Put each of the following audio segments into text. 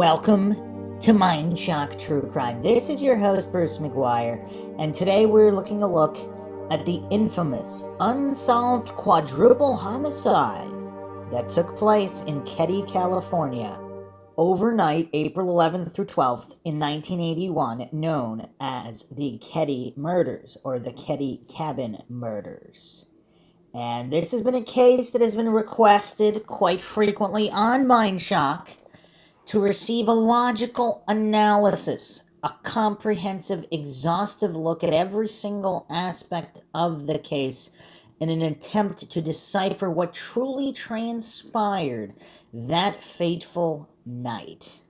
Welcome to Mindshock True Crime. This is your host, Bruce McGuire, and today we're looking a look at the infamous unsolved quadruple homicide that took place in Keddie, California, overnight, April 11th through 12th in 1981, known as the Keddie Murders, or the Keddie Cabin Murders. And this has been a case that has been requested quite frequently on Mindshock to receive a logical analysis, a comprehensive, exhaustive look at every single aspect of the case in an attempt to decipher what truly transpired that fateful night.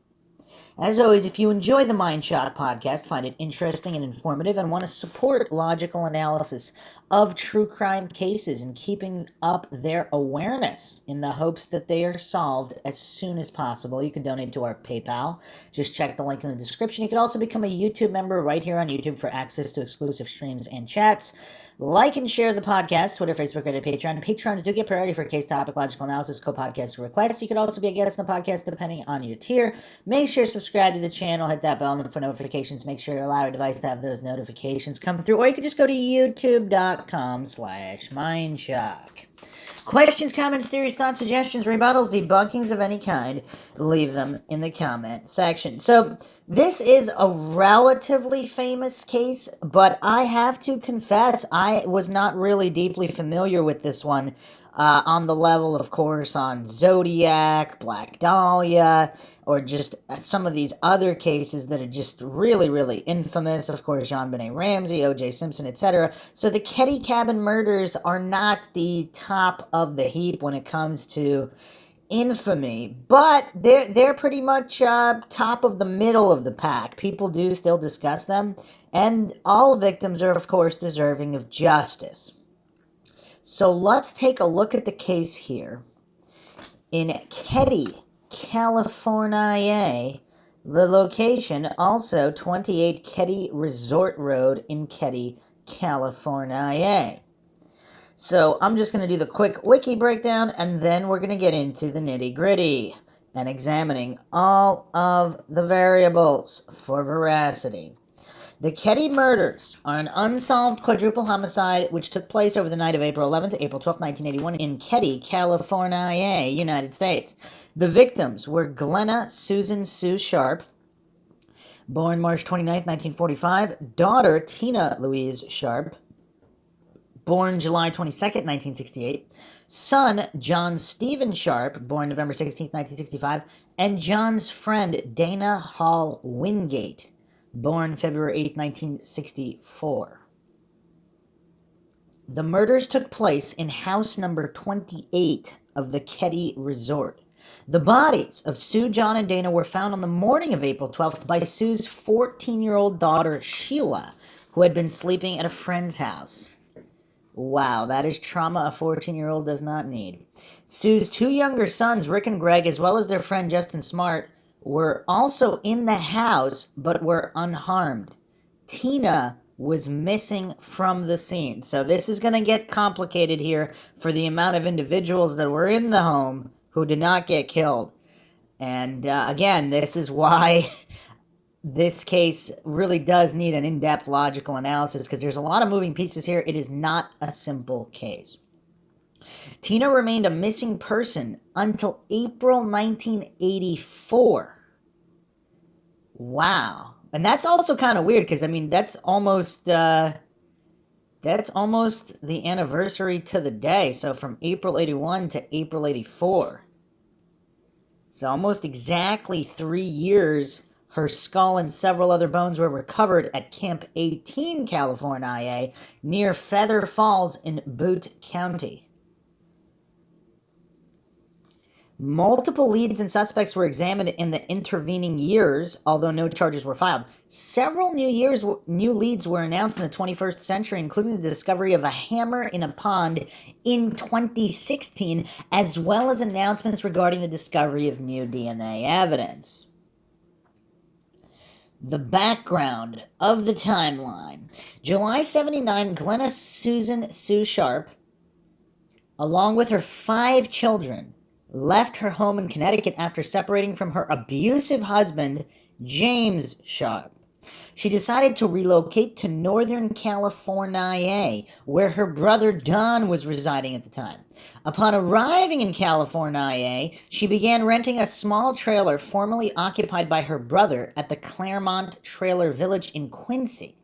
As always, if you enjoy the Mindshock podcast, find it interesting and informative, and want to support logical analysis of true crime cases and keeping up their awareness in the hopes that they are solved as soon as possible, you can donate to our PayPal. Just check the link in the description. You can also become a YouTube member right here on YouTube for access to exclusive streams and chats. Like and share the podcast, Twitter, Facebook, Reddit, Patreon. Patrons do get priority for case topic, logical analysis, co-podcast requests. You could also be a guest on the podcast depending on your tier. Make sure to subscribe to the channel, hit that bell for notifications. Make sure you allow your device to have those notifications come through. Or you can just go to youtube.com/Mindshock. Questions, comments, theories, thoughts, suggestions, rebuttals, debunkings of any kind, leave them in the comment section. So, this is a relatively famous case, but I have to confess, I was not really deeply familiar with this one on the level, of course, on Zodiac, Black Dahlia, or just some of these other cases that are just really, really infamous. Of course, JonBenet Ramsey, O.J. Simpson, etc. So the Keddie Cabin Murders are not the top of the heap when it comes to infamy, but they're pretty much top of the middle of the pack. People do still discuss them, and all victims are, of course, deserving of justice. So let's take a look at the case here. In Keddie, California, the location also 28 Keddie Resort Road in Keddie, California. So I'm just going to do the quick wiki breakdown, and then we're going to get into the nitty-gritty and examining all of the variables for veracity. The Keddie Murders are an unsolved quadruple homicide which took place over the night of April 11th to April 12th, 1981 in Keddie, California, United States. The victims were Glenna Susan Sharp, born March 29th, 1945, daughter Tina Louise Sharp, born July 22nd, 1968, son John Stephen Sharp, born November 16th, 1965, and John's friend Dana Hall Wingate, born February 8, 1964. The murders took place in house number 28 of the Keddie Resort. The bodies of Sue, John, and Dana were found on the morning of April 12th by Sue's 14-year-old daughter, Sheila, who had been sleeping at a friend's house. Wow, that is trauma a 14-year-old does not need. Sue's two younger sons, Rick and Greg, as well as their friend Justin Smartt, were also in the house, but were unharmed. Tina was missing from the scene. So this is going to get complicated here for the amount of individuals that were in the home who did not get killed. And again, this is why this case really does need an in-depth logical analysis, because there's a lot of moving pieces here. It is not a simple case. Tina remained a missing person until April 1984. Wow. And that's also kind of weird, because, I mean, that's almost the anniversary to the day. So from April 81 to April 84. So almost exactly 3 years, her skull and several other bones were recovered at Camp 18, California, near Feather Falls in Butte County. Multiple leads and suspects were examined in the intervening years, although no charges were filed. Several new leads were announced in the 21st century, including the discovery of a hammer in a pond in 2016, as well as announcements regarding the discovery of new DNA evidence. The background of the timeline. July 79, Glenna Susan Sharp, along with her 5 children, left her home in Connecticut after separating from her abusive husband, James Sharp. She decided to relocate to Northern California, where her brother Don was residing at the time. Upon arriving in California, she began renting a small trailer formerly occupied by her brother at the Claremont Trailer Village in Quincy.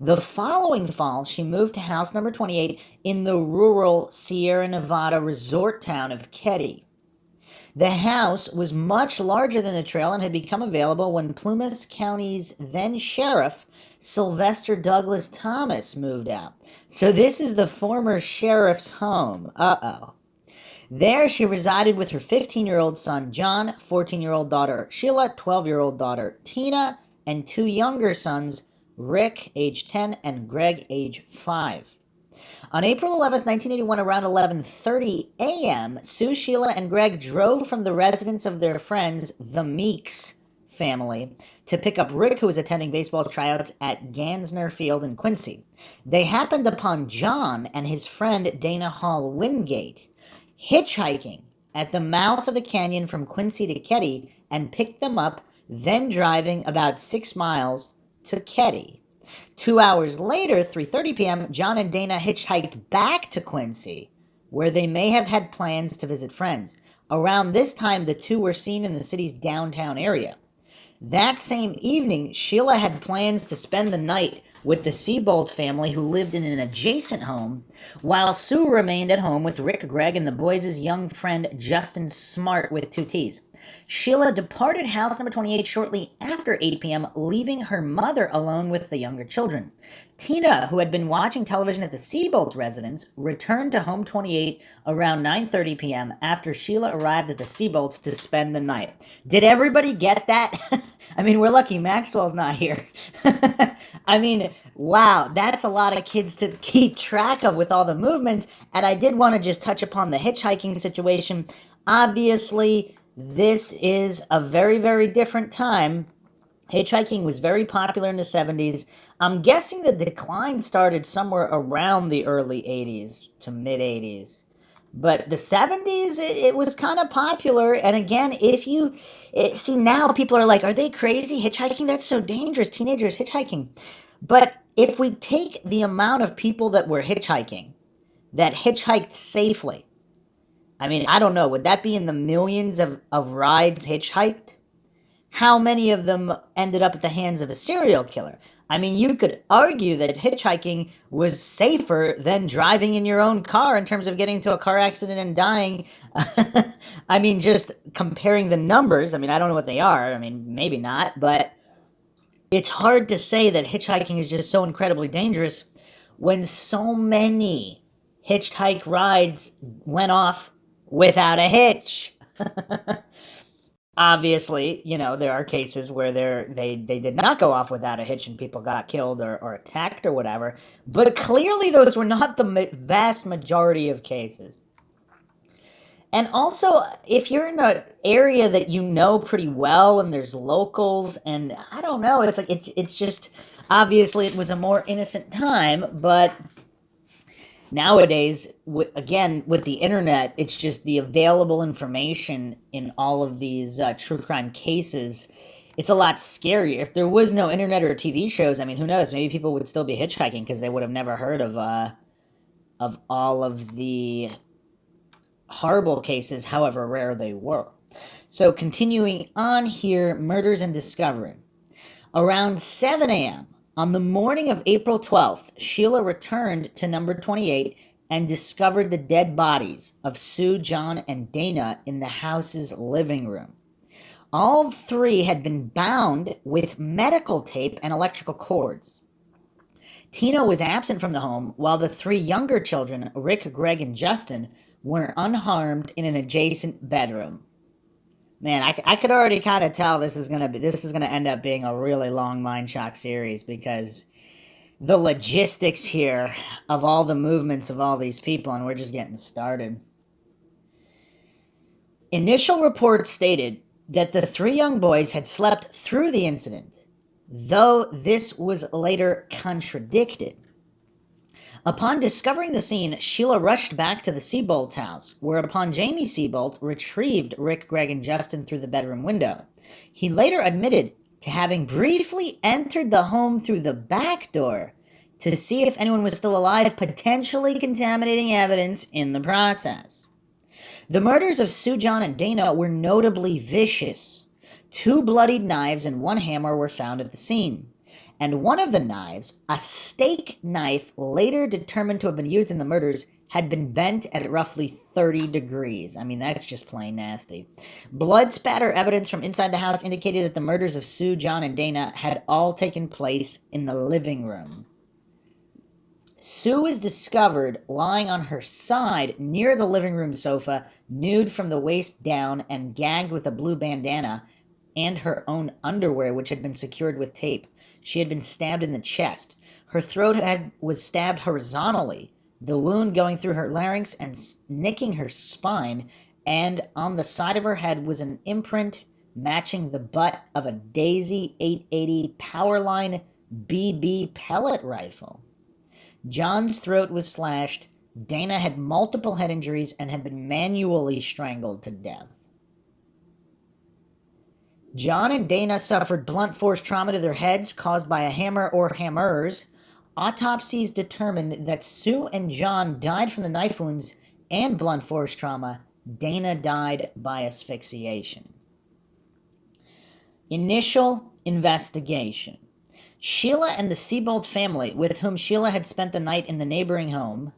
The following fall, she moved to house number 28 in the rural Sierra Nevada resort town of Keddie. The house was much larger than the trail and had become available when Plumas County's then sheriff, Sylvester Douglas Thomas, moved out. So this is the former sheriff's home. There she resided with her 15-year-old son, John, 14-year-old daughter, Sheila, 12-year-old daughter, Tina, and two younger sons, Rick, age 10, and Greg, age 5. On April 11th, 1981, around 11:30 a.m., Sue, Sheila, and Greg drove from the residence of their friends, the Meeks family, to pick up Rick, who was attending baseball tryouts at Gansner Field in Quincy. They happened upon John and his friend Dana Hall Wingate hitchhiking at the mouth of the canyon from Quincy to Keddie and picked them up, then driving about 6 miles to Keddie. 2 hours later, 3:30 p.m., John and Dana hitchhiked back to Quincy, where they may have had plans to visit friends. Around this time, the two were seen in the city's downtown area. That same evening, Sheila had plans to spend the night with the Seabolt family, who lived in an adjacent home, while Sue remained at home with Rick, Greg, and the boys' young friend Justin Smartt with 2 T's. Sheila departed house number 28 shortly after 8 p.m., leaving her mother alone with the younger children. Tina, who had been watching television at the Seabolt residence, returned to home 28 around 9:30 p.m. after Sheila arrived at the Seabolts to spend the night. Did everybody get that? I mean, we're lucky Maxwell's not here. I mean, wow, that's a lot of kids to keep track of with all the movements. And I did want to just touch upon the hitchhiking situation. Obviously, this is a very, very different time. Hitchhiking was very popular in the 70s. I'm guessing the decline started somewhere around the early 80s to mid 80s. But the 70s, it was kind of popular. And again, see, now people are like, are they crazy? Hitchhiking? That's so dangerous. Teenagers hitchhiking. But if we take the amount of people that were hitchhiking, that hitchhiked safely, I mean, I don't know, would that be in the millions of rides hitchhiked? How many of them ended up at the hands of a serial killer? I mean, you could argue that hitchhiking was safer than driving in your own car in terms of getting into a car accident and dying. I mean, just comparing the numbers, I mean, I don't know what they are. I mean, maybe not, but it's hard to say that hitchhiking is just so incredibly dangerous when so many hitchhike rides went off without a hitch. Obviously, you know, there are cases where they did not go off without a hitch and people got killed or attacked or whatever. But clearly those were not the vast majority of cases. And also, if you're in an area that you know pretty well and there's locals and I don't know, it's like it's just, obviously it was a more innocent time, but nowadays, again, with the internet, it's just the available information in all of these true crime cases. It's a lot scarier. If there was no internet or TV shows, I mean, who knows? Maybe people would still be hitchhiking because they would have never heard of all of the horrible cases, however rare they were. So continuing on here, murders and discovery. Around 7 a.m., on the morning of April 12th, Sheila returned to number 28 and discovered the dead bodies of Sue, John, and Dana in the house's living room. All 3 had been bound with medical tape and electrical cords. Tina was absent from the home, while the 3 younger children, Rick, Greg, and Justin, were unharmed in an adjacent bedroom. Man, I could already kind of tell this is gonna end up being a really long Mindshock series because the logistics here of all the movements of all these people, and we're just getting started. Initial reports stated that the 3 young boys had slept through the incident, though this was later contradicted. Upon discovering the scene, Sheila rushed back to the Seabolt's house, whereupon Jamie Seabolt retrieved Rick, Greg, and Justin through the bedroom window. He later admitted to having briefly entered the home through the back door to see if anyone was still alive, potentially contaminating evidence in the process. The murders of Sue, John, and Dana were notably vicious. 2 bloodied knives and 1 hammer were found at the scene. And one of the knives, a steak knife later determined to have been used in the murders, had been bent at roughly 30 degrees. I mean, that's just plain nasty. Blood spatter evidence from inside the house indicated that the murders of Sue, John, and Dana had all taken place in the living room. Sue was discovered lying on her side near the living room sofa, nude from the waist down and gagged with a blue bandana and her own underwear, which had been secured with tape. She had been stabbed in the chest. Her throat was stabbed horizontally, the wound going through her larynx and nicking her spine, and on the side of her head was an imprint matching the butt of a Daisy 880 Powerline BB pellet rifle. John's throat was slashed. Dana had multiple head injuries and had been manually strangled to death. John and Dana suffered blunt force trauma to their heads caused by a hammer or hammers. Autopsies determined that Sue and John died from the knife wounds and blunt force trauma. Dana died by asphyxiation. Initial investigation. Sheila and the Seabolt family, with whom Sheila had spent the night in the neighboring home,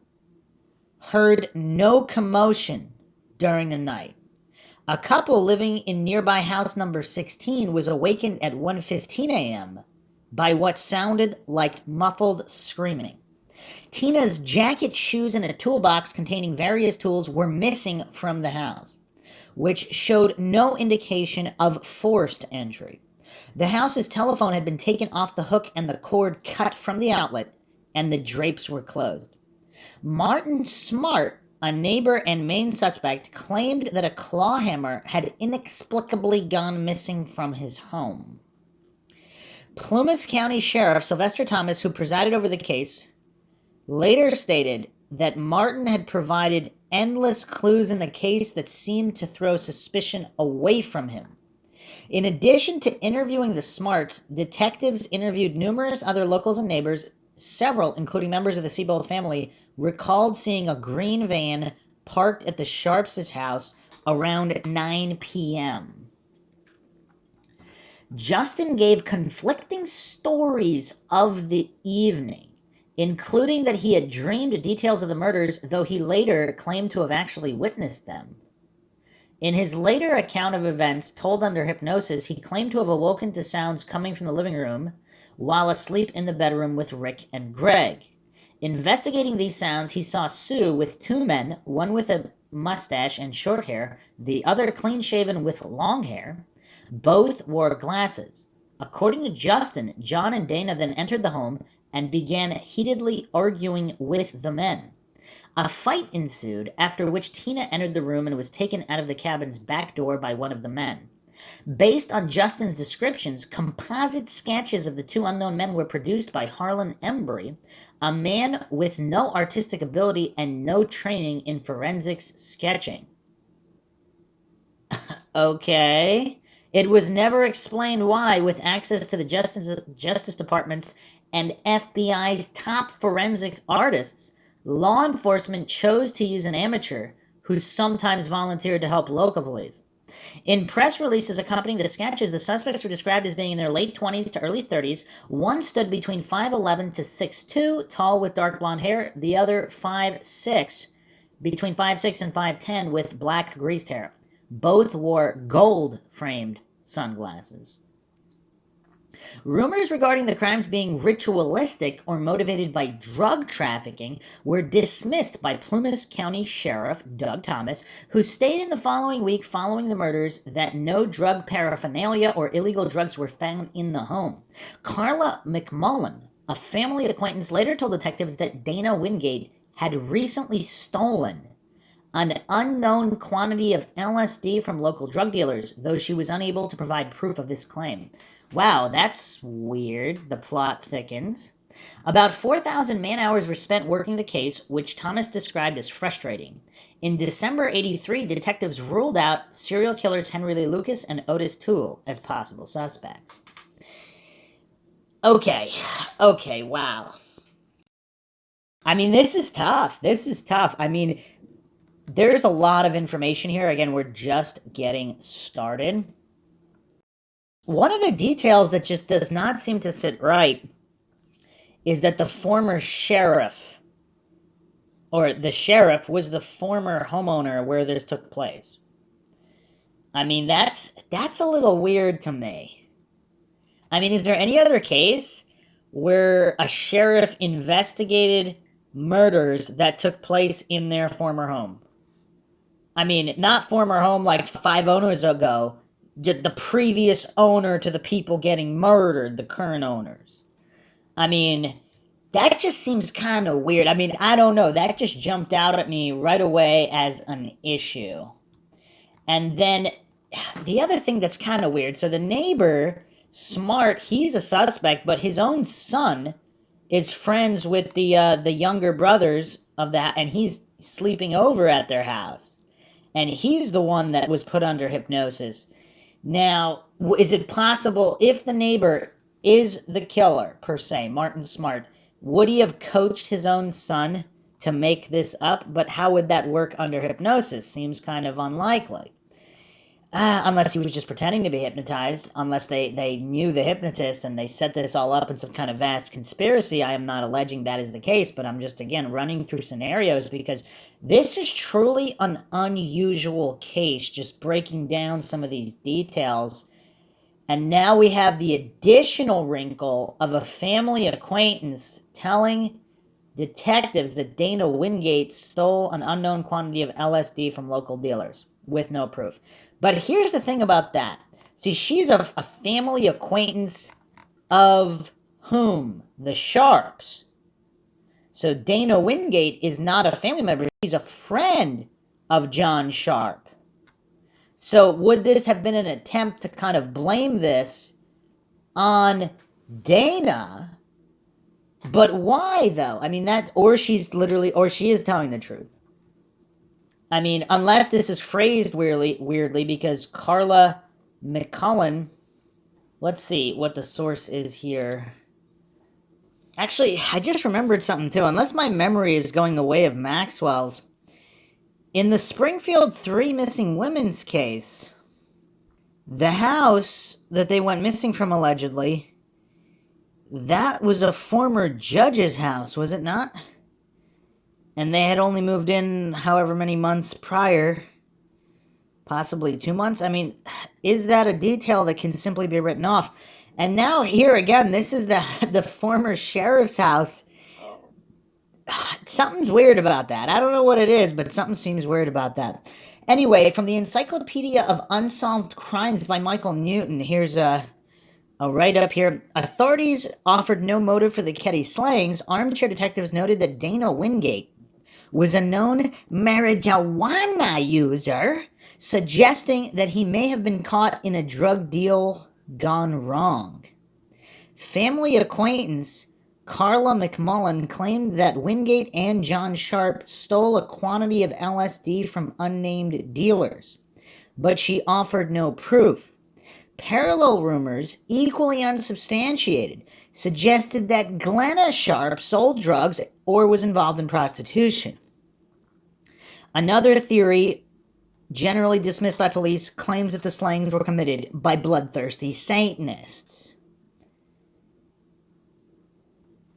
heard no commotion during the night. A couple living in nearby house number 16 was awakened at 1:15 a.m. by what sounded like muffled screaming. Tina's jacket, shoes, and a toolbox containing various tools were missing from the house, which showed no indication of forced entry. The house's telephone had been taken off the hook and the cord cut from the outlet, and the drapes were closed. Martin Smartt, a neighbor and main suspect, claimed that a claw hammer had inexplicably gone missing from his home. Plumas County Sheriff Sylvester Thomas, who presided over the case, later stated that Martin had provided endless clues in the case that seemed to throw suspicion away from him. In addition to interviewing the Smarts, detectives interviewed numerous other locals and neighbors. Several, including members of the Seabolt family, recalled seeing a green van parked at the Sharps' house around 9 p.m. Justin gave conflicting stories of the evening, including that he had dreamed details of the murders, though he later claimed to have actually witnessed them. In his later account of events, told under hypnosis, he claimed to have awoken to sounds coming from the living room while asleep in the bedroom with Rick and Greg. Investigating these sounds, he saw Sue with 2 men, one with a mustache and short hair, the other clean-shaven with long hair. Both wore glasses. According to Justin, John and Dana then entered the home and began heatedly arguing with the men. A fight ensued, after which Tina entered the room and was taken out of the cabin's back door by one of the men. Based on Justin's descriptions, composite sketches of the 2 unknown men were produced by Harlan Embry, a man with no artistic ability and no training in forensics sketching. Okay. It was never explained why, with access to the Justice Department's and FBI's top forensic artists, law enforcement chose to use an amateur who sometimes volunteered to help local police. In press releases accompanying the sketches, the suspects were described as being in their late 20s to early 30s. One stood between 5'11 to 6'2, tall with dark blonde hair. The other 5'6, between 5'6 and 5'10 with black greased hair. Both wore gold-framed sunglasses. Rumors regarding the crimes being ritualistic or motivated by drug trafficking were dismissed by Plumas County Sheriff Doug Thomas, who stated the following week following the murders that no drug paraphernalia or illegal drugs were found in the home. Carla McMullen, a family acquaintance, later told detectives that Dana Wingate had recently stolen an unknown quantity of LSD from local drug dealers, though she was unable to provide proof of this claim. Wow, that's weird. The plot thickens. About 4,000 man-hours were spent working the case, which Thomas described as frustrating. In December 83, detectives ruled out serial killers Henry Lee Lucas and Otis Toole as possible suspects. Okay, wow. I mean, this is tough. I mean, there's a lot of information here. Again, we're just getting started. One of the details that just does not seem to sit right is that the former sheriff, or the sheriff, was the former homeowner where this took place. I mean, that's a little weird to me. I mean, is there any other case where a sheriff investigated murders that took place in their former home? I mean, not former home like 5 owners ago, the previous owner to the people getting murdered, the current owners. I mean, that just seems kind of weird. I mean, I don't know. That just jumped out at me right away as an issue. And then the other thing that's kind of weird, so the neighbor, Smartt, he's a suspect, but his own son is friends with the younger brothers of that, and he's sleeping over at their house. And he's the one that was put under hypnosis. Now, is it possible, if the neighbor is the killer, per se, Martin Smartt, would he have coached his own son to make this up? But how would that work under hypnosis? Seems kind of unlikely. Unless he was just pretending to be hypnotized, unless they knew the hypnotist and they set this all up in some kind of vast conspiracy. I am not alleging that is the case, but I'm just, again, running through scenarios because this is truly an unusual case, just breaking down some of these details. And now we have the additional wrinkle of a family acquaintance telling detectives that Dana Wingate stole an unknown quantity of LSD from local dealers with no proof. But here's the thing about that. See, she's a family acquaintance of whom? The Sharps. So Dana Wingate is not a family member. She's a friend of John Sharp. So would this have been an attempt to kind of blame this on Dana? But why, though? I mean, or she is telling the truth. I mean, unless this is phrased weirdly, because Carla McCullen, let's see what the source is here. Actually, I just remembered something too, unless my memory is going the way of Maxwell's. In the Springfield 3 missing women's case, the house that they went missing from allegedly, that was a former judge's house, was it not? And they had only moved in however many months prior, possibly 2 months. I mean, is that a detail that can simply be written off? And now here again, this is the former sheriff's house. Something's weird about that. I don't know what it is, but something seems weird about that. Anyway, from the Encyclopedia of Unsolved Crimes by Michael Newton, here's a write-up here. Authorities offered no motive for the Keddie slayings. Armchair detectives noted that Dana Wingate was a known marijuana user, suggesting that he may have been caught in a drug deal gone wrong. Family acquaintance Carla McMullen claimed that Wingate and John Sharp stole a quantity of LSD from unnamed dealers, but she offered no proof. Parallel rumors, equally unsubstantiated, suggested that Glenna Sharp sold drugs or was involved in prostitution. Another theory, generally dismissed by police, claims that the slayings were committed by bloodthirsty Satanists.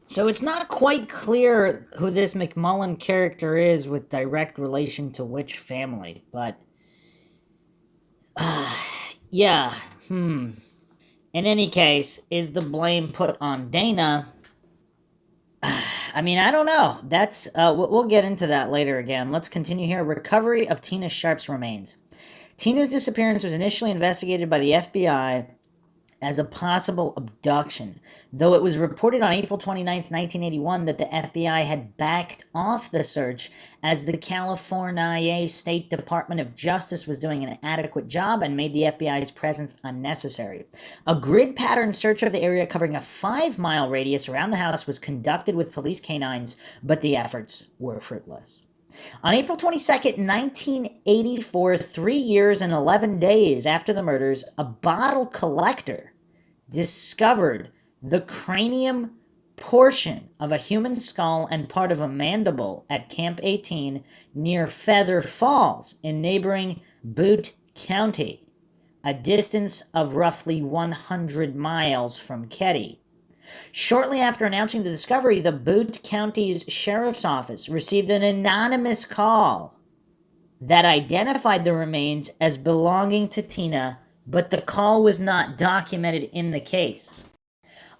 So it's not quite clear who this McMullen character is with direct relation to which family, but yeah, In any case, is the blame put on Dana? I mean, I don't know. That's we'll get into that later again. Let's continue here. Recovery of Tina Sharp's remains. Tina's disappearance was initially investigated by the FBI as a possible abduction, though it was reported on April 29, 1981 that the FBI had backed off the search as the California State Department of Justice was doing an adequate job and made the FBI's presence unnecessary. A grid pattern search of the area covering a 5-mile radius around the house was conducted with police canines, but the efforts were fruitless. On April 22nd, 1984, 3 years and 11 days after the murders, a bottle collector discovered the cranium portion of a human skull and part of a mandible at Camp 18 near Feather Falls in neighboring Butte County, a distance of roughly 100 miles from Keddie. Shortly after announcing the discovery, the Butte County's Sheriff's Office received an anonymous call that identified the remains as belonging to Tina, but the call was not documented in the case.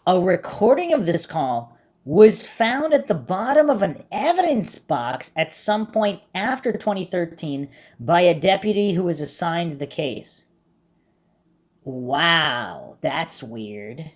A recording of this call was found at the bottom of an evidence box at some point after 2013 by a deputy who was assigned the case. Wow, that's weird.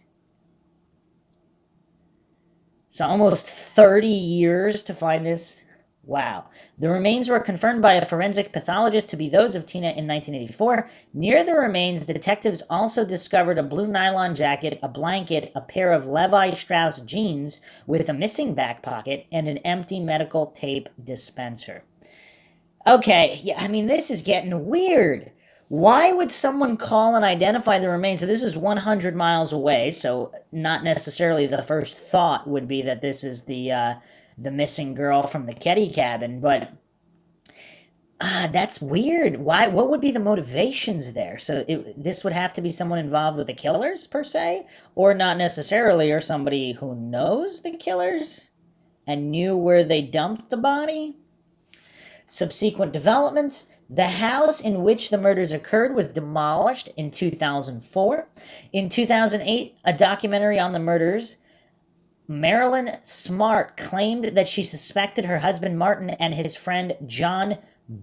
So almost 30 years to find this. Wow. The remains were confirmed by a forensic pathologist to be those of Tina in 1984. Near the remains, detectives also discovered a blue nylon jacket, a blanket, a pair of Levi Strauss jeans with a missing back pocket, and an empty medical tape dispenser. Okay, yeah, I mean, this is getting weird. Why would someone call and identify the remains? So this is 100 miles away, so not necessarily the first thought would be that this is the missing girl from the Keddie cabin, but that's weird. Why? What would be the motivations there? So this would have to be someone involved with the killers, per se, or not necessarily, or somebody who knows the killers and knew where they dumped the body? Subsequent developments. The house in which the murders occurred was demolished in 2004. In 2008, a documentary on the murders, Marilyn Smartt claimed that she suspected her husband Martin and his friend John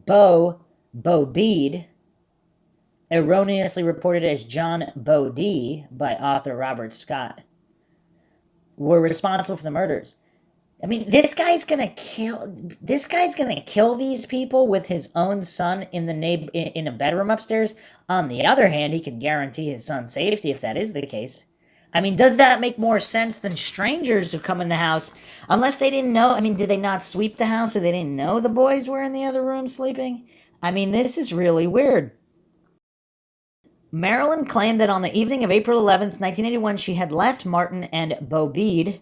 Bede, erroneously reported as John Bodie by author Robert Scott, were responsible for the murders. I mean, this guy's gonna kill these people with his own son in a bedroom upstairs. On the other hand, he can guarantee his son's safety if that is the case. I mean, does that make more sense than strangers who come in the house? Unless they didn't know. I mean, did they not sweep the house so they didn't know the boys were in the other room sleeping? I mean, this is really weird. Marilyn claimed that on the evening of April 11th, 1981, she had left Martin and Bede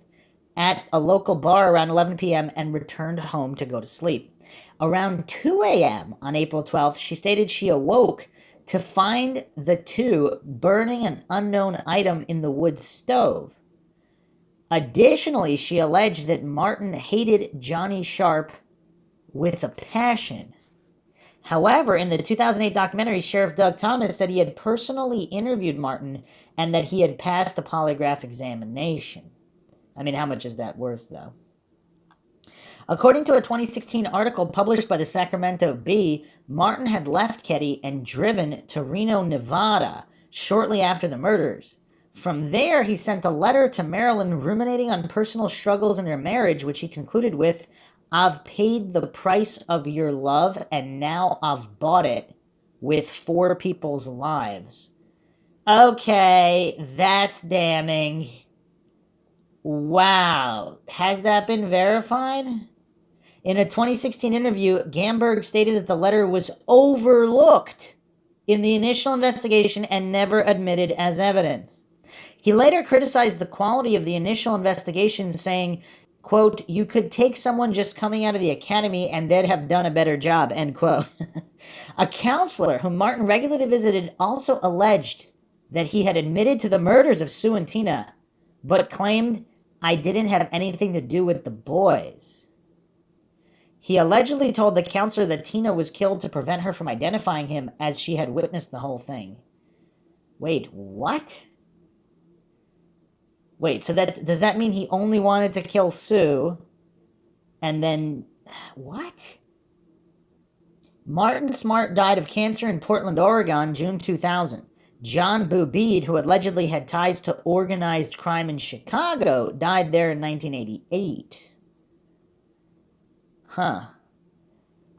at a local bar around 11 p.m. and returned home to go to sleep. Around 2 a.m. on April 12th, she stated she awoke to find the two burning an unknown item in the wood stove. Additionally, she alleged that Martin hated Johnny Sharp with a passion. However, in the 2008 documentary, Sheriff Doug Thomas said he had personally interviewed Martin and that he had passed a polygraph examination. I mean, how much is that worth, though? According to a 2016 article published by the Sacramento Bee, Martin had left Keddie and driven to Reno, Nevada, shortly after the murders. From there, he sent a letter to Marilyn ruminating on personal struggles in their marriage, which he concluded with, "I've paid the price of your love, and now I've bought it with 4 people's lives." Okay, that's damning. Wow. Has that been verified? In a 2016 interview, Gamberg stated that the letter was overlooked in the initial investigation and never admitted as evidence. He later criticized the quality of the initial investigation, saying, quote, "You could take someone just coming out of the academy and they'd have done a better job," end quote. A counselor whom Martin regularly visited also alleged that he had admitted to the murders of Sue and Tina, but claimed, "I didn't have anything to do with the boys." He allegedly told the counselor that Tina was killed to prevent her from identifying him, as she had witnessed the whole thing. Wait, what? Wait, so does that mean he only wanted to kill Sue? And then, what? Martin Smartt died of cancer in Portland, Oregon, June 2000. John Bubede, who allegedly had ties to organized crime in Chicago, died there in 1988. Huh.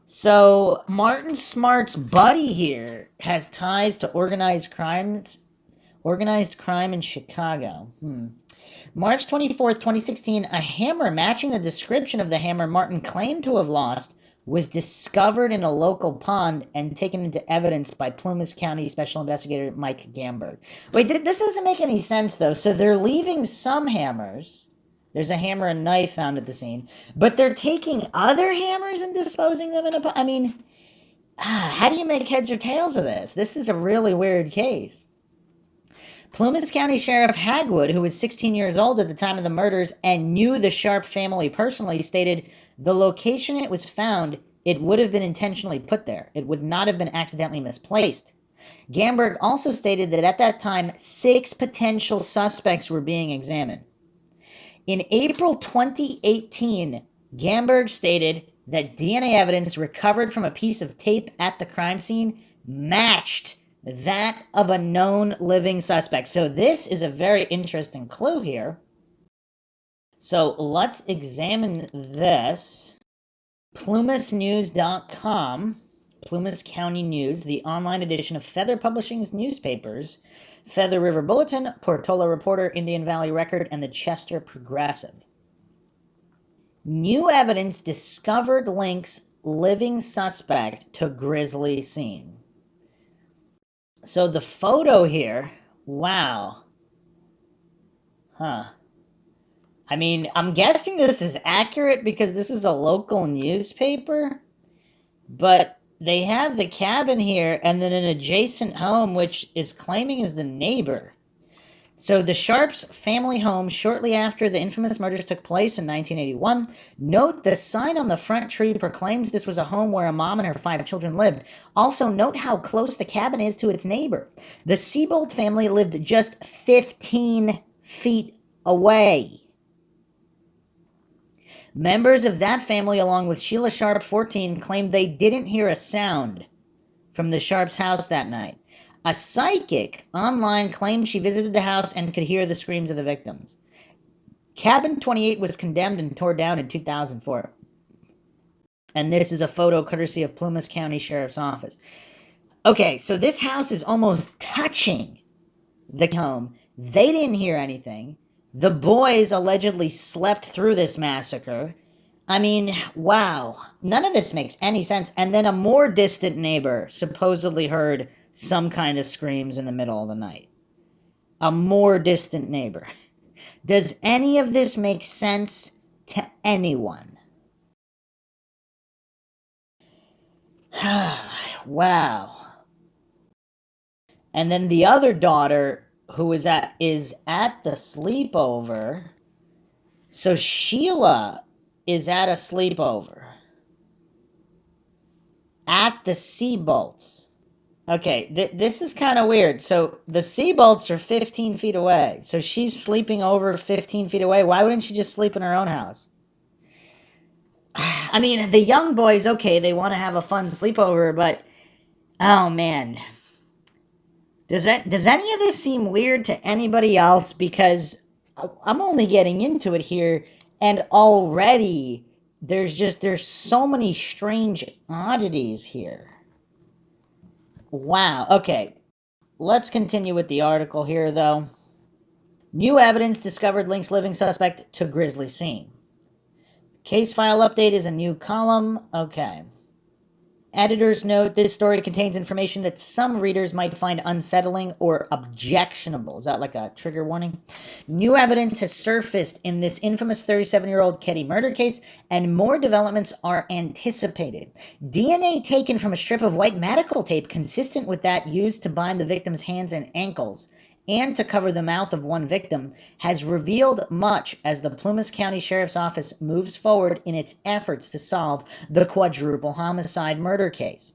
So Martin Smart's buddy here has ties to organized crime in Chicago. March 24th, 2016, a hammer matching the description of the hammer Martin claimed to have lost was discovered in a local pond and taken into evidence by Plumas County Special Investigator Mike Gamberg. Wait, this doesn't make any sense, though. So they're leaving some hammers. There's a hammer and knife found at the scene. But they're taking other hammers and disposing them in a pond? I mean, how do you make heads or tails of this? This is a really weird case. Plumas County Sheriff Hagwood, who was 16 years old at the time of the murders and knew the Sharp family personally, stated the location it was found, it would have been intentionally put there. It would not have been accidentally misplaced. Gamberg also stated that at that time, 6 potential suspects were being examined. In April 2018, Gamberg stated that DNA evidence recovered from a piece of tape at the crime scene matched that of a known living suspect. So this is a very interesting clue here. So let's examine this. PlumasNews.com, Plumas County News, the online edition of Feather Publishing's newspapers, Feather River Bulletin, Portola Reporter, Indian Valley Record, and the Chester Progressive. New evidence discovered links living suspect to grisly scene. So the photo here, wow. Huh. I mean, I'm guessing this is accurate because this is a local newspaper, but they have the cabin here and then an adjacent home which is claiming is the neighbor. So the Sharps' family home shortly after the infamous murders took place in 1981. Note the sign on the front tree proclaims this was a home where a mom and her 5 children lived. Also note how close the cabin is to its neighbor. The Seabold family lived just 15 feet away. Members of that family, along with Sheila Sharp, 14, claimed they didn't hear a sound from the Sharps' house that night. A psychic online claimed she visited the house and could hear the screams of the victims. Cabin 28 was condemned and tore down in 2004. And this is a photo courtesy of Plumas County Sheriff's Office. Okay, so this house is almost touching the home. They didn't hear anything. The boys allegedly slept through this massacre. I mean, wow. None of this makes any sense. And then a more distant neighbor supposedly heard some kind of screams in the middle of the night. A more distant neighbor. Does any of this make sense to anyone? Wow. And then the other daughter who is at the sleepover. So Sheila is at a sleepover at the Seabolts. Okay, this is kind of weird. So the Seabolts are 15 feet away. So she's sleeping over 15 feet away. Why wouldn't she just sleep in her own house? I mean, the young boys, okay, they want to have a fun sleepover, but oh man. Does any of this seem weird to anybody else? Because I'm only getting into it here, and already there's so many strange oddities here. Wow. Okay. Let's continue with the article here, though. New evidence discovered links living suspect to grisly scene. Case file update is a new column. Okay. Editor's note, this story contains information that some readers might find unsettling or objectionable. Is that like a trigger warning? New evidence has surfaced in this infamous 37-year-old Keddie murder case, and more developments are anticipated. DNA taken from a strip of white medical tape consistent with that used to bind the victim's hands and ankles and to cover the mouth of one victim has revealed much as the Plumas County Sheriff's Office moves forward in its efforts to solve the quadruple homicide murder case.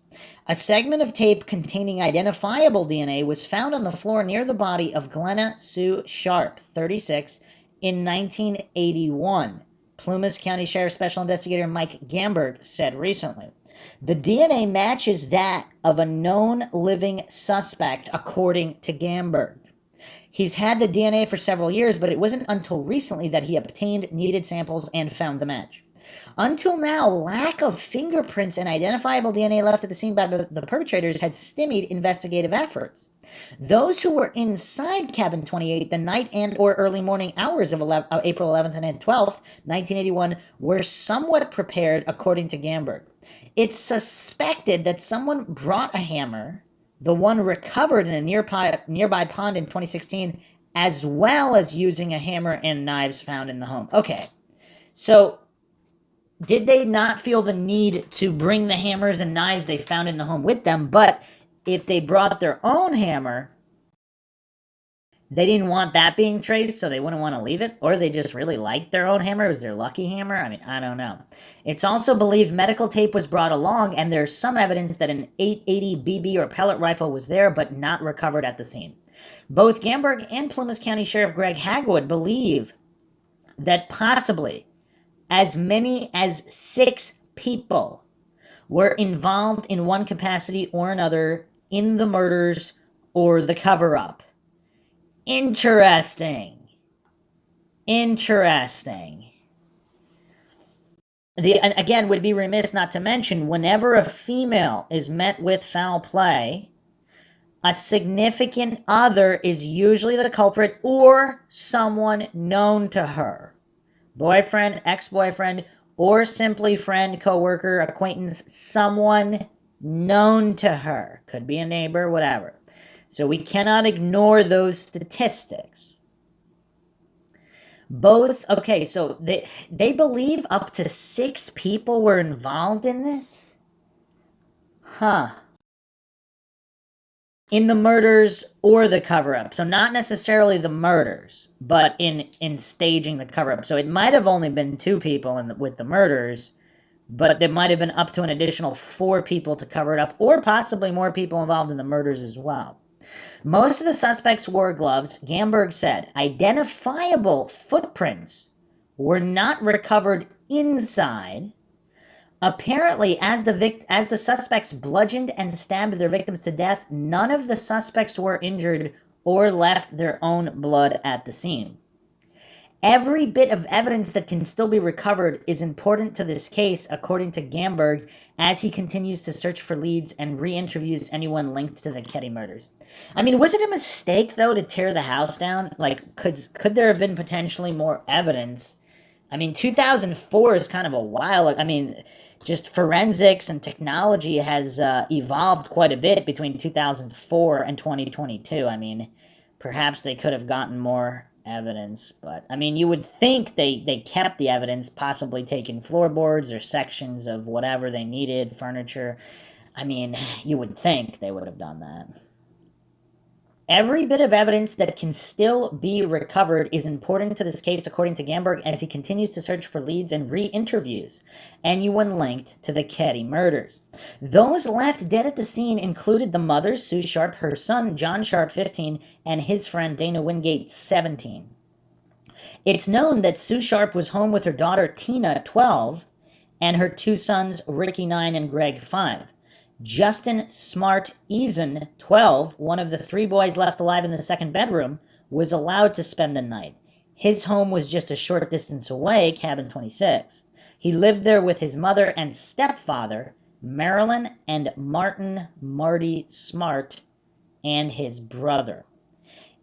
A segment of tape containing identifiable DNA was found on the floor near the body of Glenna Sue Sharp, 36, in 1981. Plumas County Sheriff Special Investigator Mike Gamberg said recently. The DNA matches that of a known living suspect, according to Gamberg. He's had the DNA for several years, but it wasn't until recently that he obtained needed samples and found the match. Until now, lack of fingerprints and identifiable DNA left at the scene by the perpetrators had stymied investigative efforts. Those who were inside Cabin 28 the night and or early morning hours of April 11th and 12th, 1981, were somewhat prepared, according to Gamberg. It's suspected that someone brought a hammer, the one recovered in a nearby pond in 2016, as well as using a hammer and knives found in the home. Okay, so did they not feel the need to bring the hammers and knives they found in the home with them? But if they brought their own hammer, they didn't want that being traced, so they wouldn't want to leave it? Or they just really liked their own hammer? It was their lucky hammer? I mean, I don't know. It's also believed medical tape was brought along, and there's some evidence that an 880 BB or pellet rifle was there, but not recovered at the scene. Both Gamberg and Plumas County Sheriff Greg Hagwood believe that possibly as many as 6 people were involved in one capacity or another in the murders or the cover-up. Interesting. And again, would be remiss not to mention, whenever a female is met with foul play, a significant other is usually the culprit or someone known to her. Boyfriend, ex-boyfriend, or simply friend, coworker, acquaintance, someone known to her. Could be a neighbor, whatever. So we cannot ignore those statistics. So they believe up to 6 people were involved in this? Huh. In the murders or the cover-up. So not necessarily the murders, but in staging the cover-up. So it might have only been 2 people with the murders, but there might have been up to an additional 4 people to cover it up, or possibly more people involved in the murders as well. Most of the suspects wore gloves. Gamberg said identifiable footprints were not recovered inside. Apparently, as the suspects bludgeoned and stabbed their victims to death, none of the suspects were injured or left their own blood at the scene. Every bit of evidence that can still be recovered is important to this case, according to Gamberg, as he continues to search for leads and re-interviews anyone linked to the Keddie murders. I mean, was it a mistake, though, to tear the house down? Like, could there have been potentially more evidence? I mean, 2004 is kind of a while. I mean, just forensics and technology has evolved quite a bit between 2004 and 2022. I mean, perhaps they could have gotten more evidence, but I mean, you would think they kept the evidence, possibly taking floorboards or sections of whatever they needed, furniture. I mean, you would think they would have done that. Every bit of evidence that can still be recovered is important to this case, according to Gamberg, as he continues to search for leads and re-interviews anyone linked to the Keddie murders. Those left dead at the scene included the mother, Sue Sharp, her son, John Sharp, 15, and his friend, Dana Wingate, 17. It's known that Sue Sharp was home with her daughter, Tina, 12, and her 2 sons, Ricky, 9, and Greg, 5. Justin Smartt, 12, one of the 3 boys left alive in the second bedroom, was allowed to spend the night. His home was just a short distance away, Cabin 26. He lived there with his mother and stepfather, Marilyn and Marty Smartt, and his brother.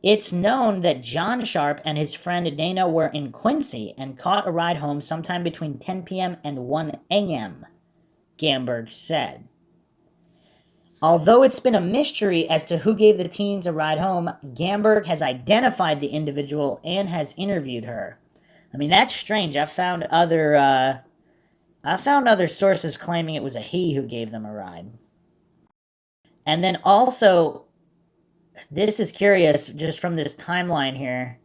It's known that John Sharp and his friend Dana were in Quincy and caught a ride home sometime between 10 p.m. and 1 a.m., Gamberg said. Although it's been a mystery as to who gave the teens a ride home, Gamberg has identified the individual and has interviewed her. I mean, that's strange. I found other sources claiming it was a he who gave them a ride. And then also, this is curious, just from this timeline here,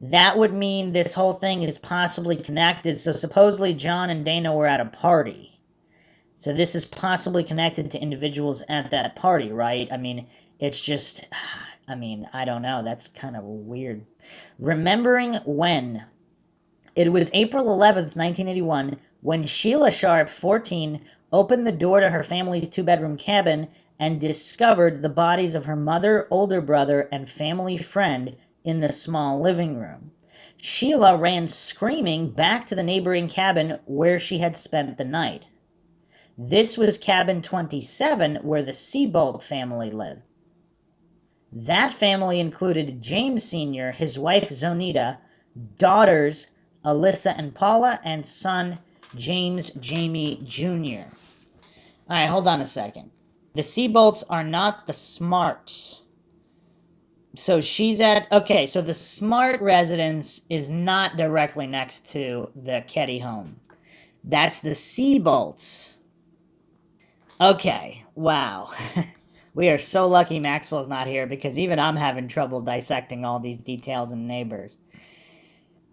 that would mean this whole thing is possibly connected. So supposedly John and Dana were at a party. So this is possibly connected to individuals at that party, right? I mean, it's just, I don't know. That's kind of weird. Remembering when It was April 11th, 1981, when Sheila Sharp, 14, opened the door to her family's two-bedroom cabin and discovered the bodies of her mother, older brother, and family friend in the small living room. Sheila ran screaming back to the neighboring cabin where she had spent the night. This was cabin 27, where the Seabolt family lived. That family included James Sr., his wife Zonita, daughters Alyssa and Paula, and son James Jamie Jr. All right, hold on a second. The Seabolts are not the Smarts. So she's at... Okay, so the Smartt residence is not directly next to the Keddie home. That's the Seabolts. Okay, wow. We are so lucky Maxwell's not here, because even I'm having trouble dissecting all these details and neighbors.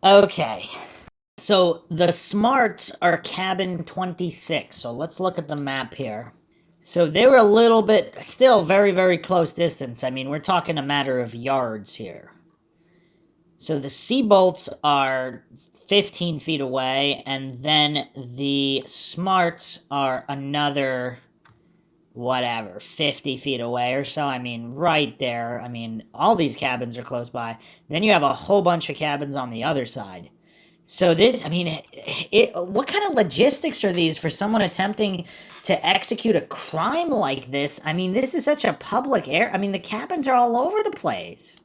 Okay, so the Smarts are cabin 26. So let's look at the map here. So they were a little bit, still very, very close distance. I mean, we're talking a matter of yards here. So the Seabolts are 15 feet away, and then the Smarts are another... whatever, 50 feet away or so. I mean, right there. I mean, all these cabins are close by. Then you have a whole bunch of cabins on the other side. So this, I mean, what kind of logistics are these for someone attempting to execute a crime like this? I mean, this is such a public area. I mean, the cabins are all over the place.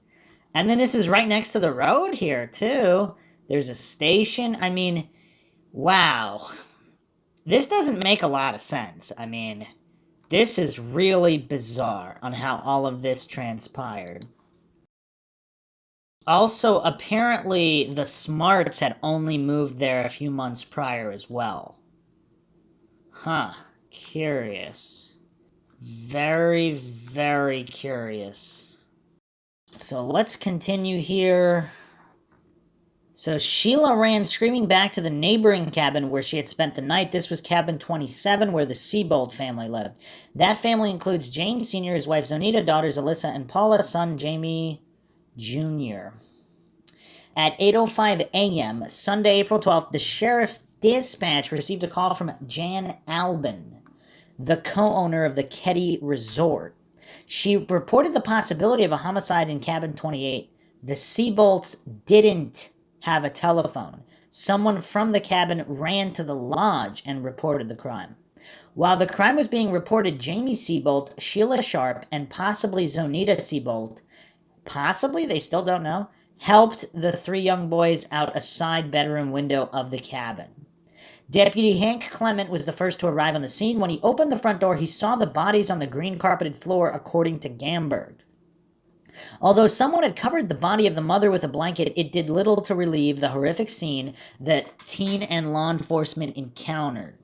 And then this is right next to the road here, too. There's a station. I mean, wow. This doesn't make a lot of sense. I mean... this is really bizarre on how all of this transpired. Also, apparently, the Smarts had only moved there a few months prior as well. Huh. Curious. Very, very curious. So let's continue here. So Sheila ran screaming back to the neighboring cabin where she had spent the night. This was cabin 27, where the Seabolt family lived. That family includes James Sr., his wife Zonita, daughters Alyssa and Paula, son Jamie Jr. At 8:05 a.m., Sunday, April 12th, the sheriff's dispatch received a call from Jan Albin, the co-owner of the Keddie Resort. She reported the possibility of a homicide in cabin 28. The Seabolts didn't have a telephone. Someone from the cabin ran to the lodge and reported the crime. While the crime was being reported, Jamie Seabolt, Sheila Sharp, and possibly Zonita Seabolt, possibly, they still don't know, helped the three young boys out a side bedroom window of the cabin. Deputy Hank Clement was the first to arrive on the scene. When he opened the front door, he saw the bodies on the green carpeted floor, according to Gamberg. Although someone had covered the body of the mother with a blanket, it did little to relieve the horrific scene that teen and law enforcement encountered.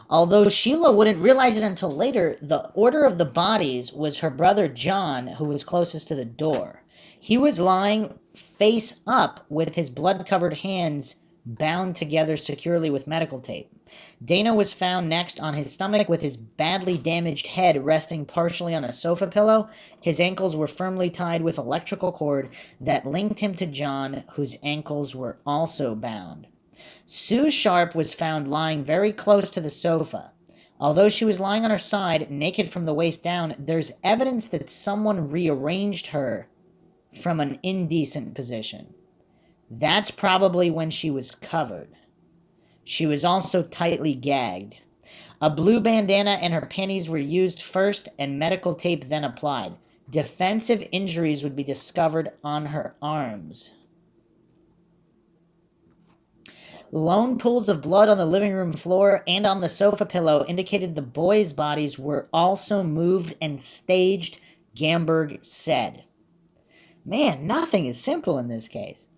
Although Sheila wouldn't realize it until later, the order of the bodies was her brother John, who was closest to the door. He was lying face up with his blood-covered hands bound together securely with medical tape. Dana was found next on his stomach with his badly damaged head resting partially on a sofa pillow. His ankles were firmly tied with electrical cord that linked him to John, whose ankles were also bound. Sue Sharp was found lying very close to the sofa. Although she was lying on her side, naked from the waist down, there's evidence that someone rearranged her from an indecent position. That's probably when she was covered. She was also tightly gagged. A blue bandana and her panties were used first and medical tape then applied. Defensive injuries would be discovered on her arms. Lone pools of blood on the living room floor and on the sofa pillow indicated the boys' bodies were also moved and staged, Gamberg said. Man, nothing is simple in this case.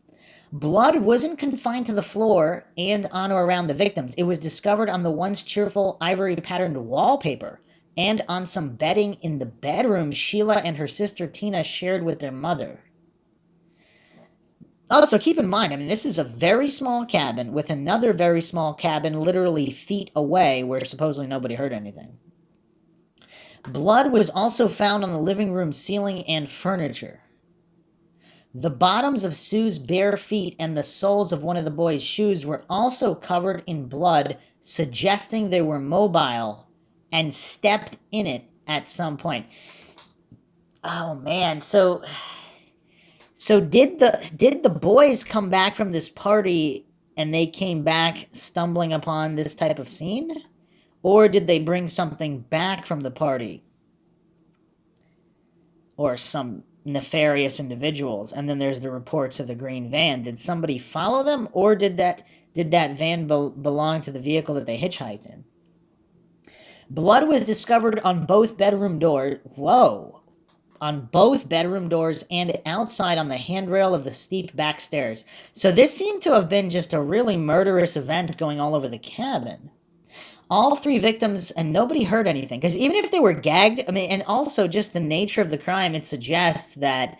Blood wasn't confined to the floor and on or around the victims. It was discovered on the once cheerful ivory-patterned wallpaper and on some bedding in the bedroom Sheila and her sister Tina shared with their mother. Also, keep in mind, I mean, this is a very small cabin with another very small cabin literally feet away where supposedly nobody heard anything. Blood was also found on the living room ceiling and furniture. The bottoms of Sue's bare feet and the soles of one of the boys' shoes were also covered in blood, suggesting they were mobile and stepped in it at some point. Oh man, so did the boys come back from this party and they came back stumbling upon this type of scene? Or did they bring something back from the party? Or some nefarious individuals? And then there's the reports of the green van. Did somebody follow them? Or did that van belong to the vehicle that they hitchhiked in? Blood was discovered on both bedroom doors. Whoa. On both bedroom doors and outside on the handrail of the steep back stairs. So this seemed to have been just a really murderous event going all over the cabin. All three victims, and nobody heard anything. Because even if they were gagged, I mean, and also just the nature of the crime, it suggests that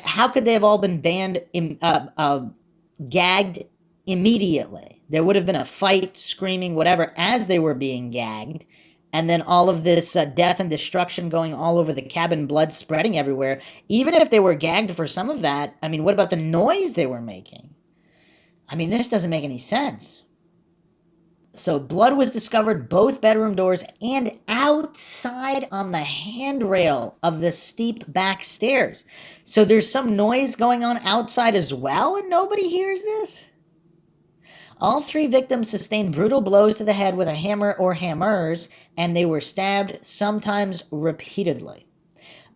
how could they have all been gagged immediately? There would have been a fight, screaming, whatever, as they were being gagged. And then all of this death and destruction going all over the cabin, blood spreading everywhere. Even if they were gagged for some of that, I mean, what about the noise they were making? I mean, this doesn't make any sense. So blood was discovered both bedroom doors and outside on the handrail of the steep back stairs. So there's some noise going on outside as well, and nobody hears this? All three victims sustained brutal blows to the head with a hammer or hammers, and they were stabbed, sometimes repeatedly.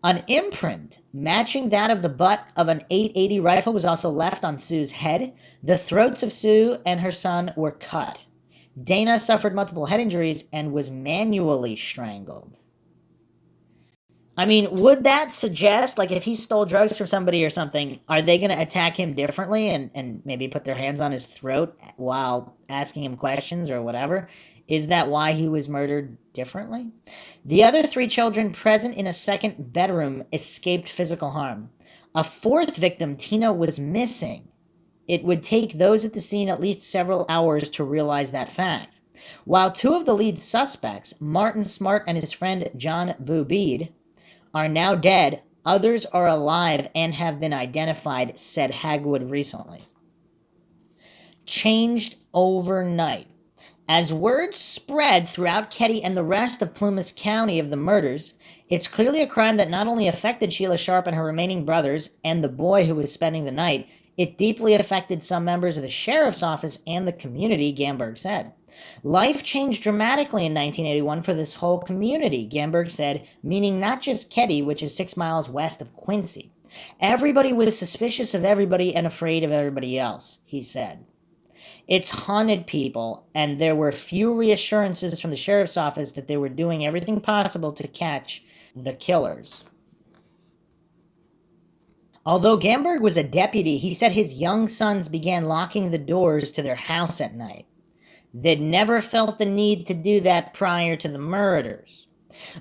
An imprint matching that of the butt of an .880 rifle was also left on Sue's head. The throats of Sue and her son were cut. Dana suffered multiple head injuries and was manually strangled. I mean, would that suggest, like, if he stole drugs from somebody or something, are they going to attack him differently and maybe put their hands on his throat while asking him questions or whatever? Is that why he was murdered differently? The other three children present in a second bedroom escaped physical harm. A fourth victim, Tina, was missing. It would take those at the scene at least several hours to realize that fact. While two of the lead suspects, Martin Smartt and his friend John Boobeed, are now dead, others are alive and have been identified, said Hagwood recently. Changed overnight. As word spread throughout Keddie and the rest of Plumas County of the murders, it's clearly a crime that not only affected Sheila Sharp and her remaining brothers and the boy who was spending the night, it deeply affected some members of the sheriff's office and the community, Gamberg said. Life changed dramatically in 1981 for this whole community, Gamberg said, meaning not just Keddie, which is 6 miles west of Quincy. Everybody was suspicious of everybody and afraid of everybody else, he said. It's haunted people, and there were few reassurances from the sheriff's office that they were doing everything possible to catch the killers. Although Gamberg was a deputy, he said his young sons began locking the doors to their house at night. They'd never felt the need to do that prior to the murders.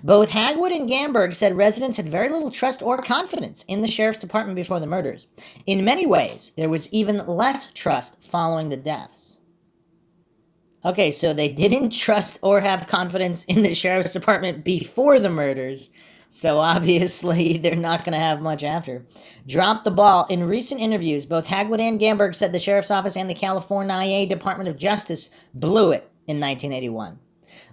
Both Hagwood and Gamberg said residents had very little trust or confidence in the sheriff's department before the murders. In many ways, there was even less trust following the deaths. Okay, so they didn't trust or have confidence in the sheriff's department before the murders, so obviously they're not going to have much after. Dropped the ball. In recent interviews, both Hagwood and Gamberg said the sheriff's office and the California Department of Justice blew it in 1981.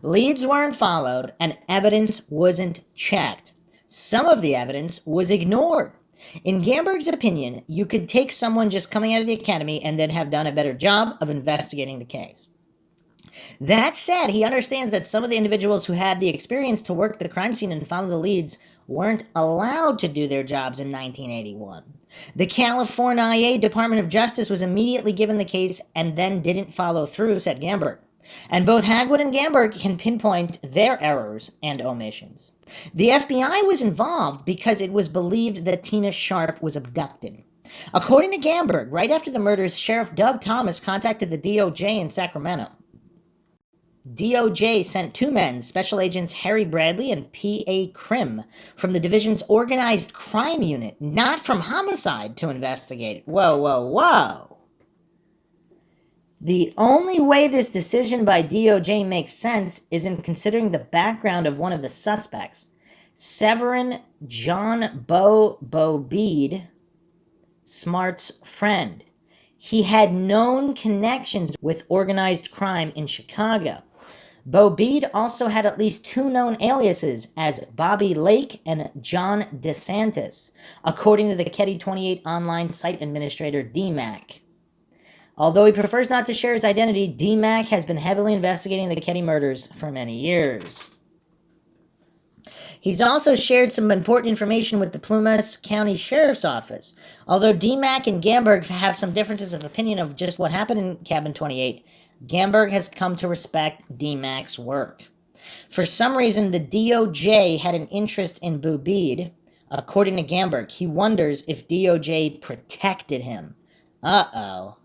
Leads weren't followed, and evidence wasn't checked. Some of the evidence was ignored. In Gamberg's opinion, you could take someone just coming out of the academy and then have done a better job of investigating the case. That said, he understands that some of the individuals who had the experience to work the crime scene and follow the leads weren't allowed to do their jobs in 1981. The California Department of Justice was immediately given the case and then didn't follow through, said Gamberg. And both Hagwood and Gamberg can pinpoint their errors and omissions. The FBI was involved because it was believed that Tina Sharp was abducted. According to Gamberg, right after the murders, Sheriff Doug Thomas contacted the DOJ in Sacramento. DOJ sent two men, Special Agents Harry Bradley and P.A. Krim, from the division's Organized Crime Unit, not from Homicide, to investigate. Whoa, whoa, whoa. The only way this decision by DOJ makes sense is in considering the background of one of the suspects, Severin John Boobeed, Smart's friend. He had known connections with organized crime in Chicago. Bo Bede also had at least 2 known aliases as Bobby Lake and John DeSantis, according to the Keddie 28 online site administrator DMAC. Although he prefers not to share his identity, DMAC has been heavily investigating the Keddie murders for many years. He's also shared some important information with the Plumas County Sheriff's Office. Although DMAC and Gamberg have some differences of opinion of just what happened in Cabin 28, Gamberg has come to respect DMAC's work. For some reason, the DOJ had an interest in Bo Bede. According to Gamberg, he wonders if DOJ protected him. Uh-oh.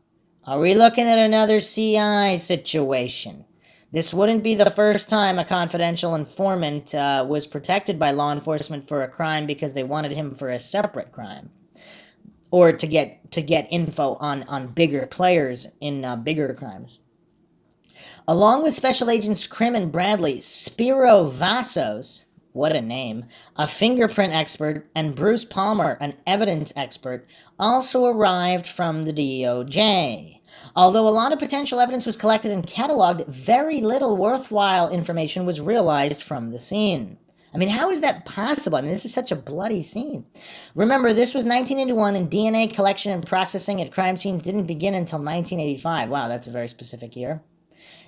Are we looking at another CI situation? This wouldn't be the first time a confidential informant was protected by law enforcement for a crime because they wanted him for a separate crime, or to get info on bigger players in bigger crimes. Along with Special Agents Krim and Bradley, Spiro Vassos, what a name, a fingerprint expert, and Bruce Palmer, an evidence expert, also arrived from the DOJ. Although a lot of potential evidence was collected and cataloged, very little worthwhile information was realized from the scene. I mean, how is that possible? I mean, this is such a bloody scene. Remember, this was 1981, and DNA collection and processing at crime scenes didn't begin until 1985. Wow, that's a very specific year.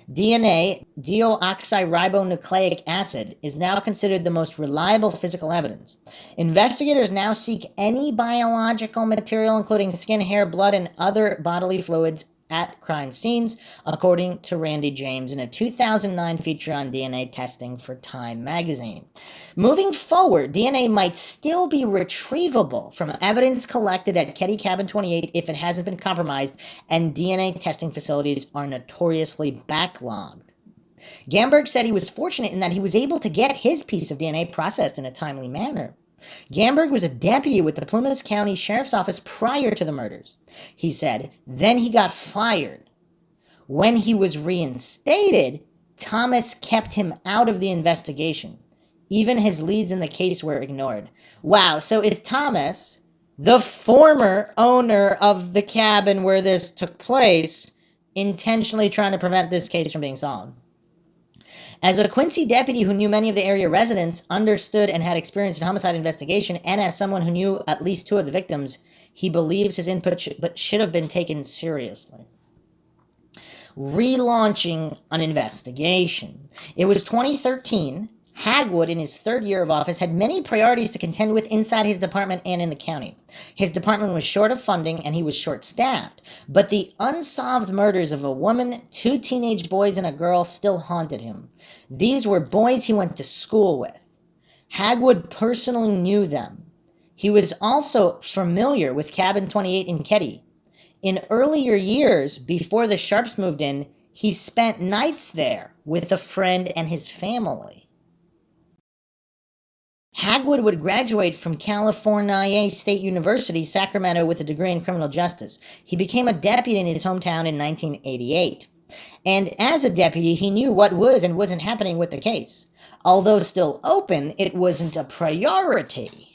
DNA, deoxyribonucleic acid, is now considered the most reliable physical evidence. Investigators now seek any biological material, including skin, hair, blood, and other bodily fluids, at crime scenes, according to Randy James in a 2009 feature on DNA testing for Time magazine. Moving forward, DNA might still be retrievable from evidence collected at Keddie Cabin 28 if it hasn't been compromised, and DNA testing facilities are notoriously backlogged. Gamberg said he was fortunate in that he was able to get his piece of DNA processed in a timely manner. Gamberg was a deputy with the Plumas County Sheriff's Office prior to the murders. He said, then he got fired. When he was reinstated, Thomas kept him out of the investigation. Even his leads in the case were ignored. Wow, so is Thomas, the former owner of the cabin where this took place, intentionally trying to prevent this case from being solved? As a Quincy deputy who knew many of the area residents, understood and had experience in homicide investigation, and as someone who knew at least 2 of the victims, he believes his input should have been taken seriously. Relaunching an investigation. It was 2013. Hagwood, in his 3rd year of office, had many priorities to contend with inside his department and in the county. His department was short of funding, and he was short-staffed. But the unsolved murders of a woman, 2 teenage boys, and a girl still haunted him. These were boys he went to school with. Hagwood personally knew them. He was also familiar with Cabin 28 in Keddie. In earlier years, before the Sharps moved in, he spent nights there with a friend and his family. Hagwood would graduate from California State University, Sacramento, with a degree in criminal justice. He became a deputy in his hometown in 1988. And as a deputy, he knew what was and wasn't happening with the case. Although still open, it wasn't a priority.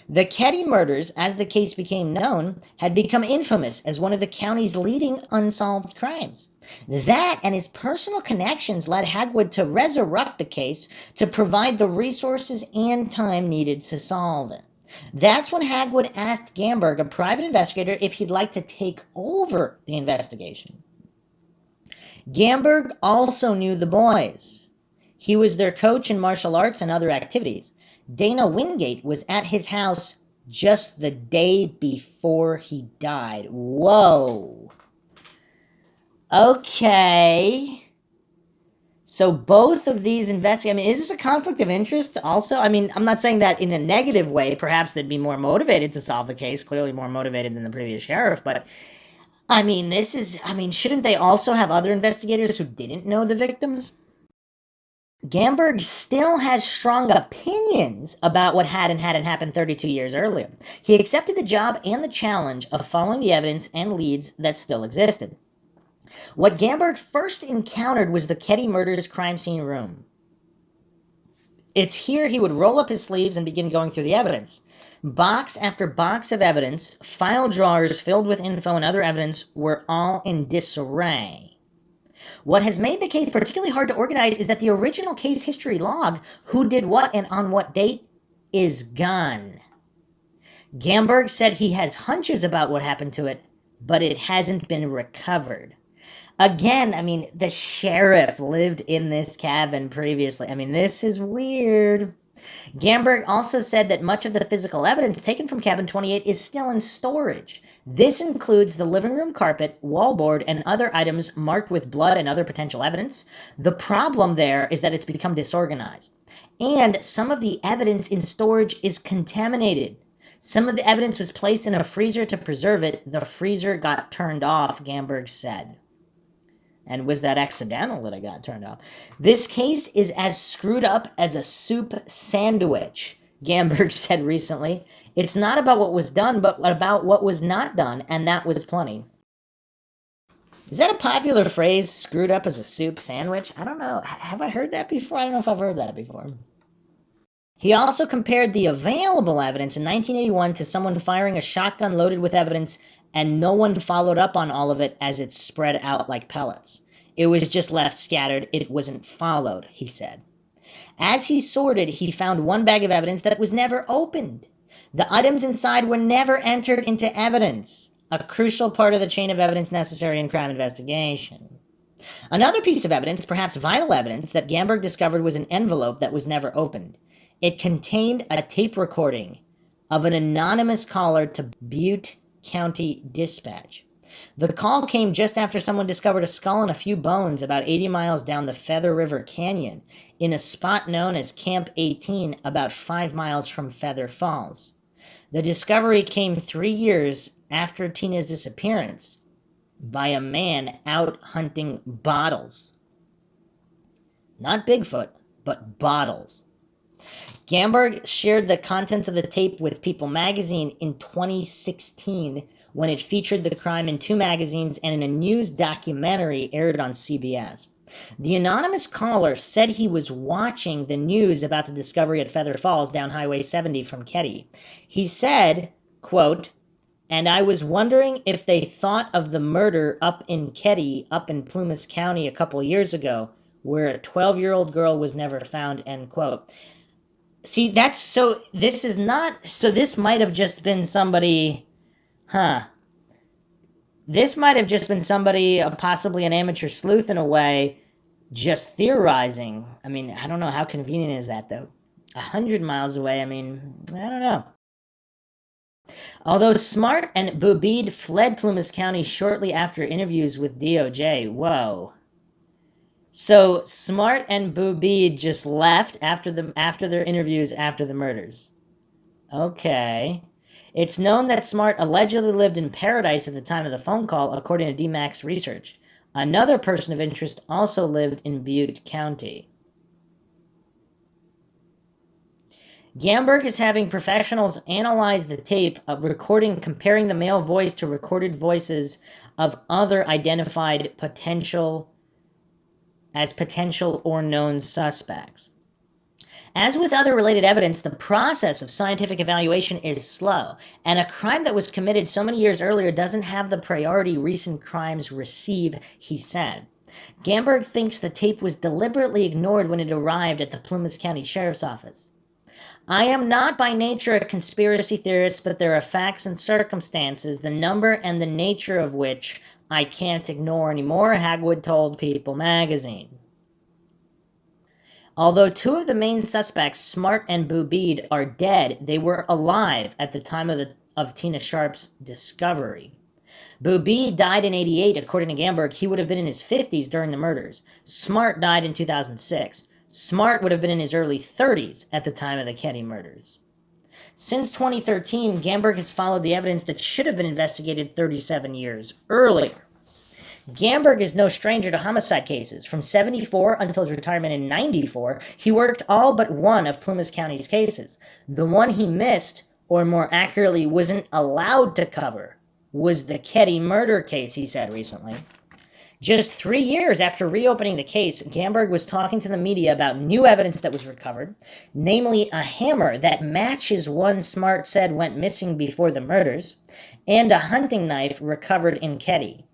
The Keddie murders, as the case became known, had become infamous as one of the county's leading unsolved crimes. That and his personal connections led Hagwood to resurrect the case to provide the resources and time needed to solve it. That's when Hagwood asked Gamberg, a private investigator, if he'd like to take over the investigation. Gamberg also knew the boys. He was their coach in martial arts and other activities. Dana Wingate was at his house just the day before he died. Whoa. Okay. So both of these investigators, I mean, is this a conflict of interest also? I mean, I'm not saying that in a negative way. Perhaps they'd be more motivated to solve the case, clearly more motivated than the previous sheriff. But, I mean, shouldn't they also have other investigators who didn't know the victims? Gamberg still has strong opinions about what had and hadn't happened 32 years earlier. He accepted the job and the challenge of following the evidence and leads that still existed. What Gamberg first encountered was the Keddie murders crime scene room. It's here he would roll up his sleeves and begin going through the evidence. Box after box of evidence, file drawers filled with info and other evidence were all in disarray. What has made the case particularly hard to organize is that the original case history log, who did what and on what date, is gone. Gamberg said he has hunches about what happened to it, but it hasn't been recovered. Again, I mean, the sheriff lived in this cabin previously. I mean, this is weird. Gamberg also said that much of the physical evidence taken from cabin 28 is still in storage. This includes the living room carpet, wallboard, and other items marked with blood and other potential evidence. The problem there is that it's become disorganized. And some of the evidence in storage is contaminated. Some of the evidence was placed in a freezer to preserve it. The freezer got turned off, Gamberg said. And was that accidental that it got turned off? This case is as screwed up as a soup sandwich, Gamberg said recently. It's not about what was done, but about what was not done, and that was plenty. Is that a popular phrase, screwed up as a soup sandwich? I don't know. Have I heard that before? I don't know if I've heard that before. He also compared the available evidence in 1981 to someone firing a shotgun loaded with evidence, and no one followed up on all of it as it spread out like pellets. It was just left scattered. It wasn't followed, he said. As he sorted, he found one bag of evidence that was never opened. The items inside were never entered into evidence, a crucial part of the chain of evidence necessary in crime investigation. Another piece of evidence, perhaps vital evidence, that Gamberg discovered was an envelope that was never opened. It contained a tape recording of an anonymous caller to Butte County Dispatch. The call came just after someone discovered a skull and a few bones about 80 miles down the Feather River Canyon in a spot known as Camp 18, about 5 miles from Feather Falls. The discovery came 3 years after Tina's disappearance by a man out hunting bottles. Not Bigfoot, but bottles. Gamberg shared the contents of the tape with People magazine in 2016 when it featured the crime in 2 magazines and in a news documentary aired on CBS. The anonymous caller said he was watching the news about the discovery at Feather Falls down Highway 70 from Keddie. He said, quote, "And I was wondering if they thought of the murder up in Keddie, up in Plumas County a couple years ago, where a 12-year-old girl was never found," end quote. See, that's so, this is not, so this might have just been somebody, This might have just been somebody, possibly an amateur sleuth in a way, just theorizing. I mean, I don't know, how convenient is that, though? 100 miles away, I mean, I don't know. Although Smartt and Bubede fled Plumas County shortly after interviews with DOJ, whoa. So Smartt and Bubede just left after their interviews after the murders. Okay. It's known that Smartt allegedly lived in Paradise at the time of the phone call, according to DMAX research. Another person of interest also lived in Butte County. Gamberg is having professionals analyze the tape of recording, comparing the male voice to recorded voices of other identified potential or known suspects. As with other related evidence, the process of scientific evaluation is slow, and a crime that was committed so many years earlier doesn't have the priority recent crimes receive, he said. Gamberg thinks the tape was deliberately ignored when it arrived at the Plumas County Sheriff's Office. "I am not by nature a conspiracy theorist, but there are facts and circumstances, the number and the nature of which I can't ignore anymore," Hagwood told People magazine. Although 2 of the main suspects, Smartt and Bubede, are dead, they were alive at the time of Tina Sharp's discovery. Bubede died in 88, according to Gamberg. He would have been in his 50s during the murders. Smartt died in 2006. Smartt would have been in his early 30s at the time of the Keddie murders. Since 2013, Gamberg has followed the evidence that should have been investigated 37 years earlier. Gamberg is no stranger to homicide cases. From 74 until his retirement in 94, he worked all but one of Plumas County's cases. The one he missed, or more accurately, wasn't allowed to cover, was the Keddie murder case, he said recently. Just 3 years after reopening the case, Gamberg was talking to the media about new evidence that was recovered, namely a hammer that matches one Smartt said went missing before the murders, and a hunting knife recovered in Keddie.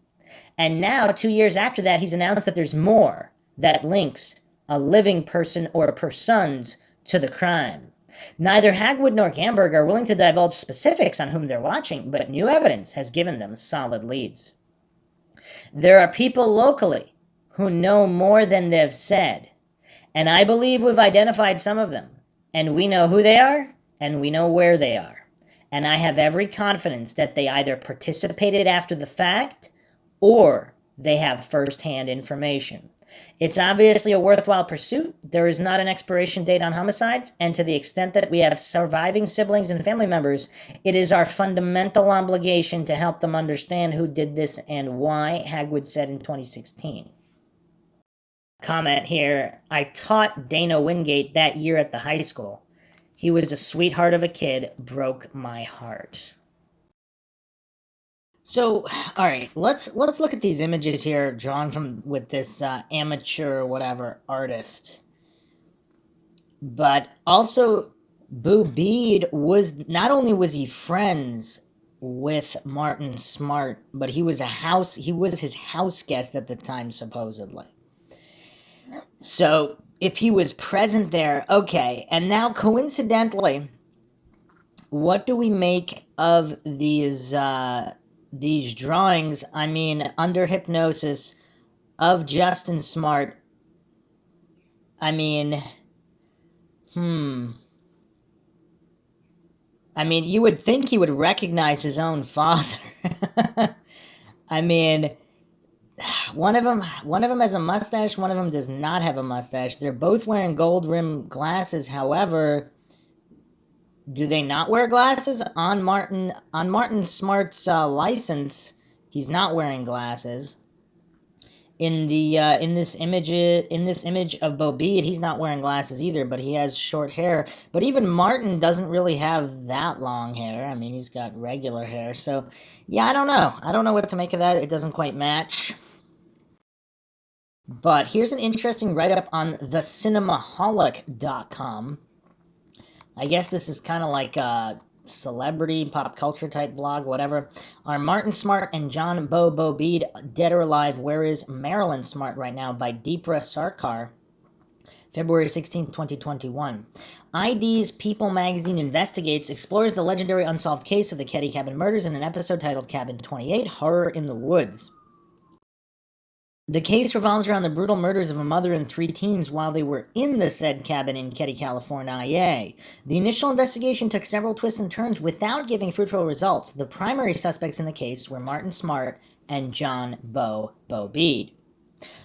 And now, 2 years after that, he's announced that there's more that links a living person or persons to the crime. Neither Hagwood nor Gamberg are willing to divulge specifics on whom they're watching, but new evidence has given them solid leads. There are people locally who know more than they've said, and I believe we've identified some of them, and we know who they are, and we know where they are. And I have every confidence that they either participated after the fact, or they have first-hand information. It's obviously a worthwhile pursuit. There is not an expiration date on homicides, and to the extent that we have surviving siblings and family members, it is our fundamental obligation to help them understand who did this and why, Hagwood said in 2016. Comment here, I taught Dana Wingate that year at the high school. He was a sweetheart of a kid, broke my heart. So, all right, let's look at these images here drawn with this amateur whatever artist. But also, Boo Bede not only was he friends with Martin Smartt, but he was his house guest at the time, supposedly. So if he was present there, okay. And now, coincidentally, what do we make of these drawings, I mean, under hypnosis, of Justin Smartt? I mean, you would think he would recognize his own father. I mean, one of them has a mustache, one of them does not have a mustache. They're both wearing gold-rimmed glasses, however, do they not wear glasses? On Martin Smart's license, he's not wearing glasses. In this image of Bo Bede, he's not wearing glasses either, but he has short hair. But even Martin doesn't really have that long hair. I meing, he's got regular hair. So, yeah, I don't know. I don't know what to make of that. It doesn't quite match. But here's an interesting write-up on theCinemaholic.com. I guess this is kind of like a celebrity, pop culture type blog, whatever. Are Martin Smartt and John Bo Bede dead or alive? Where is Marilyn Smartt right now? By Deepra Sarkar, February 16, 2021. ID's People magazine explores the legendary unsolved case of the Keddie Cabin Murders in an episode titled Cabin 28, Horror in the Woods. The case revolves around the brutal murders of a mother and 3 teens while they were in the said cabin in Keddie, California. The initial investigation took several twists and turns without giving fruitful results. The primary suspects in the case were Martin Smartt and John Bo Bede.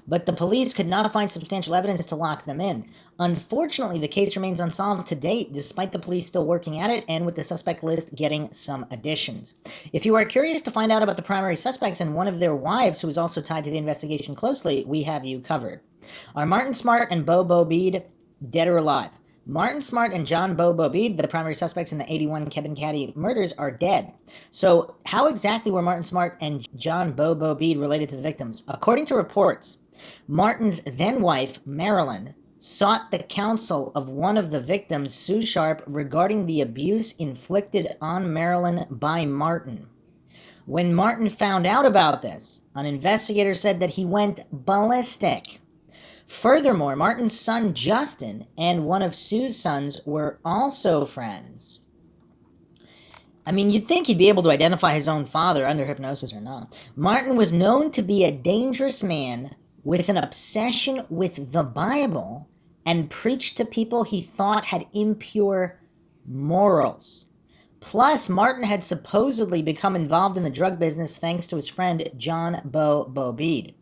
But the police could not find substantial evidence to lock them in. Unfortunately, the case remains unsolved to date, despite the police still working at it, and with the suspect list getting some additions. If you are curious to find out about the primary suspects and one of their wives who is also tied to the investigation closely, we have you covered. Are Martin Smartt and Bo Bede dead or alive? Martin Smartt and John Bo Bede, the primary suspects in the 81 Keddie murders, are dead. So how exactly were Martin Smartt and John Bo Bede related to the victims? According to reports, Martin's then-wife, Marilyn, sought the counsel of one of the victims, Sue Sharp, regarding the abuse inflicted on Marilyn by Martin. When Martin found out about this, an investigator said that he went ballistic. Furthermore, Martin's son, Justin, and one of Sue's sons were also friends. I mean, you'd think he'd be able to identify his own father under hypnosis or not. Martin was known to be a dangerous man with an obsession with the Bible and preached to people he thought had impure morals. Plus, Martin had supposedly become involved in the drug business thanks to his friend John Bo Bede.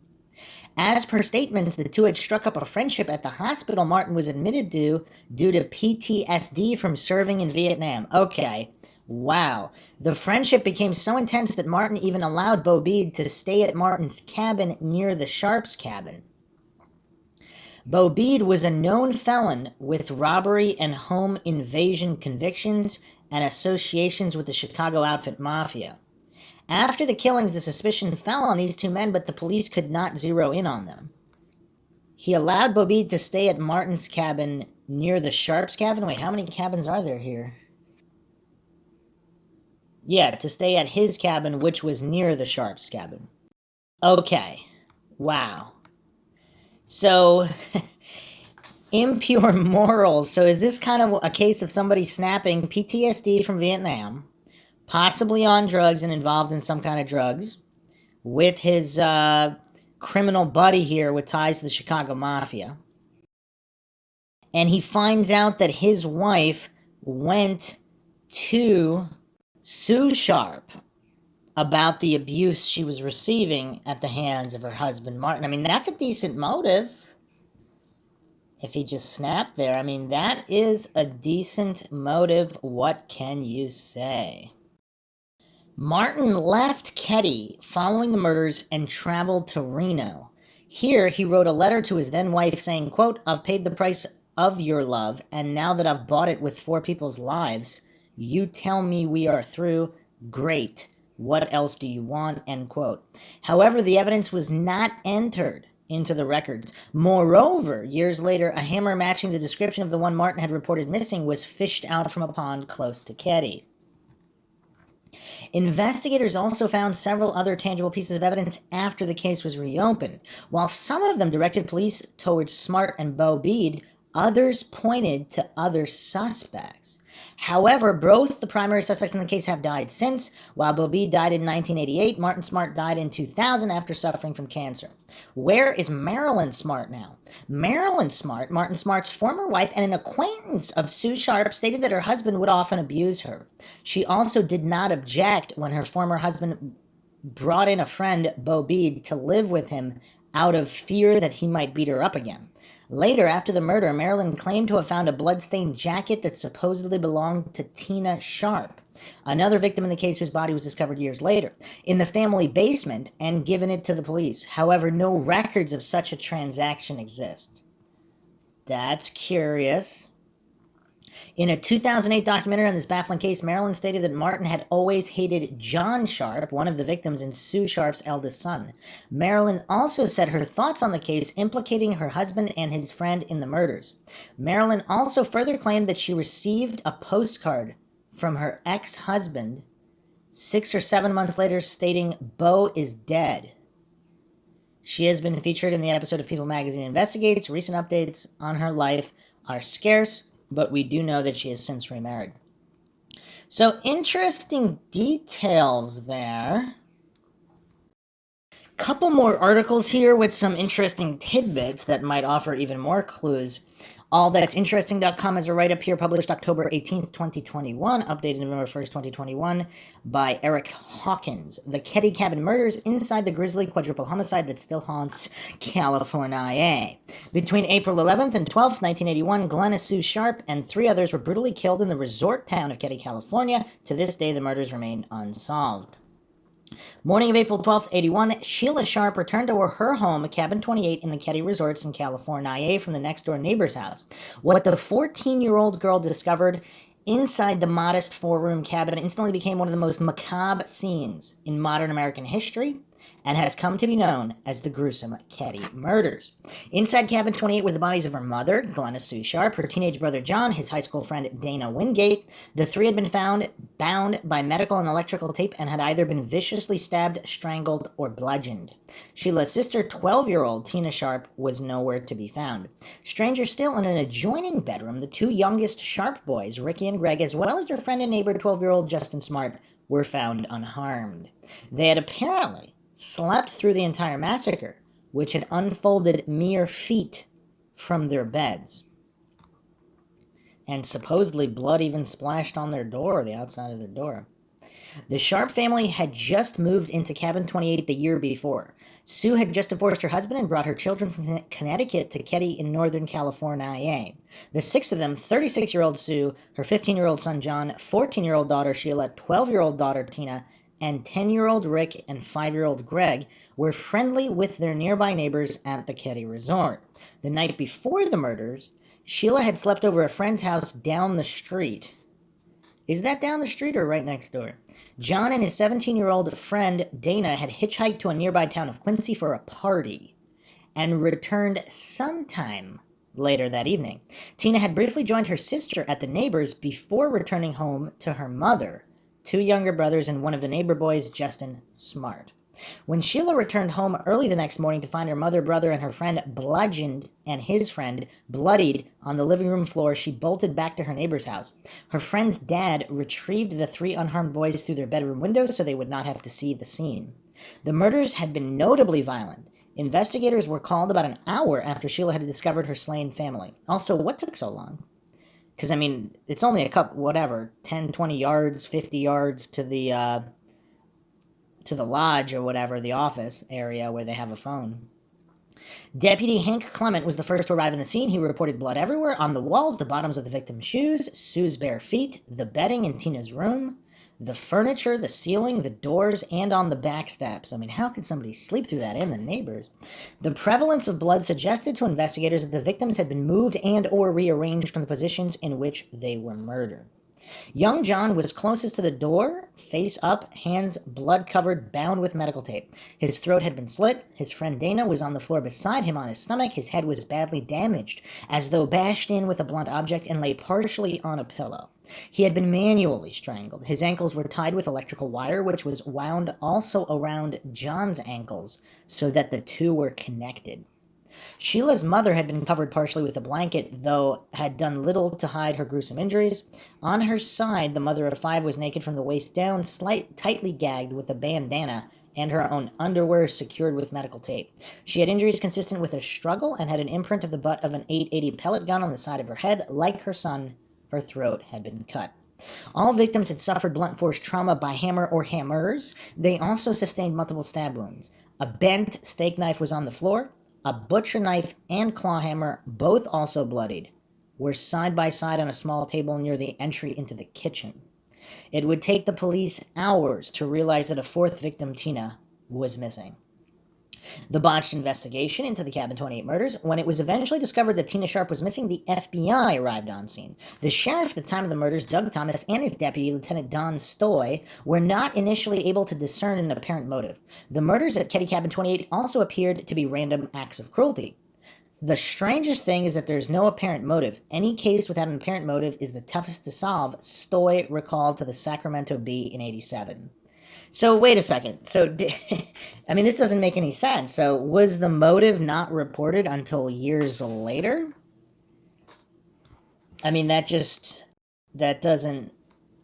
As per statements, the two had struck up a friendship at the hospital Martin was admitted to due to PTSD from serving in Vietnam. Okay, wow. The friendship became so intense that Martin even allowed Bo Bede to stay at Martin's cabin near the Sharps' cabin. Bo Bede was a known felon with robbery and home invasion convictions and associations with the Chicago outfit mafia. After the killings, the suspicion fell on these two men, but the police could not zero in on them. He allowed Bobby to stay at Martin's cabin near the Sharp's cabin. Wait, how many cabins are there here? Yeah, to stay at his cabin, which was near the Sharp's cabin. Okay. Wow. So, impure morals. So is this kind of a case of somebody snapping PTSD from Vietnam, possibly on drugs and involved in some kind of drugs, with his criminal buddy here with ties to the Chicago Mafia. And he finds out that his wife went to Sue Sharp about the abuse she was receiving at the hands of her husband, Martin. I mean, that's a decent motive. If he just snapped there, I mean, that is a decent motive. What can you say? Martin left Keddie following the murders and traveled to Reno. Here, he wrote a letter to his then-wife saying, quote, "I've paid the price of your love, and now that I've bought it with 4 people's lives, you tell me we are through. Great. What else do you want?" End quote. However, the evidence was not entered into the records. Moreover, years later, a hammer matching the description of the one Martin had reported missing was fished out from a pond close to Keddie. Investigators also found several other tangible pieces of evidence after the case was reopened. While some of them directed police towards Smartt and Bo Bede, others pointed to other suspects. However, both the primary suspects in the case have died since. While Bo Bede died in 1988, Martin Smartt died in 2000 after suffering from cancer. Where is Marilyn Smartt now? Marilyn Smartt, Martin Smartt's former wife and an acquaintance of Sue Sharp, stated that her husband would often abuse her. She also did not object when her former husband brought in a friend, Bo Bede, to live with him out of fear that he might beat her up again. Later, after the murder, Marilyn claimed to have found a bloodstained jacket that supposedly belonged to Tina Sharp, another victim in the case whose body was discovered years later, in the family basement and given it to the police. However, no records of such a transaction exist. That's curious. In a 2008 documentary on this baffling case, Marilyn stated that Martin had always hated John Sharp, one of the victims and Sue Sharp's eldest son. Marilyn also said her thoughts on the case implicating her husband and his friend in the murders. Marilyn also further claimed that she received a postcard from her ex-husband 6 or 7 months later stating, "Bo is dead." She has been featured in the episode of People Magazine Investigates. Recent updates on her life are scarce, but we do know that she has since remarried. So, interesting details there. Couple more articles here with some interesting tidbits that might offer even more clues. AllThat'sInteresting.com has a write-up here published October 18th, 2021, updated November 1st, 2021, by Eric Hawkins. The Keddie Cabin Murders, inside the grisly quadruple homicide that still haunts California. Between April 11th and 12th, 1981, Glenna Sue Sharp and 3 others were brutally killed in the resort town of Keddie, California. To this day, the murders remain unsolved. Morning of April 12th, 81, Sheila Sharp returned to her home, Cabin 28, in the Keddie Resorts in California from the next-door neighbor's house. What the 14-year-old girl discovered inside the modest 4-room cabin instantly became one of the most macabre scenes in modern American history and has come to be known as the gruesome Keddie Murders. Inside Cabin 28 were the bodies of her mother, Glenna Sue Sharp, her teenage brother John, his high school friend Dana Wingate. The 3 had been found bound by medical and electrical tape and had either been viciously stabbed, strangled, or bludgeoned. Sheila's sister, 12-year-old Tina Sharp, was nowhere to be found. Stranger still, in an adjoining bedroom, the 2 youngest Sharp boys, Ricky and Greg, as well as their friend and neighbor, 12-year-old Justin Smartt, were found unharmed. They had apparently slept through the entire massacre, which had unfolded mere feet from their beds. And supposedly blood even splashed on their door, the outside of their door. The Sharp family had just moved into Cabin 28 the year before. Sue had just divorced her husband and brought her children from Connecticut to Keddie in Northern California. The 6 of them, 36-year-old Sue, her 15-year-old son John, 14-year-old daughter Sheila, 12-year-old daughter Tina, and 10-year-old Rick and 5-year-old Greg were friendly with their nearby neighbors at the Keddie Resort. The night before the murders, Sheila had slept over a friend's house down the street Is that down the street or right next door? John and his 17-year-old friend Dana had hitchhiked to a nearby town of Quincy for a party and returned sometime later that evening. Tina had briefly joined her sister at the neighbors before returning home to her mother, 2 younger brothers, and one of the neighbor boys, Justin Smartt. When Sheila returned home early the next morning to find her mother, brother, and her friend bludgeoned and his friend bloodied on the living room floor, she bolted back to her neighbor's house. Her friend's dad retrieved the 3 unharmed boys through their bedroom windows so they would not have to see the scene. The murders had been notably violent. Investigators were called about an hour after Sheila had discovered her slain family. Also, what took so long? Because, I mean, it's only a couple, 10, 20 yards, 50 yards to the lodge or whatever, the office area where they have a phone. Deputy Hank Clement was the first to arrive on the scene. He reported blood everywhere, on the walls, the bottoms of the victim's shoes, Sue's bare feet, the bedding in Tina's room, the furniture, the ceiling, the doors, and on the back steps. I mean, how could somebody sleep through that? And the neighbors. The prevalence of blood suggested to investigators that the victims had been moved and or rearranged from the positions in which they were murdered. Young John was closest to the door, face up, hands blood-covered, bound with medical tape. His throat had been slit. His friend Dana was on the floor beside him on his stomach. His head was badly damaged, as though bashed in with a blunt object, and lay partially on a pillow. He had been manually strangled. His ankles were tied with electrical wire, which was wound also around John's ankles, so that the two were connected. Sheila's mother had been covered partially with a blanket, though had done little to hide her gruesome injuries. On her side, the mother of 5 was naked from the waist down, tightly gagged with a bandana, and her own underwear secured with medical tape. She had injuries consistent with a struggle and had an imprint of the butt of an .880 pellet gun on the side of her head. Like her son, her throat had been cut. All victims had suffered blunt force trauma by hammer or hammers. They also sustained multiple stab wounds. A bent steak knife was on the floor. A butcher knife and claw hammer, both also bloodied, were side by side on a small table near the entry into the kitchen. It would take the police hours to realize that a 4th victim, Tina, was missing. The botched investigation into the Cabin 28 murders. When it was eventually discovered that Tina Sharp was missing, the FBI arrived on scene. The sheriff at the time of the murders, Doug Thomas, and his deputy, Lieutenant Don Stoy, were not initially able to discern an apparent motive. The murders at Keddie Cabin 28 also appeared to be random acts of cruelty. The strangest thing is that there's no apparent motive. Any case without an apparent motive is the toughest to solve, Stoy recalled to the Sacramento Bee in '87. So, wait a second. So, I mean, this doesn't make any sense. So, was the motive not reported until years later? I mean, that doesn't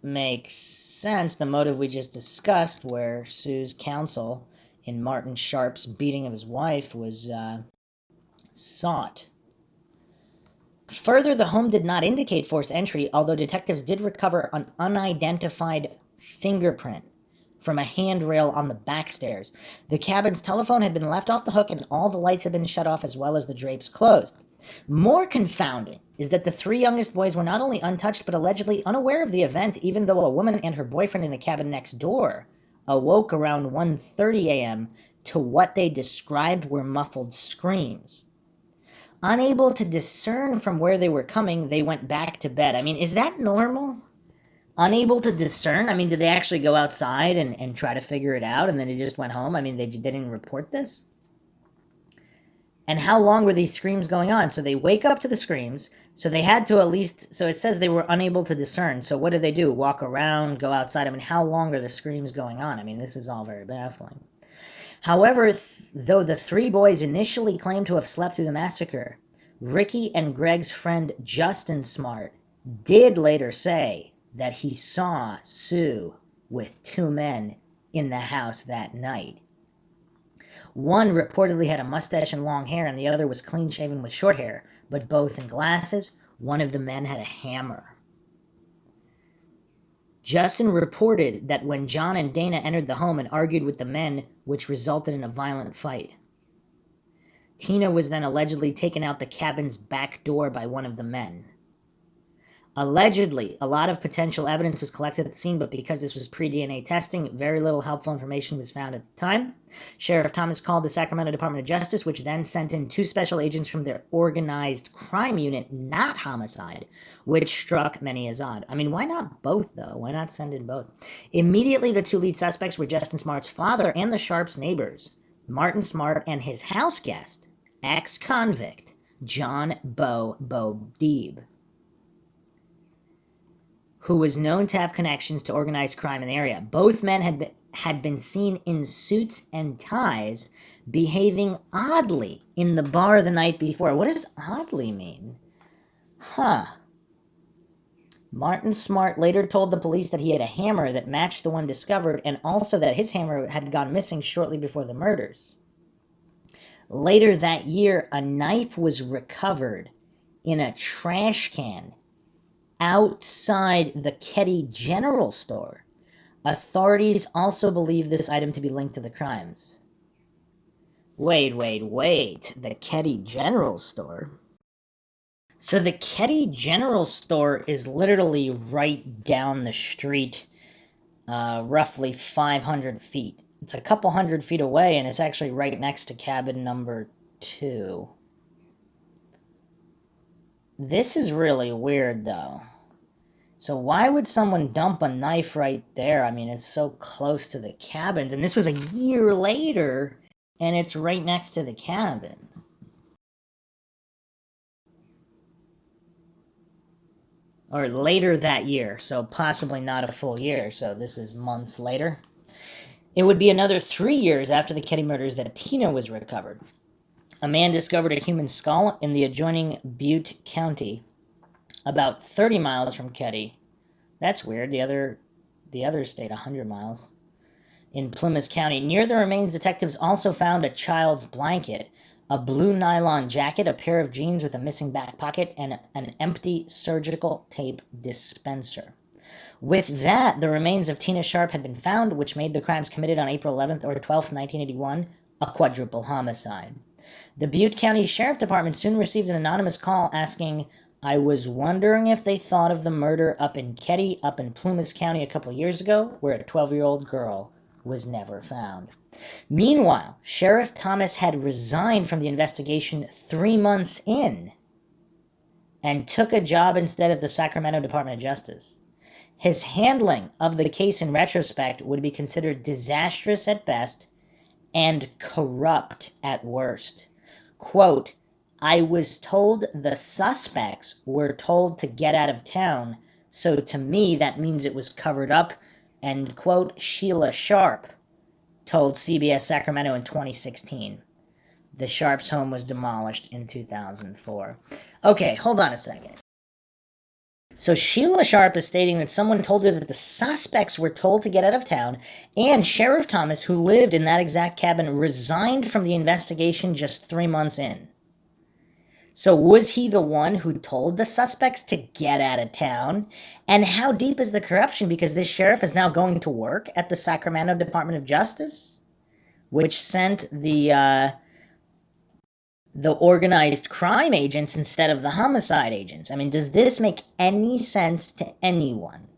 make sense. The motive we just discussed, where Sue's counsel in Martin Sharp's beating of his wife was sought. Further, the home did not indicate forced entry, although detectives did recover an unidentified fingerprint from a handrail on the back stairs. The cabin's telephone had been left off the hook and all the lights had been shut off as well as the drapes closed. More confounding is that the 3 youngest boys were not only untouched but allegedly unaware of the event, even though a woman and her boyfriend in the cabin next door awoke around 1:30 a.m. to what they described were muffled screams. Unable to discern from where they were coming, they went back to bed. I mean, is that normal? Unable to discern? I mean, did they actually go outside and try to figure it out, and then they just went home? I mean, they didn't report this? And how long were these screams going on? So they wake up to the screams, so they had to at least, so it says they were unable to discern. So what did they do? Walk around, go outside? I mean, how long are the screams going on? I mean, this is all very baffling. However, though the 3 boys initially claimed to have slept through the massacre, Ricky and Greg's friend Justin Smartt did later say that he saw Sue with 2 men in the house that night. One reportedly had a mustache and long hair, and the other was clean-shaven with short hair, but both in glasses. One of the men had a hammer. Justin reported that when John and Dana entered the home and argued with the men, which resulted in a violent fight. Tina was then allegedly taken out the cabin's back door by one of the men. Allegedly, a lot of potential evidence was collected at the scene, but because this was pre-DNA testing, very little helpful information was found at the time. Sheriff Thomas called the Sacramento Department of Justice, which then sent in 2 special agents from their organized crime unit, not homicide, which struck many as odd. I mean, why not both, though? Why not send in both? Immediately, the 2 lead suspects were Justin Smart's father and the Sharps' neighbors, Martin Smartt and his house guest, ex-convict, John Bo Deeb, who was known to have connections to organized crime in the area. Both men had been seen in suits and ties, behaving oddly in the bar the night before. What does oddly mean? Martin Smartt later told the police that he had a hammer that matched the one discovered, and also that his hammer had gone missing shortly before the murders. Later that year, a knife was recovered in a trash can outside the Keddie General Store. Authorities also believe this item to be linked to the crimes. Wait. The Keddie General Store? So the Keddie General Store is literally right down the street, roughly 500 feet. It's a couple hundred feet away, and it's actually right next to cabin number 2. This is really weird, though. So why would someone dump a knife right there? I mean, it's so close to the cabins, and this was a year later, and it's right next to the cabins. Or later that year, so possibly not a full year, so this is months later. It would be another 3 years after the Keddie murders that Tina was recovered. A man discovered a human skull in the adjoining Butte County, about 30 miles from Keddie. That's weird. The other state, 100 miles. In Plymouth County. Near the remains, detectives also found a child's blanket, a blue nylon jacket, a pair of jeans with a missing back pocket, and an empty surgical tape dispenser. With that, the remains of Tina Sharp had been found, which made the crimes committed on April 11th or 12th, 1981, a quadruple homicide. The Butte County Sheriff Department soon received an anonymous call asking, "I was wondering if they thought of the murder up in Keddie, up in Plymouth County a couple years ago, where a 12-year-old girl was never found." Meanwhile, Sheriff Thomas had resigned from the investigation 3 months in and took a job instead at the Sacramento Department of Justice. His handling of the case in retrospect would be considered disastrous at best and corrupt at worst. Quote, "I was told the suspects were told to get out of town, so to me that means it was covered up," end quote, Sheila Sharp told CBS Sacramento in 2016. The Sharps' home was demolished in 2004. Okay, hold on a second. So Sheila Sharp is stating that someone told her that the suspects were told to get out of town, and Sheriff Thomas, who lived in that exact cabin, resigned from the investigation just 3 months in. So was he the one who told the suspects to get out of town? And how deep is the corruption? Because this sheriff is now going to work at the Sacramento Department of Justice, which sent the organized crime agents instead of the homicide agents. I mean, does this make any sense to anyone?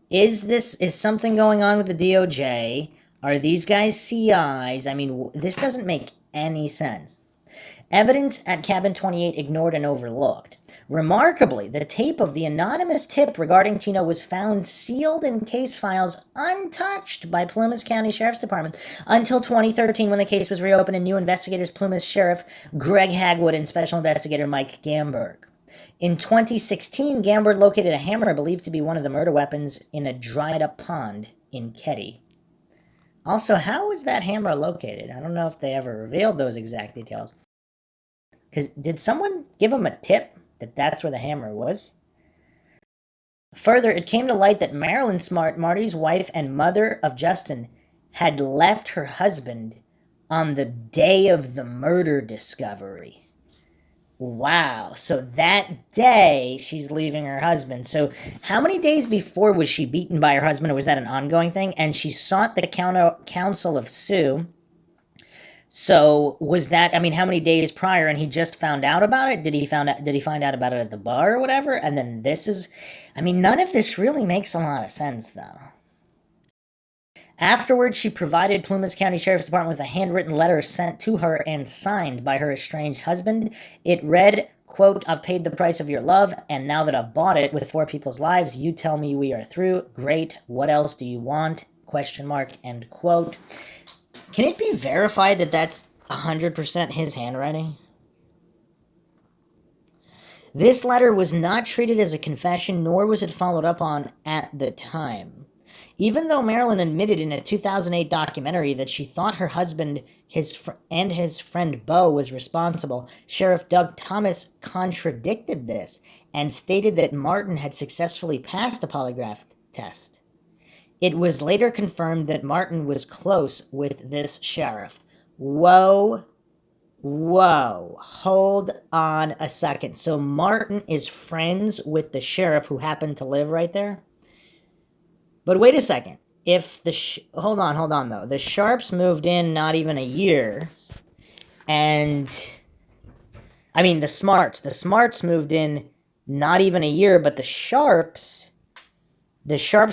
Is something going on with the DOJ? Are these guys CIs? I mean, this doesn't make any sense. Evidence at Cabin 28 ignored and overlooked. Remarkably, the tape of the anonymous tip regarding Tina was found sealed in case files untouched by Plymouth County Sheriff's Department until 2013, when the case was reopened and new investigators Plymouth Sheriff Greg Hagwood and Special Investigator Mike Gamberg. In 2016, Gamberg located a hammer believed to be one of the murder weapons in a dried-up pond in Keddie. Also, how was that hammer located? I don't know if they ever revealed those exact details. Because did someone give him a tip that that's where the hammer was? Further, it came to light that Marilyn Smartt, Marty's wife and mother of Justin, had left her husband on the day of the murder discovery. Wow, so that day she's leaving her husband. So how many days before was she beaten by her husband, or was that an ongoing thing? And she sought the counsel of Sue So was that? I mean, how many days prior? And he just found out about it. Did he find out about it at the bar or whatever? And then this is, I mean, none of this really makes a lot of sense, though. Afterwards, she provided Plumas County Sheriff's Department with a handwritten letter sent to her and signed by her estranged husband. It read, quote, "I've paid the price of your love, and now that I've bought it with 4 people's lives, you tell me we are through. Great. What else do you want? Question mark," end quote. Can it be verified that that's 100% his handwriting? This letter was not treated as a confession, nor was it followed up on at the time. Even though Marilyn admitted in a 2008 documentary that she thought her husband and his friend Beau was responsible, Sheriff Doug Thomas contradicted this and stated that Martin had successfully passed the polygraph test. It was later confirmed that Martin was close with this sheriff. Whoa, hold on a second. So Martin is friends with the sheriff who happened to live right there? But wait a second. If hold on though. The Sharps moved in not even a year, and I mean the Smarts moved in not even a year, but the Sharps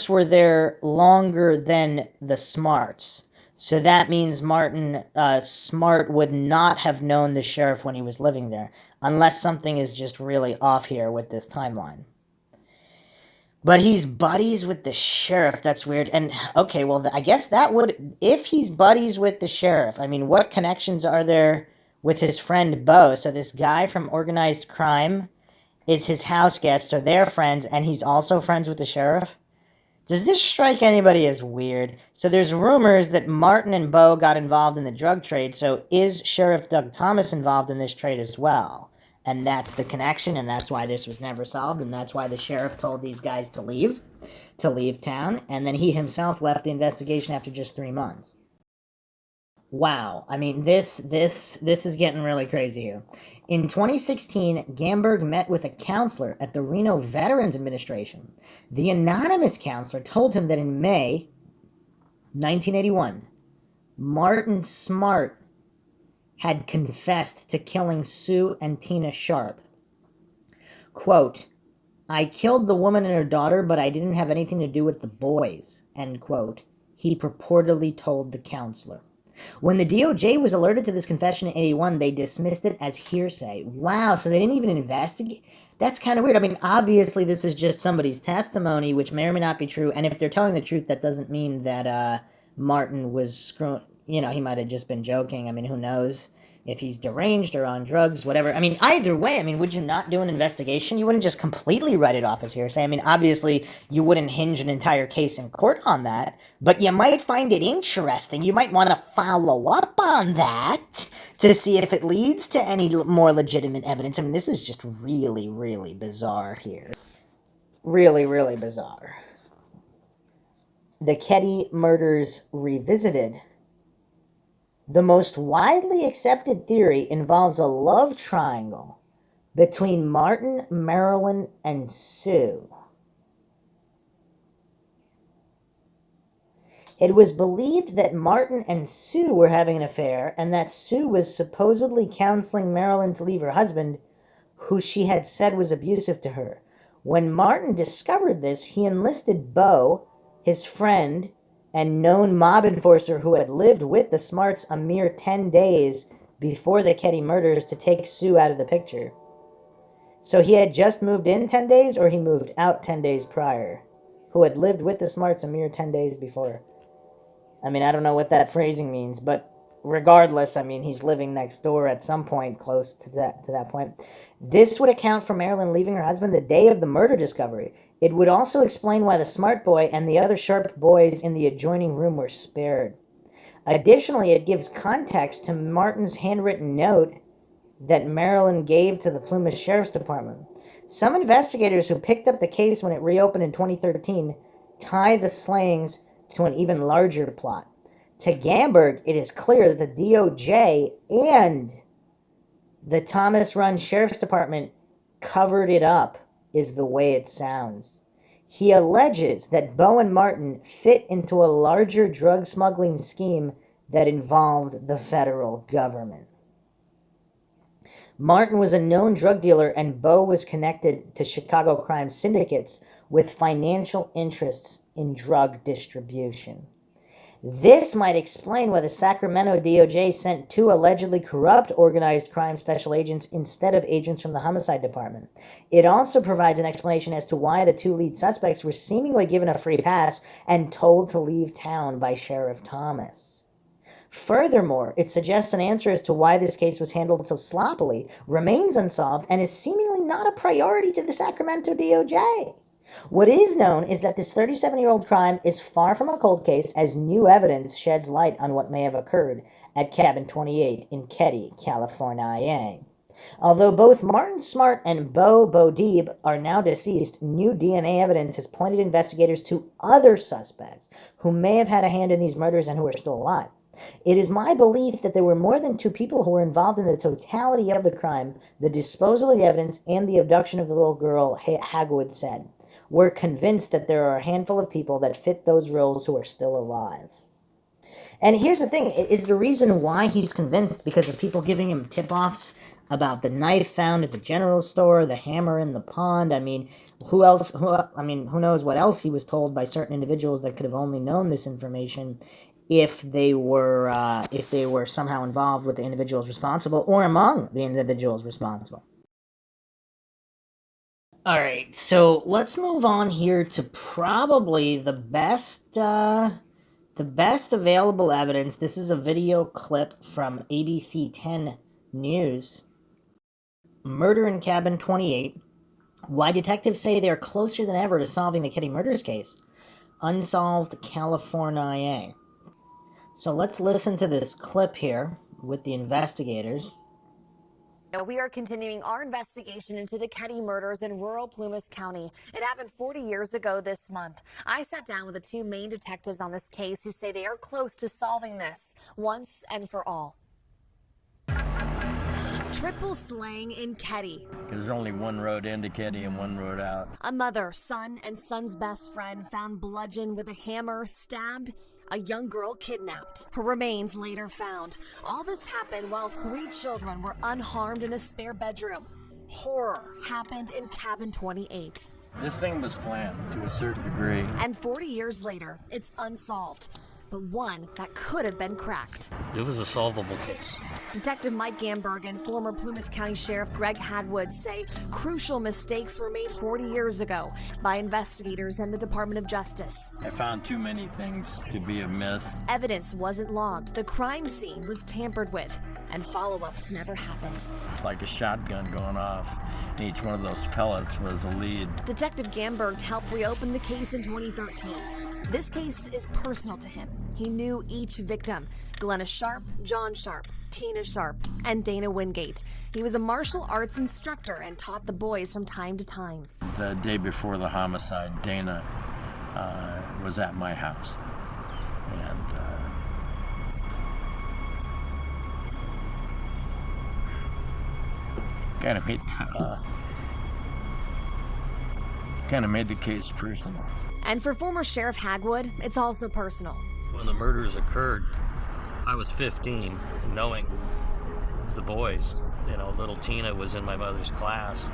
were there longer than the Smarts. So that means Martin Smartt would not have known the sheriff when he was living there, unless something is just really off here with this timeline. But he's buddies with the sheriff. That's weird. And, okay, well, I guess that would... If he's buddies with the sheriff, I mean, what connections are there with his friend Beau? So this guy from organized crime is his house guest, so they're friends, and he's also friends with the sheriff? Does this strike anybody as weird? So there's rumors that Martin and Beau got involved in the drug trade, so is Sheriff Doug Thomas involved in this trade as well? And that's the connection, and that's why this was never solved, and that's why the sheriff told these guys to leave town, and then he himself left the investigation after just 3 months. Wow, I mean, this is getting really crazy here. In 2016, Gamberg met with a counselor at the Reno Veterans Administration. The anonymous counselor told him that in May 1981, Martin Smartt had confessed to killing Sue and Tina Sharp. Quote, "I killed the woman and her daughter, but I didn't have anything to do with the boys," end quote, he purportedly told the counselor. When the DOJ was alerted to this confession in 81, they dismissed it as hearsay. Wow, so they didn't even investigate? That's kind of weird. I mean, obviously this is just somebody's testimony, which may or may not be true, and if they're telling the truth, that doesn't mean that Martin was screwing... You know, he might have just been joking. I mean, who knows if he's deranged or on drugs, whatever. I mean, either way, I mean, would you not do an investigation? You wouldn't just completely write it off as hearsay. I mean, obviously, you wouldn't hinge an entire case in court on that, but you might find it interesting. You might want to follow up on that to see if it leads to any more legitimate evidence. I mean, this is just really, really bizarre here. Really, really bizarre. The Keddie Murders Revisited. The most widely accepted theory involves a love triangle between Martin, Marilyn, and Sue. It was believed that Martin and Sue were having an affair and that Sue was supposedly counseling Marilyn to leave her husband, who she had said was abusive to her. When Martin discovered this, he enlisted Beau, his friend, and known mob enforcer who had lived with the Smarts a mere 10 days before the Keddie murders, to take Sue out of the picture. So he had just moved in 10 days, or he moved out 10 days prior, who had lived with the Smarts a mere 10 days before. I mean, I don't know what that phrasing means, but regardless, I mean, he's living next door at some point close to that point. This would account for Marilyn leaving her husband the day of the murder discovery. It would also explain why the Smartt boy and the other Sharp boys in the adjoining room were spared. Additionally, it gives context to Martin's handwritten note that Marilyn gave to the Plumas Sheriff's Department. Some investigators who picked up the case when it reopened in 2013 tie the slayings to an even larger plot. To Gamberg, it is clear that the DOJ and the Thomas-run Sheriff's Department covered it up, is the way it sounds. He alleges that Beau and Martin fit into a larger drug smuggling scheme that involved the federal government. Martin was a known drug dealer, and Bo was connected to Chicago crime syndicates with financial interests in drug distribution. This might explain why the Sacramento DOJ sent 2 allegedly corrupt organized crime special agents instead of agents from the homicide department. It also provides an explanation as to why the 2 lead suspects were seemingly given a free pass and told to leave town by Sheriff Thomas. Furthermore, it suggests an answer as to why this case was handled so sloppily, remains unsolved, and is seemingly not a priority to the Sacramento DOJ. What is known is that this 37-year-old crime is far from a cold case, as new evidence sheds light on what may have occurred at Cabin 28 in Keddie, California. Although both Martin Smartt and Bo Deeb are now deceased, new DNA evidence has pointed investigators to other suspects who may have had a hand in these murders and who are still alive. It is my belief that there were more than 2 people who were involved in the totality of the crime, the disposal of the evidence, and the abduction of the little girl, Hagwood said. We're convinced that there are a handful of people that fit those roles who are still alive. And here's the thing, is the reason why he's convinced because of people giving him tip-offs about the knife found at the general store, the hammer in the pond. I mean, who knows what else he was told by certain individuals that could have only known this information if they were somehow involved with the individuals responsible or among the individuals responsible. All right, so let's move on here to probably the best available evidence. This is a video clip from ABC 10 News. Murder in Cabin 28. Why detectives say they're closer than ever to solving the Keddie Murders case. Unsolved California. So let's listen to this clip here with the investigators. We are continuing our investigation into the Keddie murders in rural Plumas County. It happened 40 years ago this month. I sat down with the 2 main detectives on this case who say they are close to solving this once and for all. Triple slaying in Keddie. There's only one road into Keddie and one road out. A mother, son, and son's best friend found bludgeoned with a hammer, stabbed. A young girl kidnapped. Her remains later found. All this happened while 3 children were unharmed in a spare bedroom. Horror happened in Cabin 28. This thing was planned to a certain degree. And 40 years later, it's unsolved. But one that could have been cracked. It was a solvable case. Detective Mike Gamberg and former Plumas County Sheriff Greg Hagwood say crucial mistakes were made 40 years ago by investigators and the Department of Justice. I found too many things to be amiss. Evidence wasn't logged, the crime scene was tampered with, and follow-ups never happened. It's like a shotgun going off, and each one of those pellets was a lead. Detective Gamberg helped reopen the case in 2013. This case is personal to him. He knew each victim, Glenna Sharp, John Sharp, Tina Sharp, and Dana Wingate. He was a martial arts instructor and taught the boys from time to time. The day before the homicide, Dana was at my house. And kind of made the case personal. And for former Sheriff Hagwood, it's also personal. When the murders occurred, I was 15, knowing the boys. You know, little Tina was in my mother's class.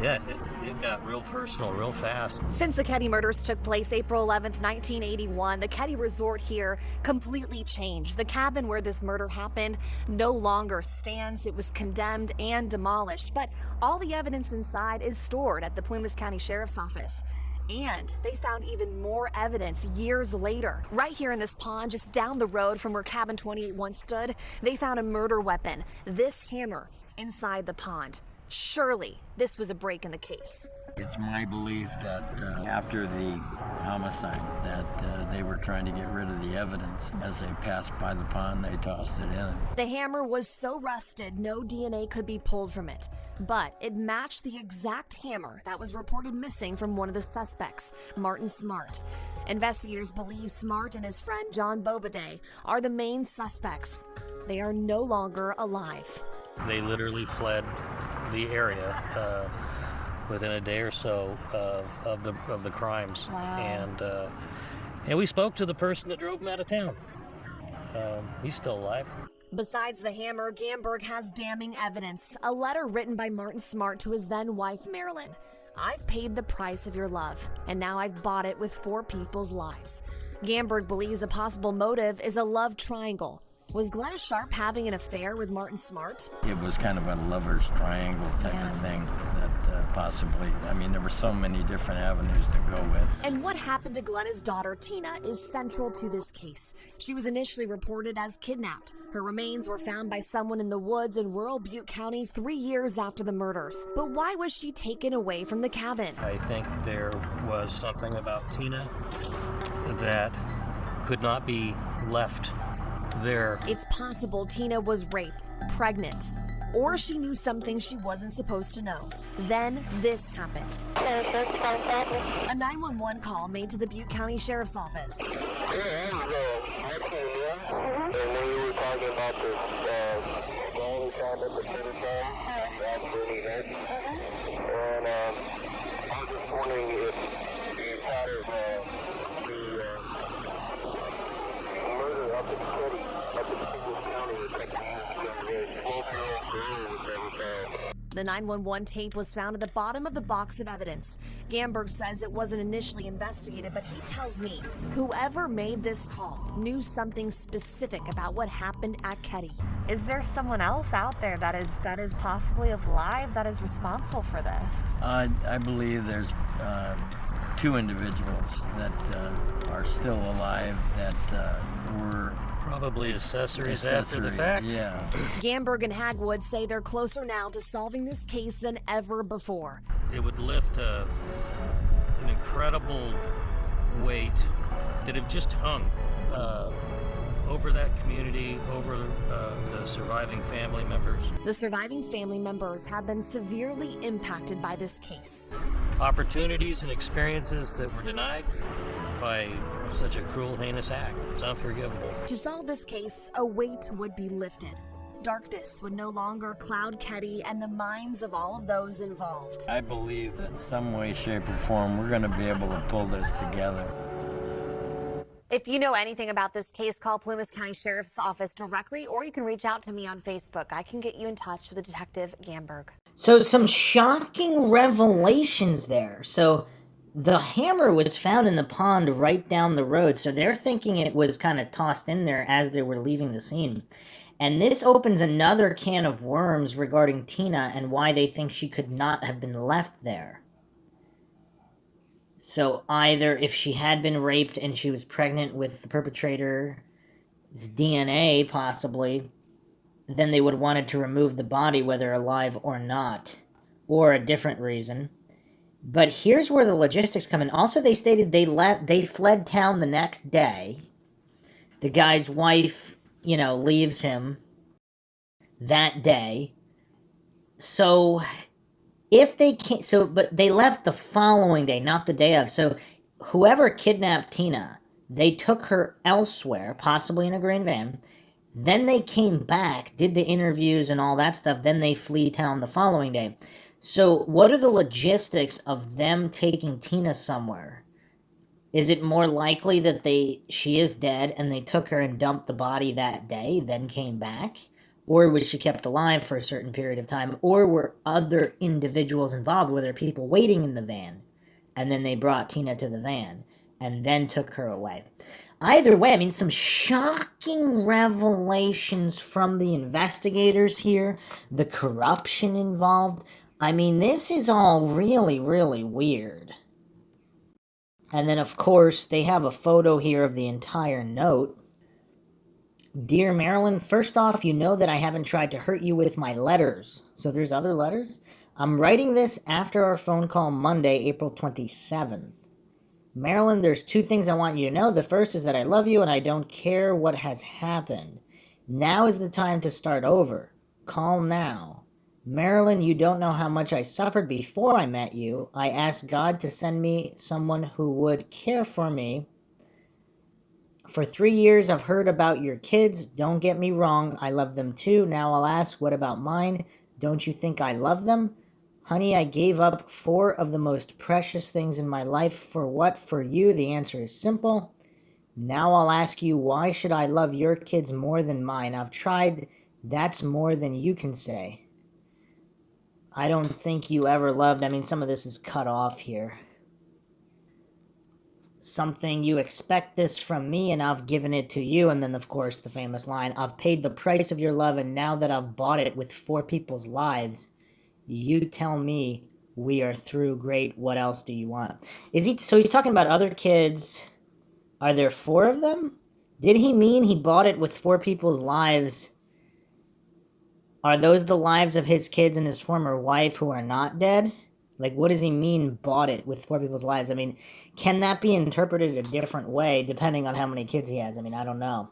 Yeah, it got real personal real fast. Since the Keddie murders took place April 11th, 1981, the Keddie Resort here completely changed. The cabin where this murder happened no longer stands. It was condemned and demolished, but all the evidence inside is stored at the Plumas County Sheriff's Office. And they found even more evidence years later. Right here in this pond, just down the road from where Cabin 28 once stood, they found a murder weapon, this hammer, inside the pond. Surely, this was a break in the case. It's my belief that after the homicide that they were trying to get rid of the evidence. As they passed by the pond, they tossed it in. The hammer was so rusted, no DNA could be pulled from it. But it matched the exact hammer that was reported missing from one of the suspects, Martin Smartt. Investigators believe Smartt and his friend John Bobaday are the main suspects. They are no longer alive. They literally fled the area within a day or so of the crimes. Wow. And we spoke to the person that drove them out of town. He's still alive. Besides the hammer, Gamberg has damning evidence. A letter written by Martin Smartt to his then wife, Marilyn. I've paid the price of your love, and now I've bought it with 4 people's lives. Gamberg believes a possible motive is a love triangle. Was Glenna Sharp having an affair with Martin Smartt? It was kind of a lover's triangle type of thing that possibly, I mean, there were so many different avenues to go with. And what happened to Glenna's daughter, Tina, is central to this case. She was initially reported as kidnapped. Her remains were found by someone in the woods in rural Butte County 3 years after the murders. But why was she taken away from the cabin? I think there was something about Tina that could not be left there. It's possible Tina was raped, pregnant, or she knew something she wasn't supposed to know. Then this happened. A 911 call made to the Butte County Sheriff's Office. And then you were talking about this guy who found at the center after the event. And I was just wondering if you thought of the murder up in Keddie, up in Butte County, a couple years ago, where a 12-year-old girl was ever found. The 911 tape was found at the bottom of the box of evidence. Gamberg says it wasn't initially investigated, but he tells me whoever made this call knew something specific about what happened at Keddie. Is there someone else out there that is possibly alive that is responsible for this? I believe there's 2 individuals that are still alive that were Probably accessories after the fact. Yeah. Gamberg and Hagwood say they're closer now to solving this case than ever before. It would lift an incredible weight that have just hung over that community, over the surviving family members. The surviving family members have been severely impacted by this case. Opportunities and experiences that were denied by such a cruel, heinous act. It's unforgivable. To solve this case, a weight would be lifted. Darkness would no longer cloud Keddie and the minds of all of those involved. I believe that some way, shape, or form, we're going to be able to pull this together. If you know anything about this case, call Plumas County Sheriff's Office directly, or you can reach out to me on Facebook. I can get you in touch with Detective Gamberg. So some shocking revelations there. So the hammer was found in the pond right down the road, so they're thinking it was kind of tossed in there as they were leaving the scene. And this opens another can of worms regarding Tina and why they think she could not have been left there. So either if she had been raped and she was pregnant with the perpetrator's DNA, possibly, then they would have wanted to remove the body, whether alive or not, or a different reason. But here's where the logistics come in. Also, they stated they fled town the next day. The guy's wife, leaves him that day. So if they can't, but they left the following day, not the day of. So whoever kidnapped Tina, they took her elsewhere, possibly in a green van. Then they came back, did the interviews and all that stuff. Then they flee town the following day. So what are the logistics of them taking Tina somewhere? Is it more likely that she is dead and they took her and dumped the body that day, then came back? Or was she kept alive for a certain period of time? Or were other individuals involved? Were there people waiting in the van? And then they brought Tina to the van and then took her away. Either way, some shocking revelations from the investigators here. The corruption involved. This is all really, really weird. And then, of course, they have a photo here of the entire note. Dear Marilyn, first off, you know that I haven't tried to hurt you with my letters. So there's other letters? I'm writing this after our phone call Monday, April 27th. Marilyn, there's 2 things I want you to know. The first is that I love you and I don't care what has happened. Now is the time to start over. Call now. Marilyn, you don't know how much I suffered before I met you. I asked God to send me someone who would care for me. For 3 years, I've heard about your kids. Don't get me wrong. I love them too. Now I'll ask, what about mine? Don't you think I love them? Honey, I gave up 4 of the most precious things in my life. For what? For you? The answer is simple. Now I'll ask you, why should I love your kids more than mine? I've tried. That's more than you can say. I don't think you ever loved. I mean, some of this is cut off here. Something, you expect this from me and I've given it to you. And then, of course, the famous line, I've paid the price of your love, and now that I've bought it with 4 people's lives, you tell me we are through. Great. What else do you want? So he's talking about other kids. Are there 4 of them? Did he mean he bought it with 4 people's lives? Are those the lives of his kids and his former wife who are not dead? Like, what does he mean, bought it with 4 people's lives? I mean, can that be interpreted a different way depending on how many kids he has? I mean, I don't know.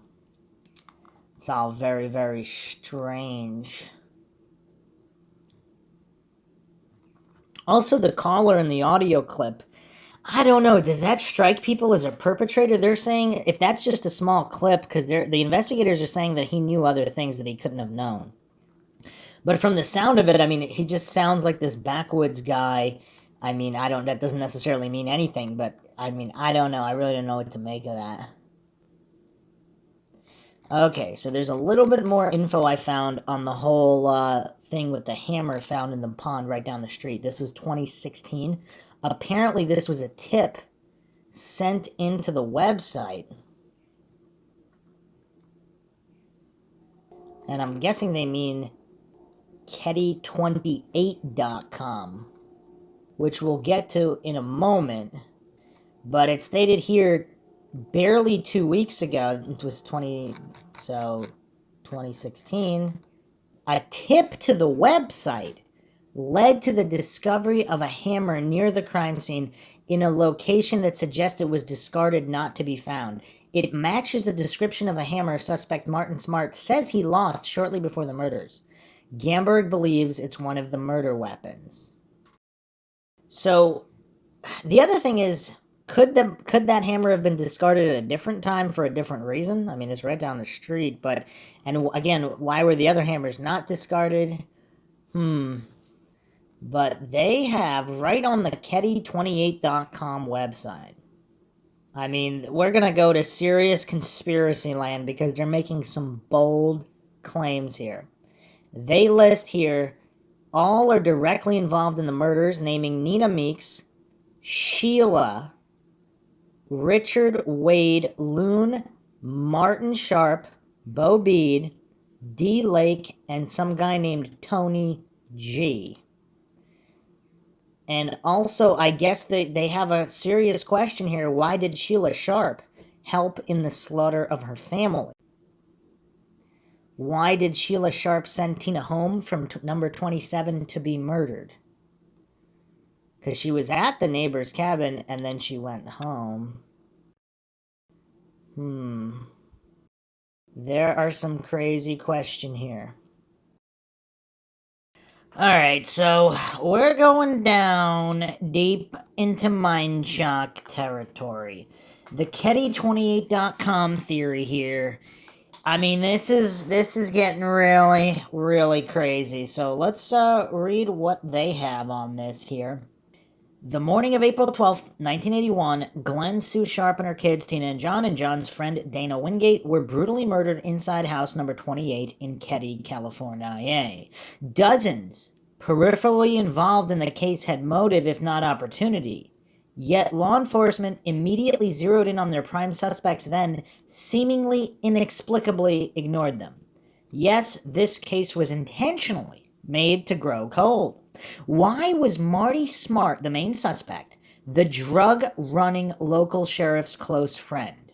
It's all very, very strange. Also, the caller in the audio clip, I don't know, does that strike people as a perpetrator? They're saying, if that's just a small clip, because the investigators are saying that he knew other things that he couldn't have known. But from the sound of it, I mean, he just sounds like this backwoods guy. I mean, that doesn't necessarily mean anything, but I mean, I don't know. I really don't know what to make of that. Okay, so there's a little bit more info I found on the whole thing with the hammer found in the pond right down the street. This was 2016. Apparently, this was a tip sent into the website. And I'm guessing they mean Keddie28.com, which we'll get to in a moment. But it stated here, barely 2 weeks ago, it was 2016, a tip to the website led to the discovery of a hammer near the crime scene in a location that suggested it was discarded, not to be found. It matches the description of a hammer suspect Martin Smartt says he lost shortly before the murders. Gamberg believes it's one of the murder weapons. So, the other thing is, could that hammer have been discarded at a different time for a different reason? I mean, it's right down the street, but, and again, why were the other hammers not discarded? But they have, right on the Keddie28.com website, I mean, we're going to go to serious conspiracy land because they're making some bold claims here. They list here, all are directly involved in the murders, naming Nina Meeks, Sheila, Richard Wade Loon, Martin Sharp, Bo Bede, D. Lake, and some guy named Tony G. And also, I guess they have a serious question here. Why did Sheila Sharp help in the slaughter of her family? Why did Sheila Sharp send Tina home from number 27 to be murdered? Because she was at the neighbor's cabin and then she went home. There are some crazy questions here. Alright, so we're going down deep into Mindshock territory. The Keddie28.com theory here. I mean, this is getting really, really crazy. So let's read what they have on this here. The morning of April 12th, 1981, Glenna Sue Sharp and her kids, Tina and John's friend Dana Wingate, were brutally murdered inside house number 28 in Keddie, California. Dozens peripherally involved in the case had motive, if not opportunity. Yet law enforcement immediately zeroed in on their prime suspects, then seemingly inexplicably ignored them. Yes, this case was intentionally made to grow cold. Why was Marty Smartt, the main suspect, the drug-running local sheriff's close friend?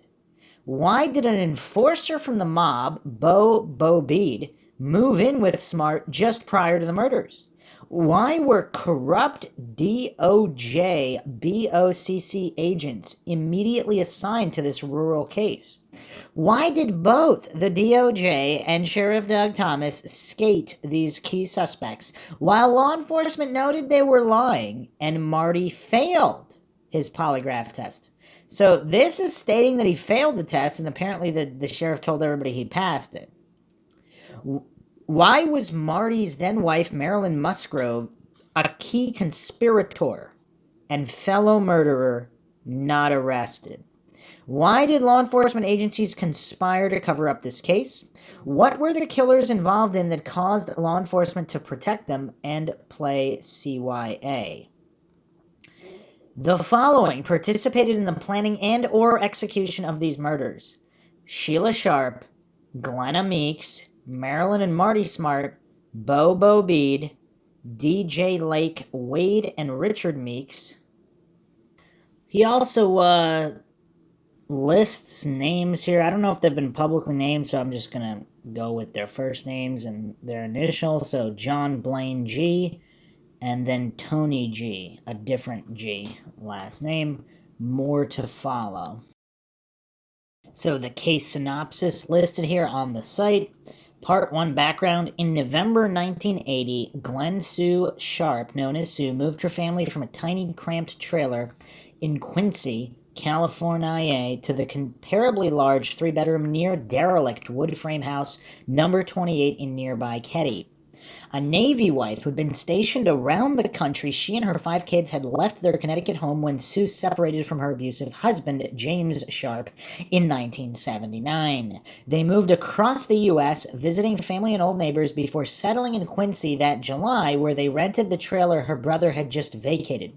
Why did an enforcer from the mob, Bo Bede, move in with Smartt just prior to the murders? Why were corrupt DOJ BOCC agents immediately assigned to this rural case? Why did both the DOJ and Sheriff Doug Thomas skate these key suspects while law enforcement noted they were lying and Marty failed his polygraph test? So this is stating that he failed the test, and apparently the sheriff told everybody he passed it. Why was Marty's then-wife, Marilyn Musgrove, a key conspirator and fellow murderer, not arrested? Why did law enforcement agencies conspire to cover up this case? What were the killers involved in that caused law enforcement to protect them and play CYA? The following participated in the planning and or execution of these murders: Sheila Sharp, Glenna Meeks, Marilyn and Marty Smartt, Bo Bede, DJ Lake, Wade and Richard Meeks. He also lists names here. I don't know if they've been publicly named, so I'm just going to go with their first names and their initials. So John Blaine G, and then Tony G, a different G last name. More to follow. So the case synopsis listed here on the site. Part 1 background. In November 1980, Glenna Sue Sharp, known as Sue, moved her family from a tiny cramped trailer in Quincy, California, to the comparably large 3-bedroom near derelict wood frame house number 28 in nearby Keddie. A Navy wife who'd been stationed around the country, she and her 5 kids had left their Connecticut home when Sue separated from her abusive husband, James Sharp, in 1979. They moved across the U.S., visiting family and old neighbors before settling in Quincy that July, where they rented the trailer her brother had just vacated.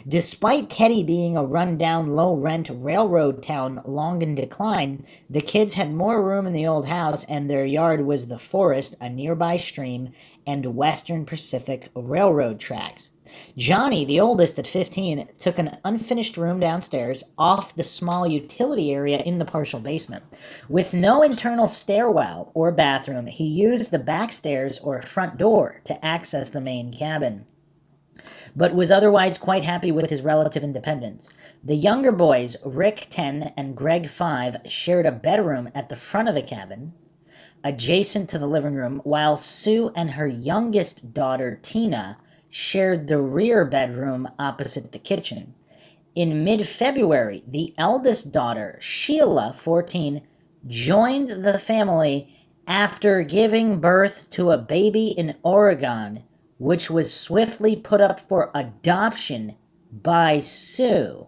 Despite Keddie being a run-down, low-rent railroad town long in decline, the kids had more room in the old house, and their yard was the forest, a nearby stream, and Western Pacific Railroad tracks. Johnny, the oldest at 15, took an unfinished room downstairs off the small utility area in the partial basement. With no internal stairwell or bathroom, he used the back stairs or front door to access the main cabin, but was otherwise quite happy with his relative independence. The younger boys, Rick 10 and Greg 5, shared a bedroom at the front of the cabin, adjacent to the living room, while Sue and her youngest daughter, Tina, shared the rear bedroom opposite the kitchen. In mid-February, the eldest daughter, Sheila, 14, joined the family after giving birth to a baby in Oregon, which was swiftly put up for adoption by Sue.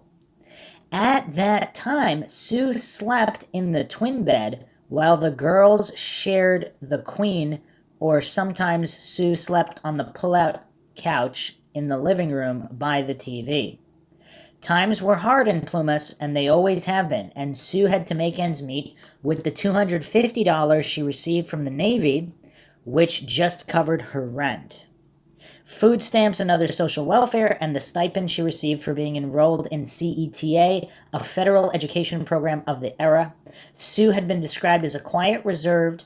At that time, Sue slept in the twin bed while the girls shared the queen, or sometimes Sue slept on the pull-out couch in the living room by the TV. Times were hard in Plumas, and they always have been, and Sue had to make ends meet with the $250 she received from the Navy, which just covered her rent, food stamps and other social welfare, and the stipend she received for being enrolled in CETA, a federal education program of the era. Sue had been described as a quiet, reserved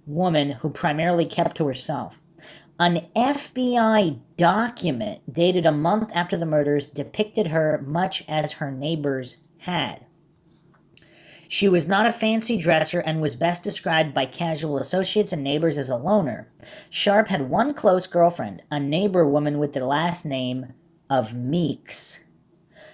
woman who primarily kept to herself. An FBI document dated a month after the murders depicted her much as her neighbors had. She was not a fancy dresser and was best described by casual associates and neighbors as a loner. Sharp had one close girlfriend, a neighbor woman with the last name of Meeks.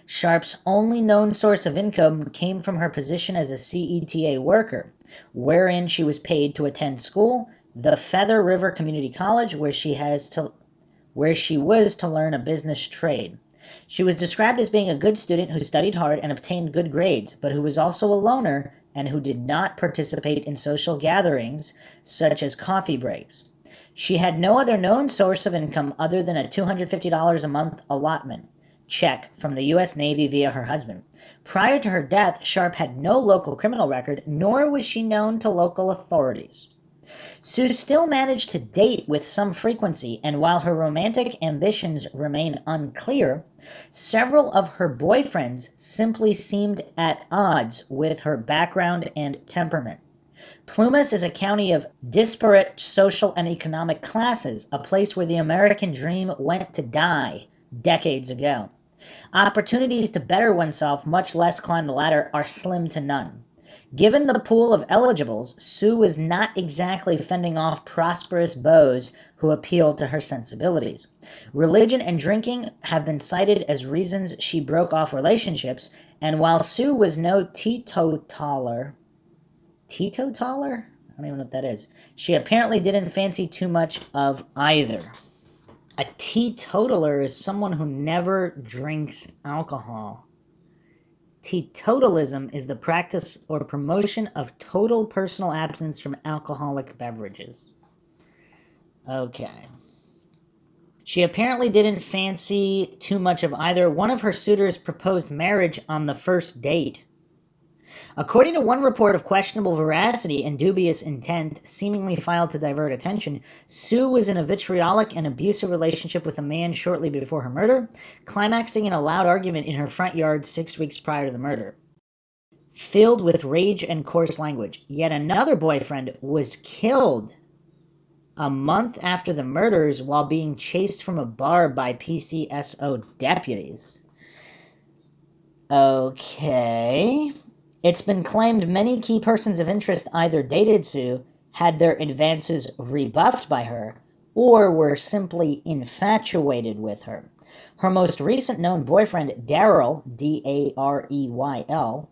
Sharp's only known source of income came from her position as a CETA worker, wherein she was paid to attend school, the Feather River Community College, where she was to learn a business trade. She was described as being a good student who studied hard and obtained good grades, but who was also a loner and who did not participate in social gatherings such as coffee breaks. She had no other known source of income other than a $250 a month allotment check from the U.S. Navy via her husband. Prior to her death, Sharp had no local criminal record, nor was she known to local authorities. Sue still managed to date with some frequency, and while her romantic ambitions remain unclear, several of her boyfriends simply seemed at odds with her background and temperament. Plumas is a county of disparate social and economic classes, a place where the American dream went to die decades ago. Opportunities to better oneself, much less climb the ladder, are slim to none. Given the pool of eligibles, Sue was not exactly fending off prosperous beaus who appealed to her sensibilities. Religion and drinking have been cited as reasons she broke off relationships, and while Sue was no teetotaler? I don't even know what that is. She apparently didn't fancy too much of either. A teetotaler is someone who never drinks alcohol. Teetotalism is the practice or promotion of total personal abstinence from alcoholic beverages. Okay. She apparently didn't fancy too much of either. One of her suitors proposed marriage on the first date. According to one report of questionable veracity and dubious intent, seemingly filed to divert attention, Sue was in a vitriolic and abusive relationship with a man shortly before her murder, climaxing in a loud argument in her front yard 6 weeks prior to the murder. Filled with rage and coarse language, yet another boyfriend was killed a month after the murders while being chased from a bar by PCSO deputies. Okay. It's been claimed many key persons of interest either dated Sue, had their advances rebuffed by her, or were simply infatuated with her. Her most recent known boyfriend, Daryl, Dareyl,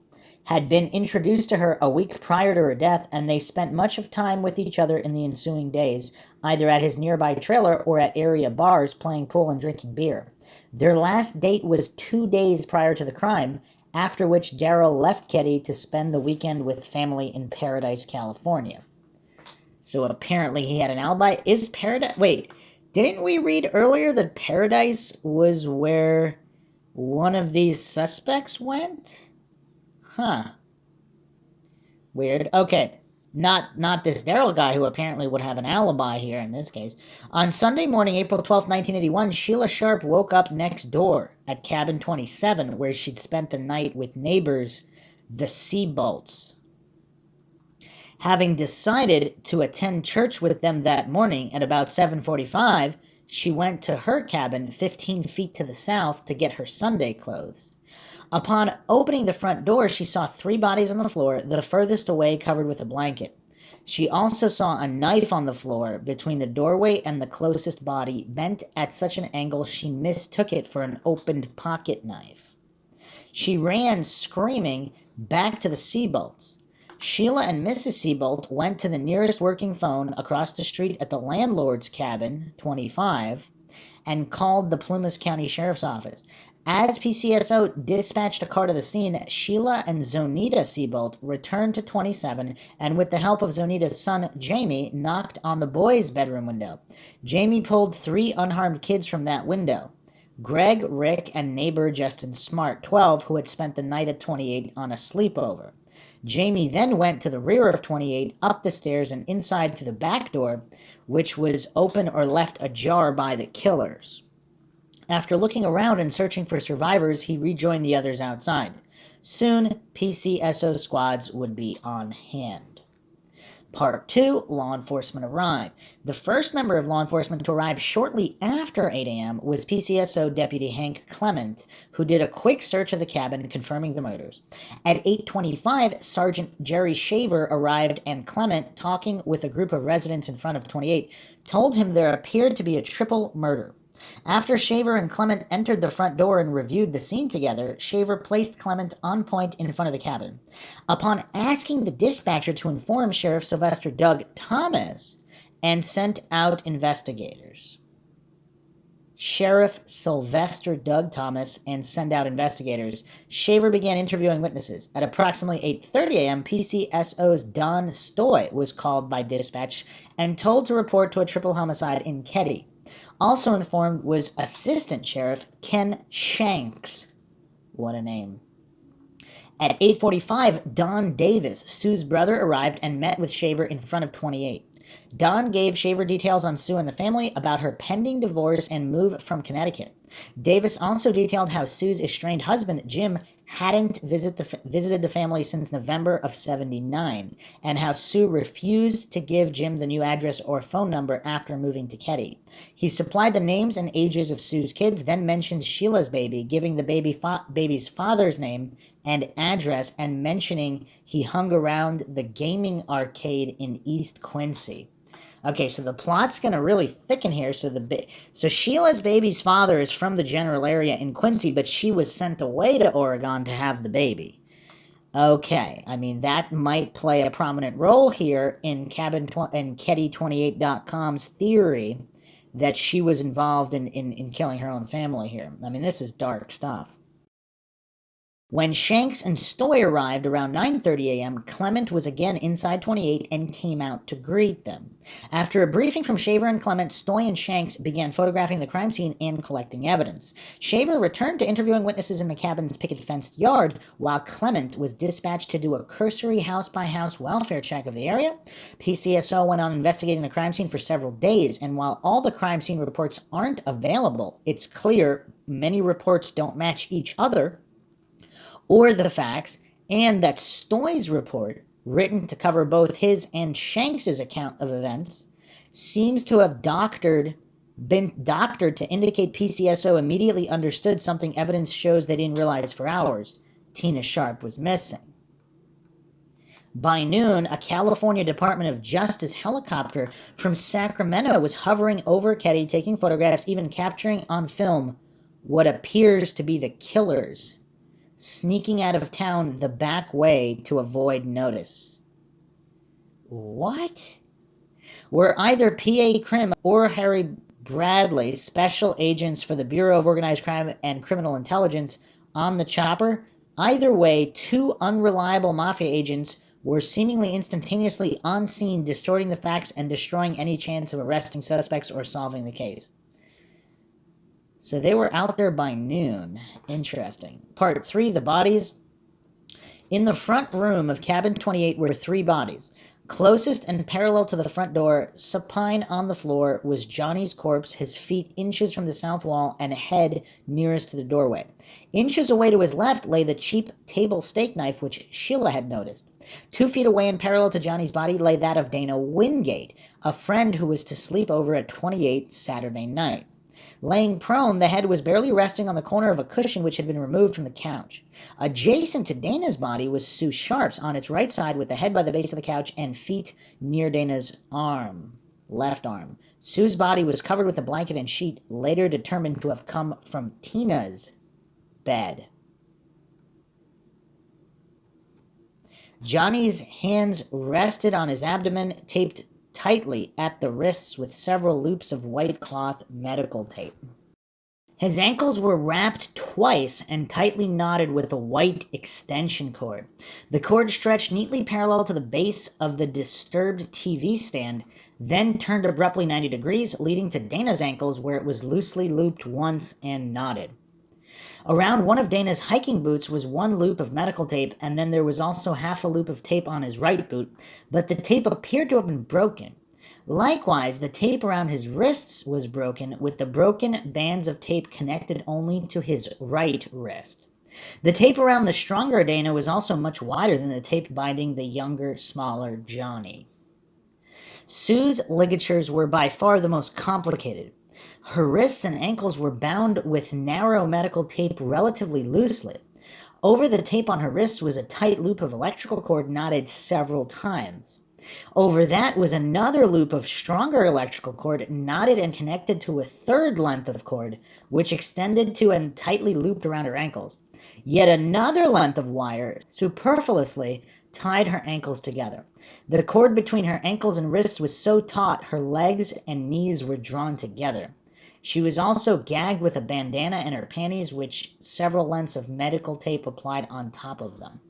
had been introduced to her a week prior to her death, and they spent much of time with each other in the ensuing days, either at his nearby trailer or at area bars playing pool and drinking beer. Their last date was 2 days prior to the crime, after which Daryl left Keddie to spend the weekend with family in Paradise, California. So apparently he had an alibi. Is Paradise... Wait, didn't we read earlier that Paradise was where one of these suspects went? Huh. Weird. Okay. Not this Daryl guy who apparently would have an alibi here in this case. On Sunday morning, April 12, 1981, Sheila Sharp woke up next door at Cabin 27, where she'd spent the night with neighbors, the Seabolts. Having decided to attend church with them that morning at about 7:45, she went to her cabin 15 feet to the south to get her Sunday clothes. Upon opening the front door, she saw 3 bodies on the floor, the furthest away covered with a blanket. She also saw a knife on the floor between the doorway and the closest body, bent at such an angle she mistook it for an opened pocket knife. She ran, screaming, back to the Seabolts. Sheila and Mrs. Seabolt went to the nearest working phone across the street at the landlord's cabin, 25, and called the Plumas County Sheriff's Office. As PCSO dispatched a car to the scene, Sheila and Zonita Seabolt returned to 27 and, with the help of Zonita's son, Jamie, knocked on the boys' bedroom window. Jamie pulled 3 unharmed kids from that window: Greg, Rick, and neighbor Justin Smartt, 12, who had spent the night at 28 on a sleepover. Jamie then went to the rear of 28, up the stairs, and inside to the back door, which was open or left ajar by the killers. After looking around and searching for survivors, he rejoined the others outside. Soon, PCSO squads would be on hand. Part 2, law enforcement arrived. The first member of law enforcement to arrive shortly after 8 a.m. was PCSO Deputy Hank Clement, who did a quick search of the cabin, confirming the murders. At 8:25, Sergeant Jerry Shaver arrived, and Clement, talking with a group of residents in front of 28, told him there appeared to be a triple murder. After Shaver and Clement entered the front door and reviewed the scene together, Shaver placed Clement on point in front of the cabin. Upon asking the dispatcher to inform Sheriff Sylvester Doug Thomas, and sent out investigators. Sheriff Sylvester Doug Thomas and send out investigators, Shaver began interviewing witnesses. At approximately 8:30 a.m., PCSO's Don Stoy was called by dispatch and told to report to a triple homicide in Keddie. Also informed was Assistant Sheriff Ken Shanks. What a name. At 8:45, Don Davis, Sue's brother, arrived and met with Shaver in front of 28. Don gave Shaver details on Sue and the family, about her pending divorce and move from Connecticut. Davis also detailed how Sue's estranged husband, Jim, hadn't visited the family since November of 79, and how Sue refused to give Jim the new address or phone number after moving to Keddie. He supplied the names and ages of Sue's kids, then mentioned Sheila's baby, giving the baby's father's name and address, and mentioning he hung around the gaming arcade in East Quincy. Okay, so the plot's going to really thicken here. So Sheila's baby's father is from the general area in Quincy, but she was sent away to Oregon to have the baby. Okay, I mean, that might play a prominent role here in Keddie28.com's theory that she was involved in killing her own family here. I mean, this is dark stuff. When Shanks and Stoy arrived around 9:30 a.m., Clement was again inside 28 and came out to greet them. After a briefing from Shaver and Clement, Stoy and Shanks began photographing the crime scene and collecting evidence. Shaver returned to interviewing witnesses in the cabin's picket-fenced yard, while Clement was dispatched to do a cursory house-by-house welfare check of the area. PCSO went on investigating the crime scene for several days, and while all the crime scene reports aren't available, it's clear many reports don't match each other or the facts, and that Stoy's report, written to cover both his and Shanks's account of events, seems to have been doctored to indicate PCSO immediately understood something evidence shows they didn't realize for hours. Tina Sharp was missing. By noon, a California Department of Justice helicopter from Sacramento was hovering over Keddie, taking photographs, even capturing on film what appears to be the killers sneaking out of town the back way to avoid notice. What? Were either P.A. Krim or Harry Bradley, special agents for the Bureau of Organized Crime and Criminal Intelligence, on the chopper? Either way, two unreliable mafia agents were seemingly instantaneously on scene, distorting the facts and destroying any chance of arresting suspects or solving the case. So they were out there by noon. Interesting. Part 3, the bodies. In the front room of cabin 28 were 3 bodies. Closest and parallel to the front door, supine on the floor, was Johnny's corpse, his feet inches from the south wall and head nearest to the doorway. Inches away to his left lay the cheap table steak knife which Sheila had noticed. 2 feet away and parallel to Johnny's body lay that of Dana Wingate, a friend who was to sleep over at 28 Saturday night. Laying prone, the head was barely resting on the corner of a cushion which had been removed from the couch. Adjacent to Dana's body was Sue Sharp's on its right side, with the head by the base of the couch and feet near Dana's left arm. Sue's body was covered with a blanket and sheet, later determined to have come from Tina's bed. Johnny's hands rested on his abdomen, taped tightly at the wrists with several loops of white cloth medical tape. His ankles were wrapped twice and tightly knotted with a white extension cord. The cord stretched neatly parallel to the base of the disturbed TV stand, then turned abruptly 90 degrees, leading to Dana's ankles, where it was loosely looped once and knotted. Around one of Dana's hiking boots was 1 loop of medical tape, and then there was also half a loop of tape on his right boot, but the tape appeared to have been broken. Likewise, the tape around his wrists was broken, with the broken bands of tape connected only to his right wrist. The tape around the stronger Dana was also much wider than the tape binding the younger, smaller Johnny. Sue's ligatures were by far the most complicated. Her wrists and ankles were bound with narrow medical tape relatively loosely. Over the tape on her wrists was a tight loop of electrical cord knotted several times. Over that was another loop of stronger electrical cord knotted and connected to a third length of cord, which extended to and tightly looped around her ankles. Yet another length of wire superfluously tied her ankles together. The cord between her ankles and wrists was so taut her legs and knees were drawn together. She was also gagged with a bandana and her panties, which several lengths of medical tape applied on top of them.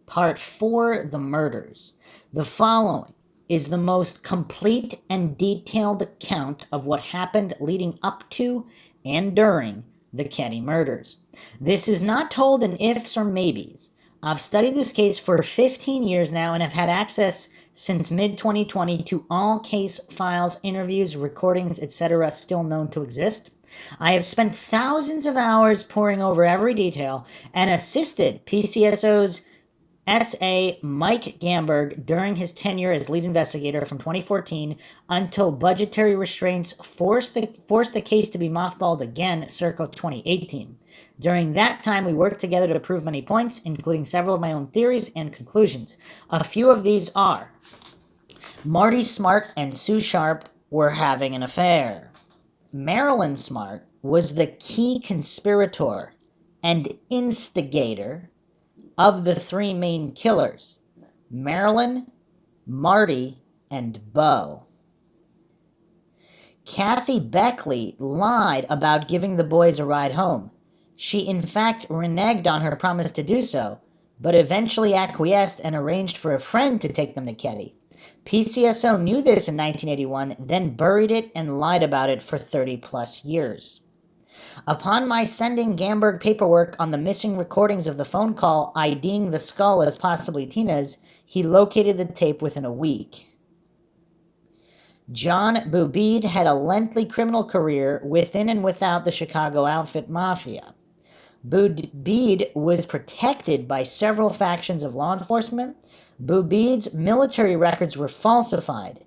Part 4, the murders. The following is the most complete and detailed account of what happened leading up to and during the Keddie murders. This is not told in ifs or maybes. I've studied this case for 15 years now and have had access since mid-2020 to all case files, interviews, recordings, etc. still known to exist. I have spent thousands of hours poring over every detail and assisted PCSO's S.A. Mike Gamberg during his tenure as lead investigator from 2014 until budgetary restraints forced the case to be mothballed again circa 2018. During that time, we worked together to prove many points, including several of my own theories and conclusions. A few of these are: Marty Smartt and Sue Sharp were having an affair. Marilyn Smartt was the key conspirator and instigator of the 3 main killers: Marilyn, Marty, and Bo. Kathy Beckley lied about giving the boys a ride home. She in fact reneged on her promise to do so, but eventually acquiesced and arranged for a friend to take them to Keddie. PCSO knew this in 1981, then buried it and lied about it for 30-plus years. Upon my sending Gamberg paperwork on the missing recordings of the phone call IDing the skull as possibly Tina's, he located the tape within a week. John Bubede had a lengthy criminal career within and without the Chicago outfit mafia. Bubede was protected by several factions of law enforcement. Bubede's military records were falsified.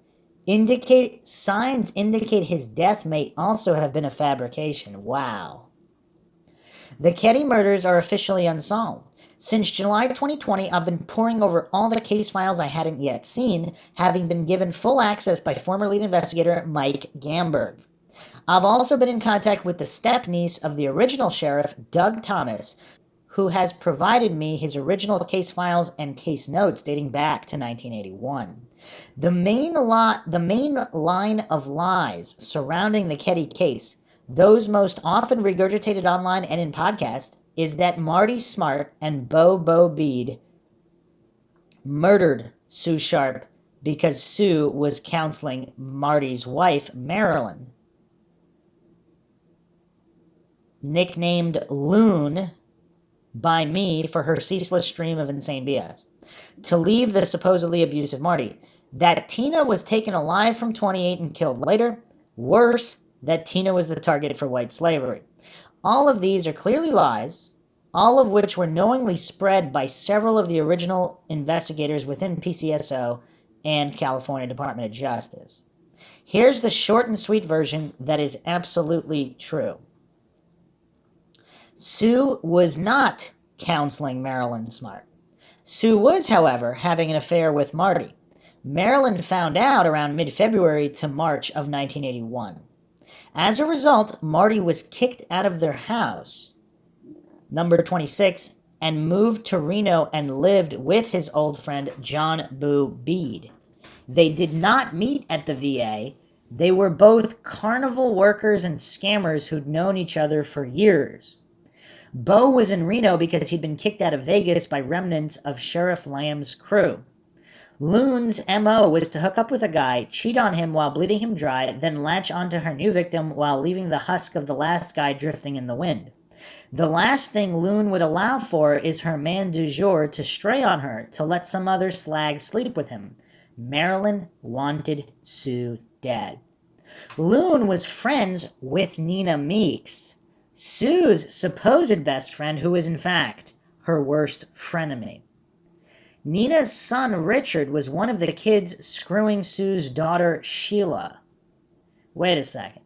Signs indicate his death may also have been a fabrication. Wow. The Keddie murders are officially unsolved. Since July 2020, I've been poring over all the case files I hadn't yet seen, having been given full access by former lead investigator Mike Gamberg. I've also been in contact with the step-niece of the original sheriff, Doug Thomas, who has provided me his original case files and case notes dating back to 1981. The main line of lies surrounding the Keddie case, those most often regurgitated online and in podcasts, is that Marty Smartt and Bo Bede murdered Sue Sharp because Sue was counseling Marty's wife, Marilyn, nicknamed Loon by me for her ceaseless stream of insane BS, to leave the supposedly abusive Marty. That Tina was taken alive from 28 and killed later. Worse, that Tina was the target for white slavery. All of these are clearly lies, all of which were knowingly spread by several of the original investigators within PCSO and California Department of Justice. Here's the short and sweet version that is absolutely true. Sue was not counseling Marilyn Smartt. Sue was, however, having an affair with Marty. Marilyn found out around mid-February to March of 1981. As a result, Marty was kicked out of their house, number 26, and moved to Reno and lived with his old friend John Bubede. They did not meet at the VA. They were both carnival workers and scammers who'd known each other for years. Bo was in Reno because he'd been kicked out of Vegas by remnants of Sheriff Lamb's crew. Loon's M.O. was to hook up with a guy, cheat on him while bleeding him dry, then latch onto her new victim while leaving the husk of the last guy drifting in the wind. The last thing Loon would allow for is her man du jour to stray on her to let some other slag sleep with him. Marilyn wanted Sue dead. Loon was friends with Nina Meeks, Sue's supposed best friend, who was in fact her worst frenemy. Nina's son Richard was one of the kids screwing Sue's daughter Sheila. Wait a second.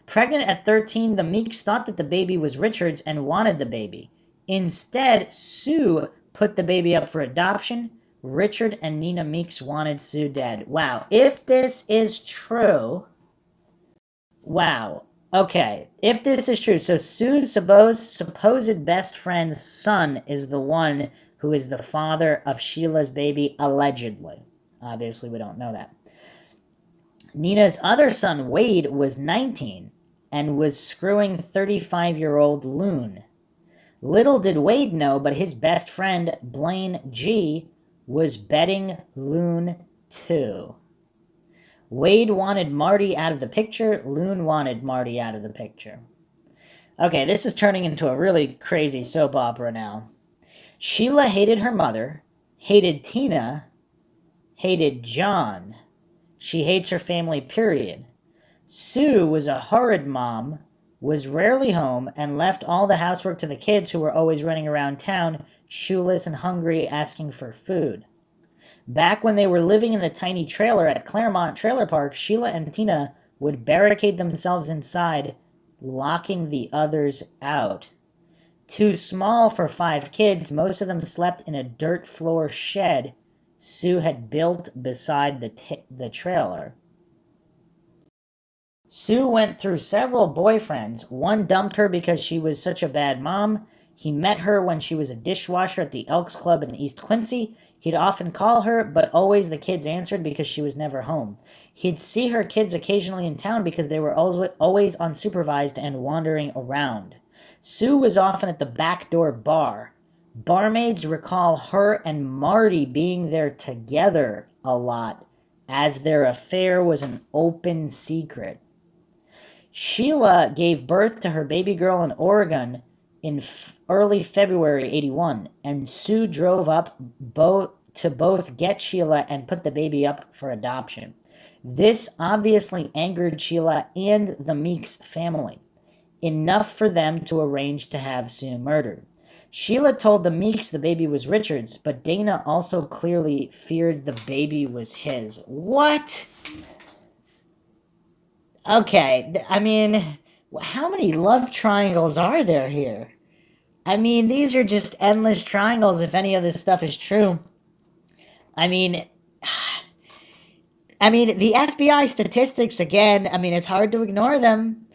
Pregnant at 13, the Meeks thought that the baby was Richard's and wanted the baby. Instead, Sue put the baby up for adoption. Richard and Nina Meeks wanted Sue dead. Wow. If this is true... Wow. Okay. If this is true, so Sue's supposed best friend's son is the one who is the father of Sheila's baby, allegedly. Obviously, we don't know that. Nina's other son, Wade, was 19 and was screwing 35-year-old Loon. Little did Wade know, but his best friend, Blaine G., was betting Loon too. Wade wanted Marty out of the picture. Loon wanted Marty out of the picture. Okay, this is turning into a really crazy soap opera now. Sheila hated her mother, hated Tina, hated John. She hates her family, period. Sue was a horrid mom, was rarely home, and left all the housework to the kids who were always running around town, shoeless and hungry, asking for food. Back when they were living in the tiny trailer at Claremont Trailer Park, Sheila and Tina would barricade themselves inside, locking the others out. Too small for 5 kids, most of them slept in a dirt floor shed Sue had built beside the trailer. Sue went through several boyfriends. One dumped her because she was such a bad mom. He met her when she was a dishwasher at the Elks Club in East Quincy. He'd often call her, but always the kids answered because she was never home. He'd see her kids occasionally in town because they were always unsupervised and wandering around. Sue was often at the backdoor bar. Barmaids recall her and Marty being there together a lot, as their affair was an open secret. Sheila gave birth to her baby girl in Oregon in early February 81, and Sue drove up to both get Sheila and put the baby up for adoption. This obviously angered Sheila and the Meeks family, enough for them to arrange to have Sue murdered. Sheila told the Meeks the baby was Richard's, but Dana also clearly feared the baby was his. What? Okay, I mean, how many love triangles are there here? I mean, these are just endless triangles if any of this stuff is true. I mean, the FBI statistics, again, it's hard to ignore them.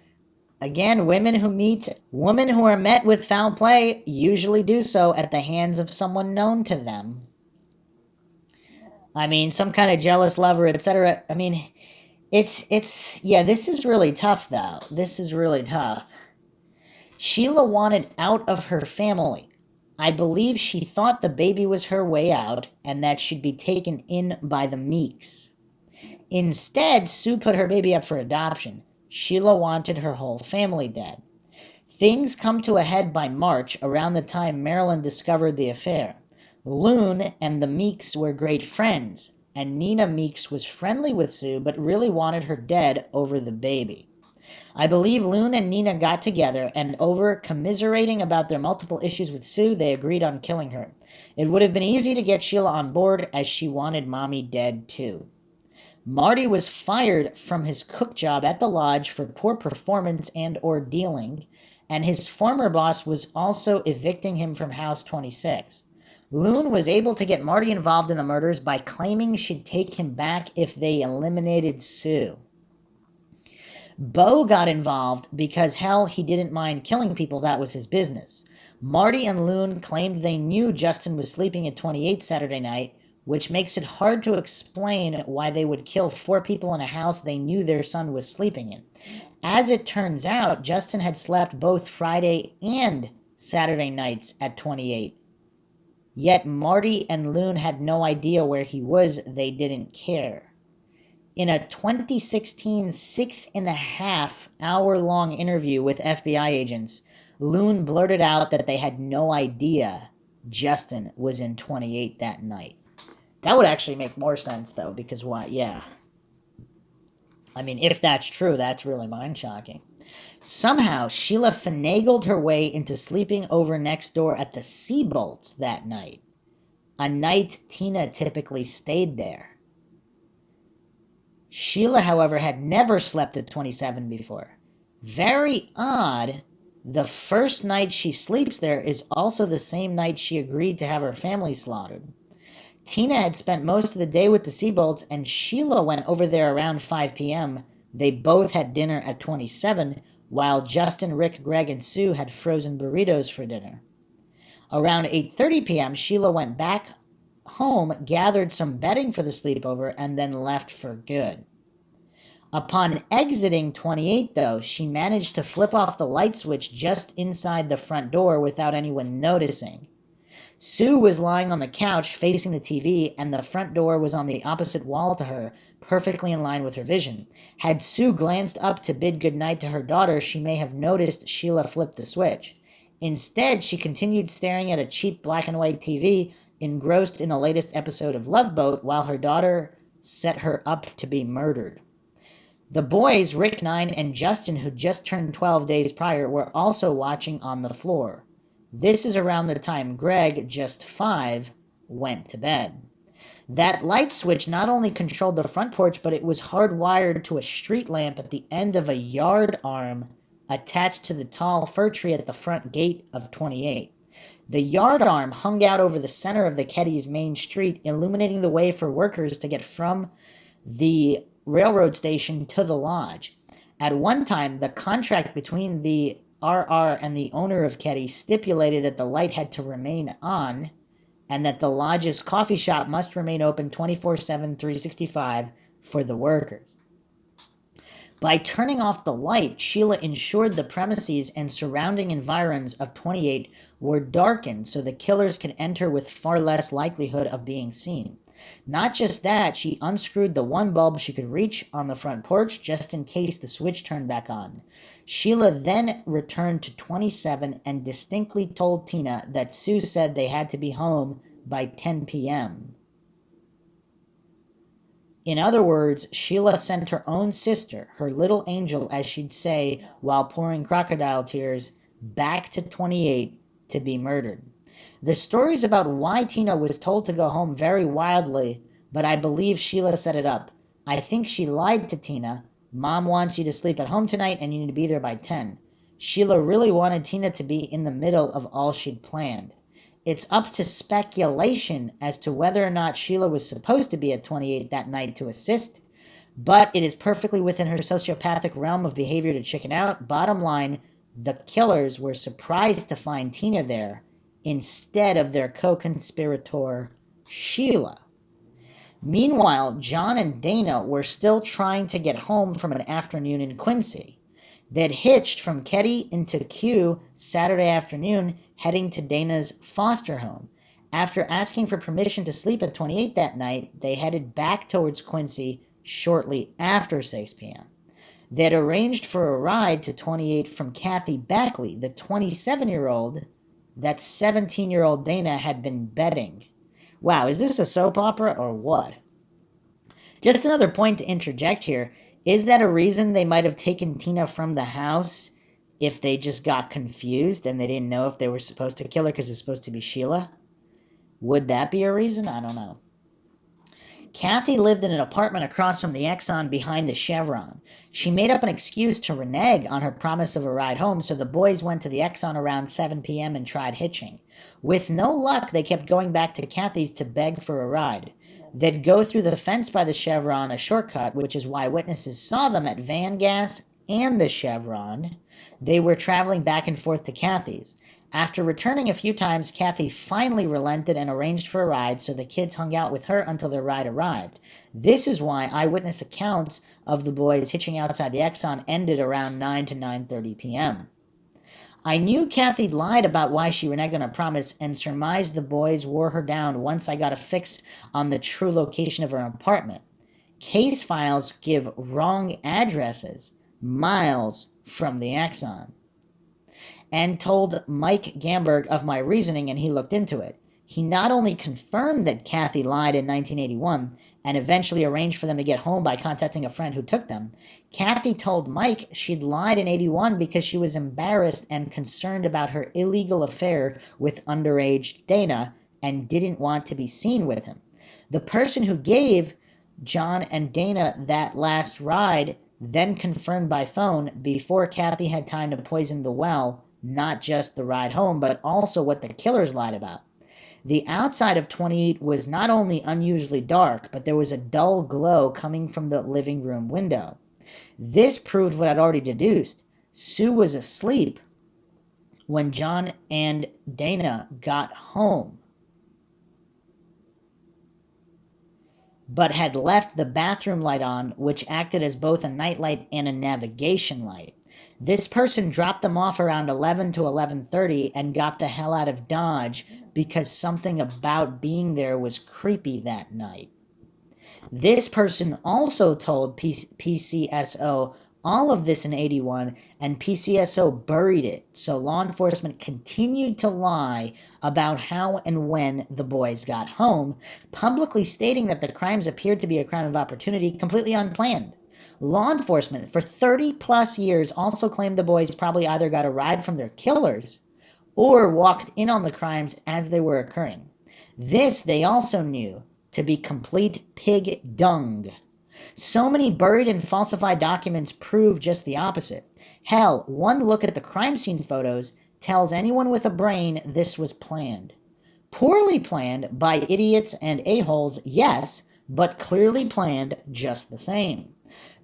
Again, women who are met with foul play usually do so at the hands of someone known to them. Some kind of jealous lover, etc. This is really tough, though. This is really tough. Sheila wanted out of her family. I believe she thought the baby was her way out and that she'd be taken in by the Meeks. Instead, Sue put her baby up for adoption. Sheila wanted her whole family dead. Things come to a head by March, around the time Marilyn discovered the affair. Loon and the Meeks were great friends, and Nina Meeks was friendly with Sue but really wanted her dead over the baby. I believe Loon and Nina got together, and over commiserating about their multiple issues with Sue, they agreed on killing her. It would have been easy to get Sheila on board, as she wanted Mommy dead too. Marty was fired from his cook job at the lodge for poor performance and or dealing, and his former boss was also evicting him from House 26. Loon was able to get Marty involved in the murders by claiming she'd take him back if they eliminated Sue. Bo got involved because, hell, he didn't mind killing people. That was his business. Marty and Loon claimed they knew Justin was sleeping at 28 Saturday night, which makes it hard to explain why they would kill 4 people in a house they knew their son was sleeping in. As it turns out, Justin had slept both Friday and Saturday nights at 28. Yet Marty and Loon had no idea where he was. They didn't care. In a 2016 6.5-hour-long interview with FBI agents, Loon blurted out that they had no idea Justin was in 28 that night. That would actually make more sense, though, because why? Yeah. If that's true, that's really mind-shocking. Somehow, Sheila finagled her way into sleeping over next door at the Seabolts that night, a night Tina typically stayed there. Sheila, however, had never slept at 27 before. Very odd, the first night she sleeps there is also the same night she agreed to have her family slaughtered. Tina had spent most of the day with the Seabolts, and Sheila went over there around 5 p.m. They both had dinner at 27, while Justin, Rick, Greg, and Sue had frozen burritos for dinner. Around 8:30 p.m., Sheila went back home, gathered some bedding for the sleepover, and then left for good. Upon exiting 28, though, she managed to flip off the light switch just inside the front door without anyone noticing. Sue was lying on the couch facing the TV, and the front door was on the opposite wall to her, perfectly in line with her vision. Had Sue glanced up to bid goodnight to her daughter, she may have noticed Sheila flipped the switch. Instead, she continued staring at a cheap black and white TV, engrossed in the latest episode of Love Boat, while her daughter set her up to be murdered. The boys, Rick 9 and Justin, who just turned 12 days prior, were also watching on the floor. This is around the time Greg, just 5, went to bed. That light switch not only controlled the front porch, but it was hardwired to a street lamp at the end of a yard arm attached to the tall fir tree at the front gate of 28. The yard arm hung out over the center of the Keddie's main street, illuminating the way for workers to get from the railroad station to the lodge. At one time, the contract between the RR and the owner of Keddie stipulated that the light had to remain on and that the lodge's coffee shop must remain open 24/7, 365 for the workers. By turning off the light, Sheila ensured the premises and surrounding environs of 28 were darkened so the killers could enter with far less likelihood of being seen. Not just that, she unscrewed the one bulb she could reach on the front porch just in case the switch turned back on. Sheila then returned to 27 and distinctly told Tina that Sue said they had to be home by 10 p.m. In other words, Sheila sent her own sister, her little angel as she'd say while pouring crocodile tears, back to 28 to be murdered. The stories about why Tina was told to go home vary wildly, but I believe Sheila set it up. I think she lied to Tina. Mom wants you to sleep at home tonight and you need to be there by 10. Sheila really wanted Tina to be in the middle of all she'd planned. It's up to speculation as to whether or not Sheila was supposed to be at 28 that night to assist, but it is perfectly within her sociopathic realm of behavior to chicken out. Bottom line, the killers were surprised to find Tina there instead of their co-conspirator, Sheila. Meanwhile, John and Dana were still trying to get home from an afternoon in Quincy. They'd hitched from Keddie into Q Saturday afternoon, heading to Dana's foster home. After asking for permission to sleep at 28 that night, they headed back towards Quincy shortly after 6 p.m. They'd arranged for a ride to 28 from Kathy Backley, the 27-year-old that 17-year-old Dana had been betting. Wow, is this a soap opera or what? Just another point to interject here. Is that a reason they might have taken Tina from the house if they just got confused and they didn't know if they were supposed to kill her because it's supposed to be Sheila? Would that be a reason? I don't know. Kathy lived in an apartment across from the Exxon behind the Chevron. She made up an excuse to renege on her promise of a ride home, so the boys went to the Exxon around 7 p.m. and tried hitching. With no luck, they kept going back to Kathy's to beg for a ride. They'd go through the fence by the Chevron, a shortcut, which is why witnesses saw them at Van Gas and the Chevron. They were traveling back and forth to Kathy's. After returning a few times, Kathy finally relented and arranged for a ride, so the kids hung out with her until their ride arrived. This is why eyewitness accounts of the boys hitching outside the Exxon ended around 9 to 9:30 p.m. I knew Kathy lied about why she reneged on her promise and surmised the boys wore her down once I got a fix on the true location of her apartment. Case files give wrong addresses miles from the Exxon. And told Mike Gamberg of my reasoning, and he looked into it. He not only confirmed that Kathy lied in 1981 and eventually arranged for them to get home by contacting a friend who took them, Kathy told Mike she'd lied in 81 because she was embarrassed and concerned about her illegal affair with underage Dana and didn't want to be seen with him. The person who gave John and Dana that last ride then confirmed by phone before Kathy had time to poison the well not just the ride home, but also what the killers lied about. The outside of 28 was not only unusually dark, but there was a dull glow coming from the living room window. This proved what I'd already deduced. Sue was asleep when John and Dana got home, but had left the bathroom light on, which acted as both a nightlight and a navigation light. This person dropped them off around 11 to 11:30 and got the hell out of Dodge because something about being there was creepy that night. This person also told PCSO all of this in 81, and PCSO buried it, so law enforcement continued to lie about how and when the boys got home, publicly stating that the crimes appeared to be a crime of opportunity, completely unplanned. Law enforcement for 30-plus years also claimed the boys probably either got a ride from their killers or walked in on the crimes as they were occurring. This they also knew to be complete pig dung. So many buried and falsified documents prove just the opposite. Hell, one look at the crime scene photos tells anyone with a brain this was planned. Poorly planned by idiots and a-holes, yes, but clearly planned just the same.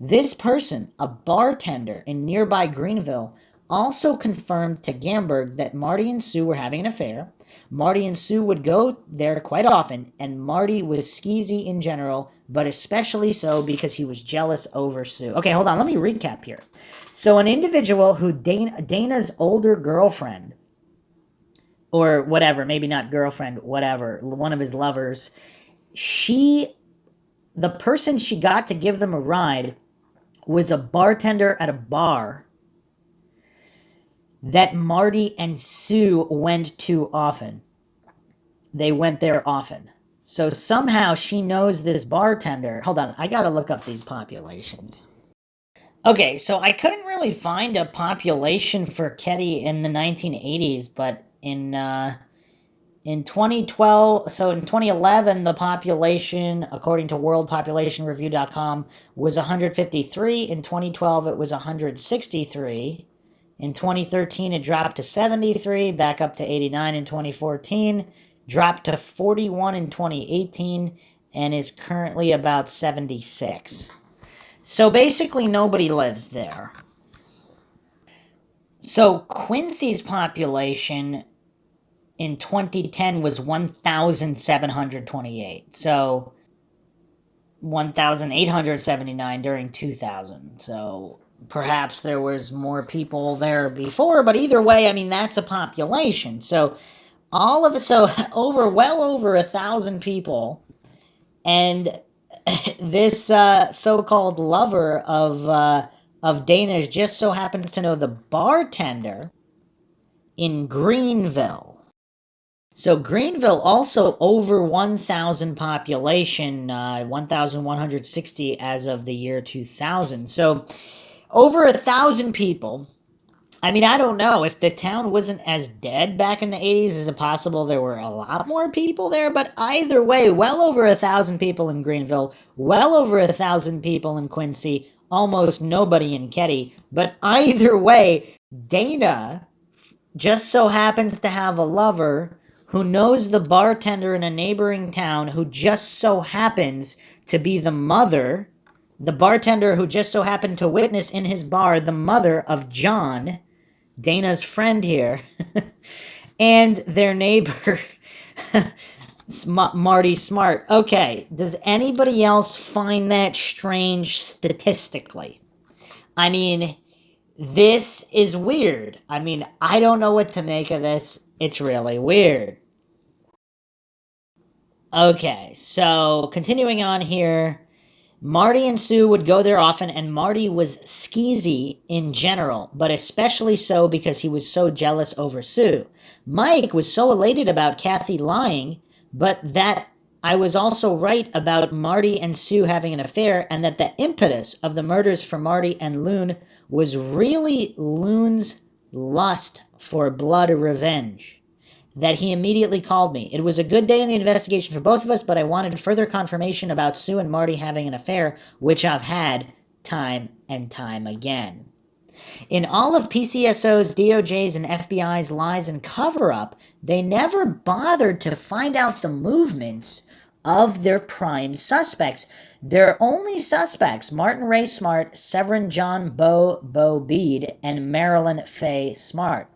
This person, a bartender in nearby Greenville, also confirmed to Gamberg that Marty and Sue were having an affair. Marty and Sue would go there quite often, and Marty was skeezy in general, but especially so because he was jealous over Sue. Okay, hold on, let me recap here. So an individual who Dana's older girlfriend, or whatever, maybe not girlfriend, whatever, one of his lovers, the person she got to give them a ride was a bartender at a bar that Marty and Sue went to often. They went there often. So somehow she knows this bartender. Hold on, I gotta look up these populations. Okay, so I couldn't really find a population for Keddie in the 1980s, but in 2012, so in 2011, the population, according to worldpopulationreview.com, was 153. In 2012, it was 163. In 2013, it dropped to 73, back up to 89 in 2014, dropped to 41 in 2018, and is currently about 76. So basically, nobody lives there. So Quincy's population in 2010 was 1,728. So 1,879 during 2000. So perhaps there was more people there before, but either way, I mean, that's a population. So well over 1,000 people, and this so-called lover of Dana's just so happens to know the bartender in Greenville. So Greenville also over 1,000 population, 1,160 as of the year 2000. So over 1,000 people. I mean, I don't know. If the town wasn't as dead back in the 80s, is it possible there were a lot more people there? But either way, well over 1,000 people in Greenville, well over 1,000 people in Quincy, almost nobody in Keddie. But either way, Dana just so happens to have a lover who knows the bartender in a neighboring town, who just so happens to be the bartender who just so happened to witness in his bar the mother of John, Dana's friend here, and their neighbor, Marty Smartt. Okay, does anybody else find that strange statistically? I mean, this is weird. I mean, I don't know what to make of this. It's really weird. Okay, so continuing on here, Marty and Sue would go there often, and Marty was skeezy in general, but especially so because he was so jealous over Sue. Mike was so elated about Kathy lying, but that I was also right about Marty and Sue having an affair, and that the impetus of the murders for Marty and Loon was really Loon's lust for blood revenge. That he immediately called me. It was a good day in the investigation for both of us, but I wanted further confirmation about Sue and Marty having an affair, which I've had time and time again. In all of PCSO's, DOJ's, and FBI's lies and cover-up, they never bothered to find out the movements of their prime suspects. Their only suspects, Martin Ray Smartt, Severin John Bo Bede, and Marilyn Faye Smartt.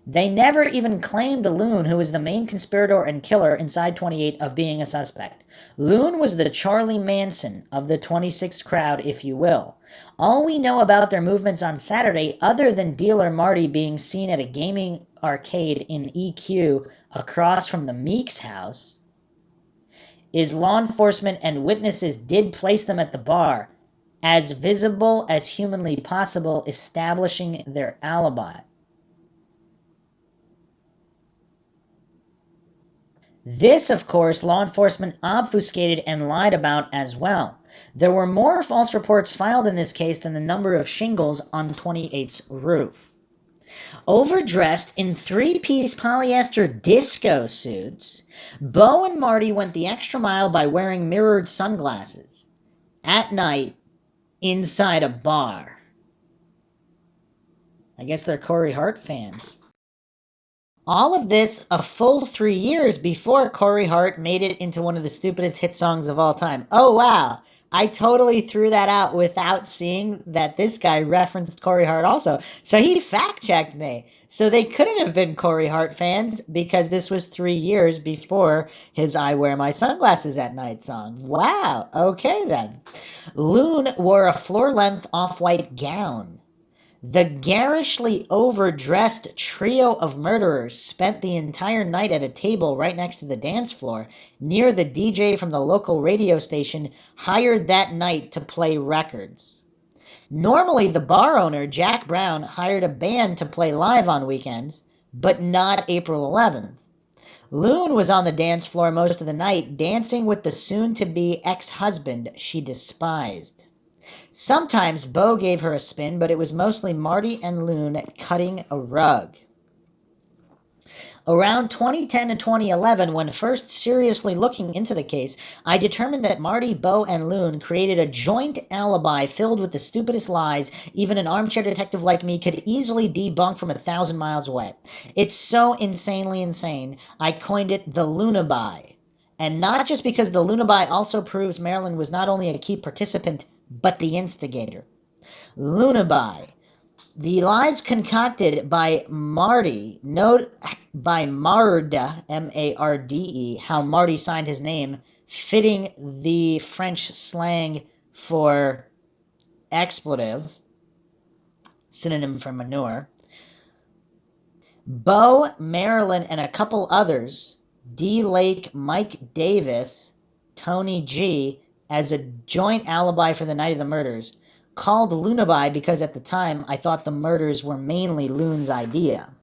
They never even claimed Loon, who was the main conspirator and killer inside 28, of being a suspect. Loon was the Charlie Manson of the 26 crowd, if you will. All we know about their movements on Saturday, other than dealer Marty being seen at a gaming arcade in EQ across from the Meeks house, is law enforcement and witnesses did place them at the bar, as visible as humanly possible, establishing their alibi. This, of course, law enforcement obfuscated and lied about as well. There were more false reports filed in this case than the number of shingles on 28's roof. Overdressed in three-piece polyester disco suits, Bo and Marty went the extra mile by wearing mirrored sunglasses at night inside a bar. I guess they're Corey Hart fans. All of this a full 3 years before Corey Hart made it into one of the stupidest hit songs of all time. Oh, wow. I totally threw that out without seeing that this guy referenced Corey Hart also. So he fact checked me. So they couldn't have been Corey Hart fans because this was 3 years before his I Wear My Sunglasses at Night song. Wow. Okay then. Loon wore a floor-length off-white gown. The garishly overdressed trio of murderers spent the entire night at a table right next to the dance floor near the DJ from the local radio station hired that night to play records. Normally, the bar owner, Jack Brown, hired a band to play live on weekends, but not April 11th. Loon was on the dance floor most of the night, dancing with the soon-to-be ex-husband she despised. Sometimes Bo gave her a spin, but it was mostly Marty and Loon cutting a rug. Around 2010 to 2011, when first seriously looking into the case, I determined that Marty, Bo, and Loon created a joint alibi filled with the stupidest lies even an armchair detective like me could easily debunk from 1,000 miles away. It's so insanely insane, I coined it the Lunaby. And not just because the Lunaby also proves Marilyn was not only a key participant, but the instigator. Lunaby. The lies concocted by Marty, note by Marde, M-A-R-D-E, how Marty signed his name, fitting the French slang for expletive, synonym for manure. Bo, Marilyn, and a couple others, D. Lake, Mike Davis, Tony G., as a joint alibi for the night of the murders, called Lunaby because at the time I thought the murders were mainly Loon's idea.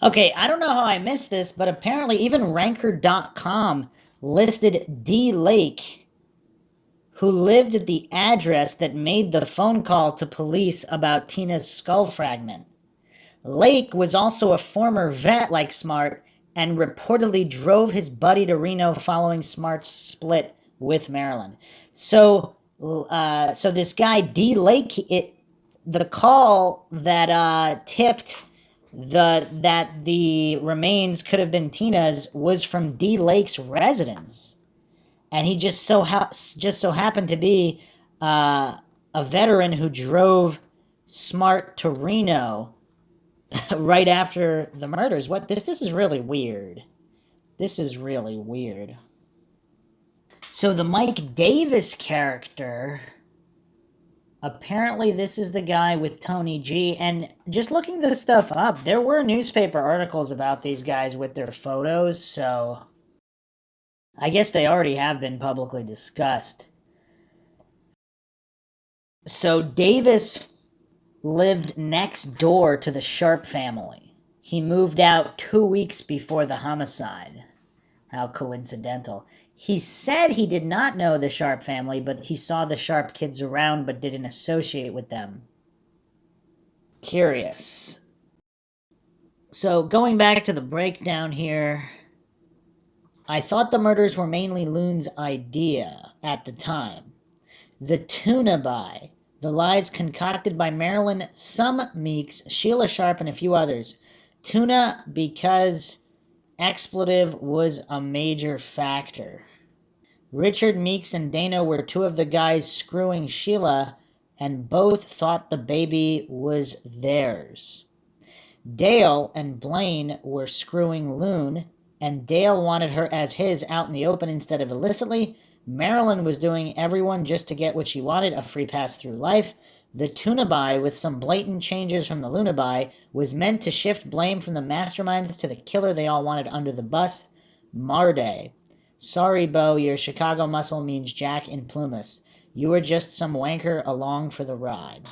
Okay, I don't know how I missed this, but apparently even Ranker.com listed D. Lake, who lived at the address that made the phone call to police about Tina's skull fragment. Lake was also a former vet like Smartt and reportedly drove his buddy to Reno following Smart's split with Marilyn. So this guy D. Lake, the call that tipped that the remains could have been Tina's was from D. Lake's residence, and he just so happened to be a veteran who drove Smartt to Reno right after the murders. What this is really weird. This is really weird. So the Mike Davis character, apparently this is the guy with Tony G. And just looking this stuff up, there were newspaper articles about these guys with their photos, so I guess they already have been publicly discussed. So Davis lived next door to the Sharp family. He moved out 2 weeks before the homicide. How coincidental. He said he did not know the Sharp family, but he saw the Sharp kids around but didn't associate with them. Curious. So going back to the breakdown here, I thought the murders were mainly Loon's idea at the time. The Tunaby, the lies concocted by Marilyn, some Meeks, Sheila Sharp, and a few others. Tuna because expletive was a major factor. Richard Meeks and Dana were two of the guys screwing Sheila, and both thought the baby was theirs. Dale and Blaine were screwing Loon, and Dale wanted her as his out in the open instead of illicitly. Marilyn was doing everyone just to get what she wanted, a free pass through life. The Tunaby, with some blatant changes from the Lunaby, was meant to shift blame from the masterminds to the killer they all wanted under the bus, Marde. Sorry, Bo, your Chicago muscle means Jack in Plumas. You were just some wanker along for the ride.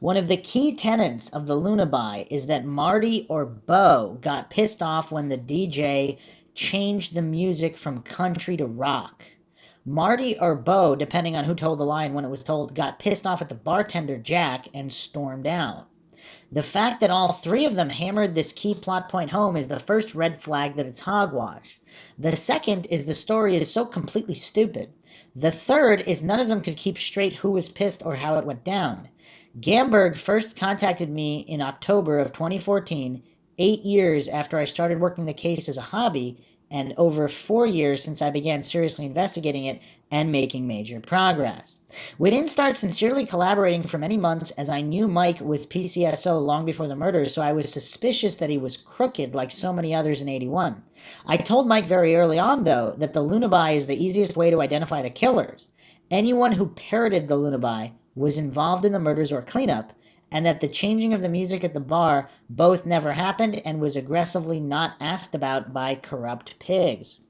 One of the key tenets of the Lunaby is that Marty or Bo got pissed off when the DJ changed the music from country to rock. Marty or Bo, depending on who told the lie and when it was told, got pissed off at the bartender, Jack, and stormed out. The fact that all three of them hammered this key plot point home is the first red flag that it's hogwash. The second is the story is so completely stupid. The third is none of them could keep straight who was pissed or how it went down. Gamberg first contacted me in October of 2014, 8 years after I started working the case as a hobby, and over 4 years since I began seriously investigating it and making major progress. We didn't start sincerely collaborating for many months, as I knew Mike was PCSO long before the murders, so I was suspicious that he was crooked like so many others in 81. I told Mike very early on, though, that the lullaby is the easiest way to identify the killers. Anyone who parroted the lullaby was involved in the murders or cleanup, and that the changing of the music at the bar both never happened and was aggressively not asked about by corrupt pigs.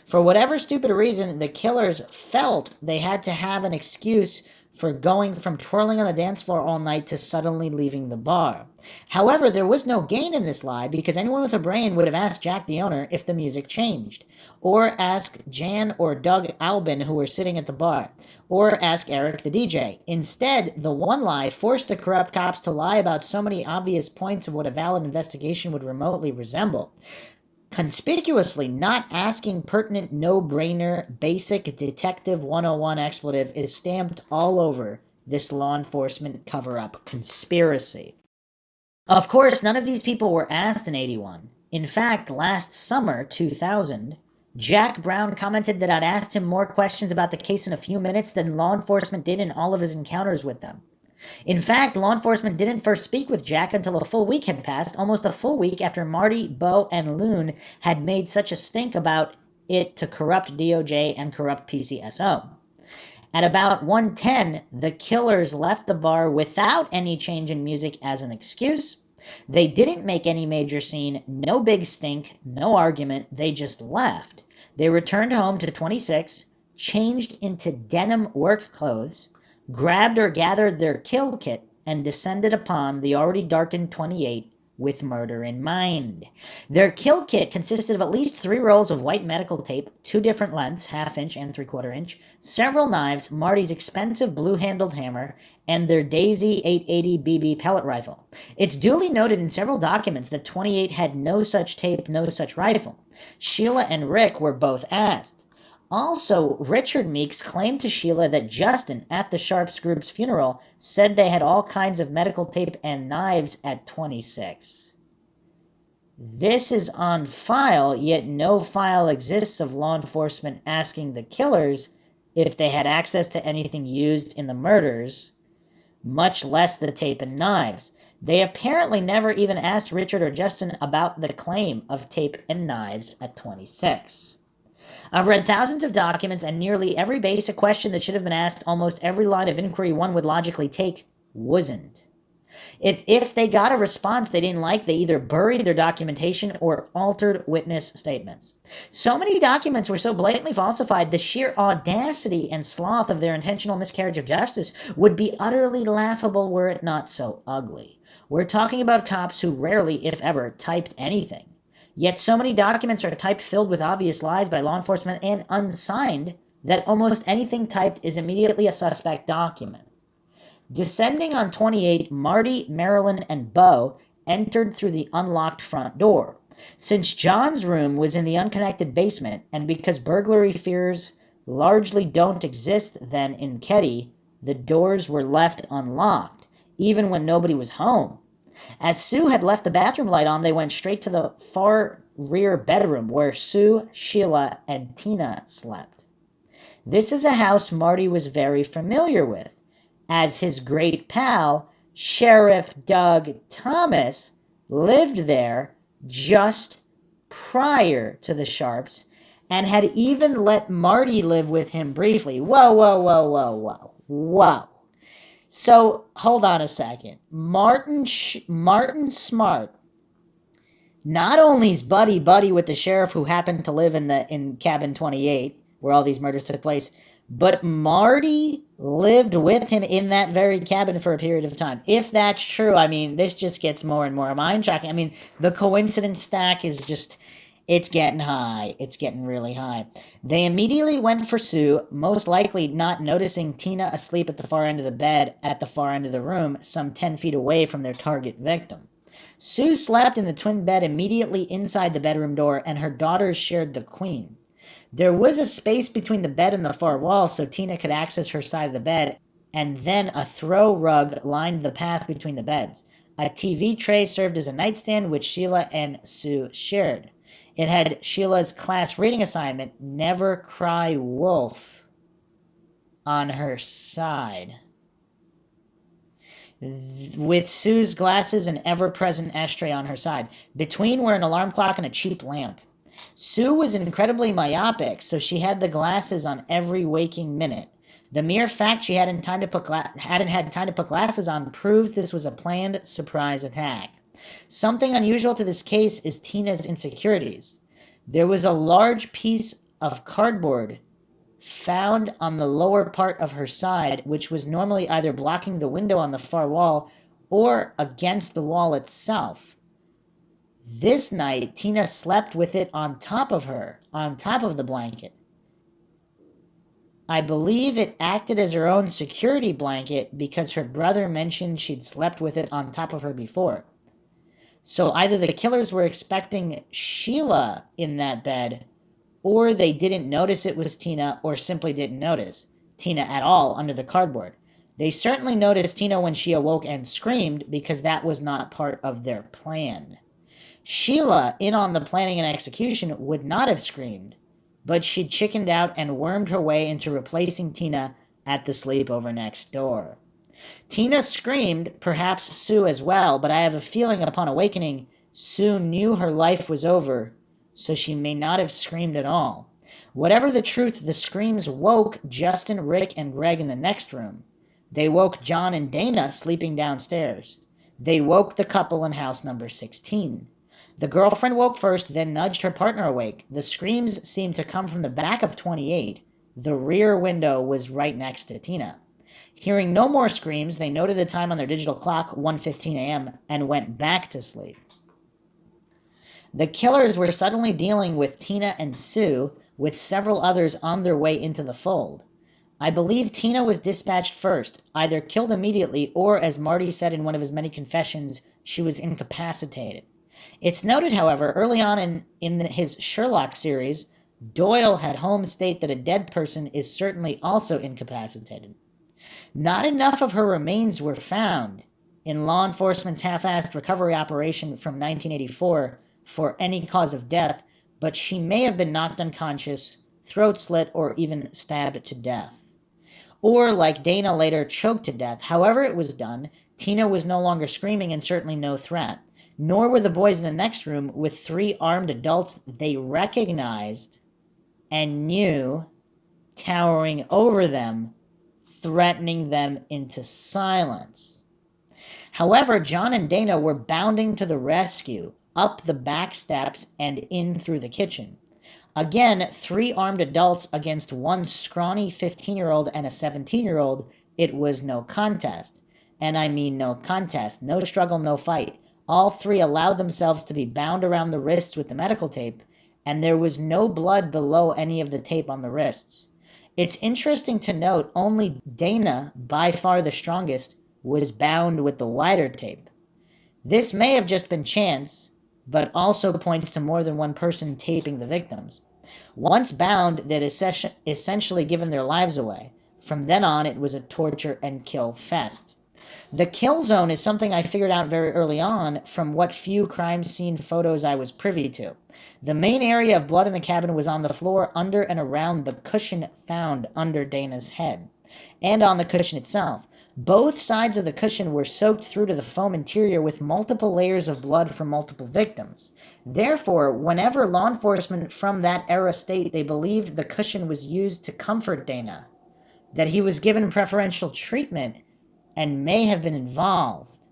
For whatever stupid reason, the killers felt they had to have an excuse for going from twirling on the dance floor all night to suddenly leaving the bar. However, there was no gain in this lie, because anyone with a brain would have asked Jack the owner if the music changed, or ask Jan or Doug Albin, who were sitting at the bar, or ask Eric the DJ. Instead, the one lie forced the corrupt cops to lie about so many obvious points of what a valid investigation would remotely resemble. Conspicuously not asking pertinent no-brainer basic Detective 101 expletive is stamped all over this law enforcement cover-up conspiracy. Of course, none of these people were asked in 81. In fact, last summer, 2000, Jack Brown commented that I'd asked him more questions about the case in a few minutes than law enforcement did in all of his encounters with them. In fact, law enforcement didn't first speak with Jack until a full week had passed, almost a full week after Marty, Bo, and Loon had made such a stink about it to corrupt DOJ and corrupt PCSO. At about 1:10, the killers left the bar without any change in music as an excuse. They didn't make any major scene, no big stink, no argument, they just left. They returned home to 26, changed into denim work clothes, grabbed or gathered their kill kit, and descended upon the already darkened 28 with murder in mind. Their kill kit consisted of at least 3 rolls of white medical tape, 2 different lengths, 1/2 inch and 3/4 inch, several knives, Marty's expensive blue-handled hammer, and their Daisy 880 BB pellet rifle. It's duly noted in several documents that 28 had no such tape, no such rifle. Sheila and Rick were both asked. Also, Richard Meeks claimed to Sheila that Justin, at the Sharps group's funeral, said they had all kinds of medical tape and knives at 26. This is on file, yet no file exists of law enforcement asking the killers if they had access to anything used in the murders, much less the tape and knives. They apparently never even asked Richard or Justin about the claim of tape and knives at 26. I've read thousands of documents, and nearly every basic question that should have been asked, almost every line of inquiry one would logically take, wasn't. If they got a response they didn't like, they either buried their documentation or altered witness statements. So many documents were so blatantly falsified, the sheer audacity and sloth of their intentional miscarriage of justice would be utterly laughable were it not so ugly. We're talking about cops who rarely, if ever, typed anything. Yet so many documents are typed filled with obvious lies by law enforcement and unsigned that almost anything typed is immediately a suspect document. Descending on 28, Marty, Marilyn, and Bo entered through the unlocked front door. Since John's room was in the unconnected basement, and because burglary fears largely don't exist then in Keddie, the doors were left unlocked, even when nobody was home. As Sue had left the bathroom light on, they went straight to the far rear bedroom where Sue, Sheila, and Tina slept. This is a house Marty was very familiar with, as his great pal, Sheriff Doug Thomas, lived there just prior to the Sharps and had even let Marty live with him briefly. Whoa. So, hold on a second. Martin Smartt, not only is buddy with the sheriff who happened to live in cabin 28, where all these murders took place, but Marty lived with him in that very cabin for a period of time. If that's true, I mean, this just gets more and more mind-shocking. I mean, the coincidence stack is just... it's getting high. It's getting really high. They immediately went for Sue, most likely not noticing Tina asleep at the far end of the bed at the far end of the room, some 10 feet away from their target victim. Sue slept in the twin bed immediately inside the bedroom door, and her daughters shared the queen. There was a space between the bed and the far wall so Tina could access her side of the bed, and then a throw rug lined the path between the beds. A TV tray served as a nightstand, which Sheila and Sue shared. It had Sheila's class reading assignment, Never Cry Wolf, on her side, with Sue's glasses and ever-present ashtray on her side. Between were an alarm clock and a cheap lamp. Sue was incredibly myopic, so she had the glasses on every waking minute. The mere fact she hadn't had time to put glasses on proves this was a planned surprise attack. Something unusual to this case is Tina's insecurities. There was a large piece of cardboard found on the lower part of her side, which was normally either blocking the window on the far wall or against the wall itself. This night, Tina slept with it on top of the blanket. I believe it acted as her own security blanket because her brother mentioned she'd slept with it on top of her before. So either the killers were expecting Sheila in that bed, or they didn't notice it was Tina, or simply didn't notice Tina at all under the cardboard. They certainly noticed Tina when she awoke and screamed, because that was not part of their plan. Sheila, in on the planning and execution, would not have screamed, but she chickened out and wormed her way into replacing Tina at the sleepover next door. Tina screamed, perhaps Sue as well, but I have a feeling upon awakening, Sue knew her life was over, so she may not have screamed at all. Whatever the truth, the screams woke Justin, Rick, and Greg in the next room. They woke John and Dana sleeping downstairs. They woke the couple in house number 16. The girlfriend woke first, then nudged her partner awake. The screams seemed to come from the back of 28. The rear window was right next to Tina. Hearing no more screams, they noted the time on their digital clock, 1:15 a.m., and went back to sleep. The killers were suddenly dealing with Tina and Sue, with several others on their way into the fold. I believe Tina was dispatched first, either killed immediately or, as Marty said in one of his many confessions, she was incapacitated. It's noted, however, early on in his Sherlock series, Doyle had Holmes state that a dead person is certainly also incapacitated. Not enough of her remains were found in law enforcement's half-assed recovery operation from 1984 for any cause of death, but she may have been knocked unconscious, throat slit, or even stabbed to death. Or, like Dana later, choked to death. However it was done, Tina was no longer screaming and certainly no threat. Nor were the boys in the next room with 3 armed adults they recognized and knew towering over them, threatening them into silence. However, John and Dana were bounding to the rescue, up the back steps and in through the kitchen. Again, 3 armed adults against 1 scrawny 15-year-old and a 17-year-old, it was no contest. And I mean no contest, no struggle, no fight. All 3 allowed themselves to be bound around the wrists with the medical tape, and there was no blood below any of the tape on the wrists. It's interesting to note only Dana, by far the strongest, was bound with the wider tape. This may have just been chance, but also points to more than one person taping the victims. Once bound, they'd essentially given their lives away. From then on, it was a torture and kill fest. The kill zone is something I figured out very early on from what few crime scene photos I was privy to. The main area of blood in the cabin was on the floor under and around the cushion found under Dana's head, and on the cushion itself. Both sides of the cushion were soaked through to the foam interior with multiple layers of blood from multiple victims. Therefore, whenever law enforcement from that era state they believed the cushion was used to comfort Dana, that he was given preferential treatment, and may have been involved,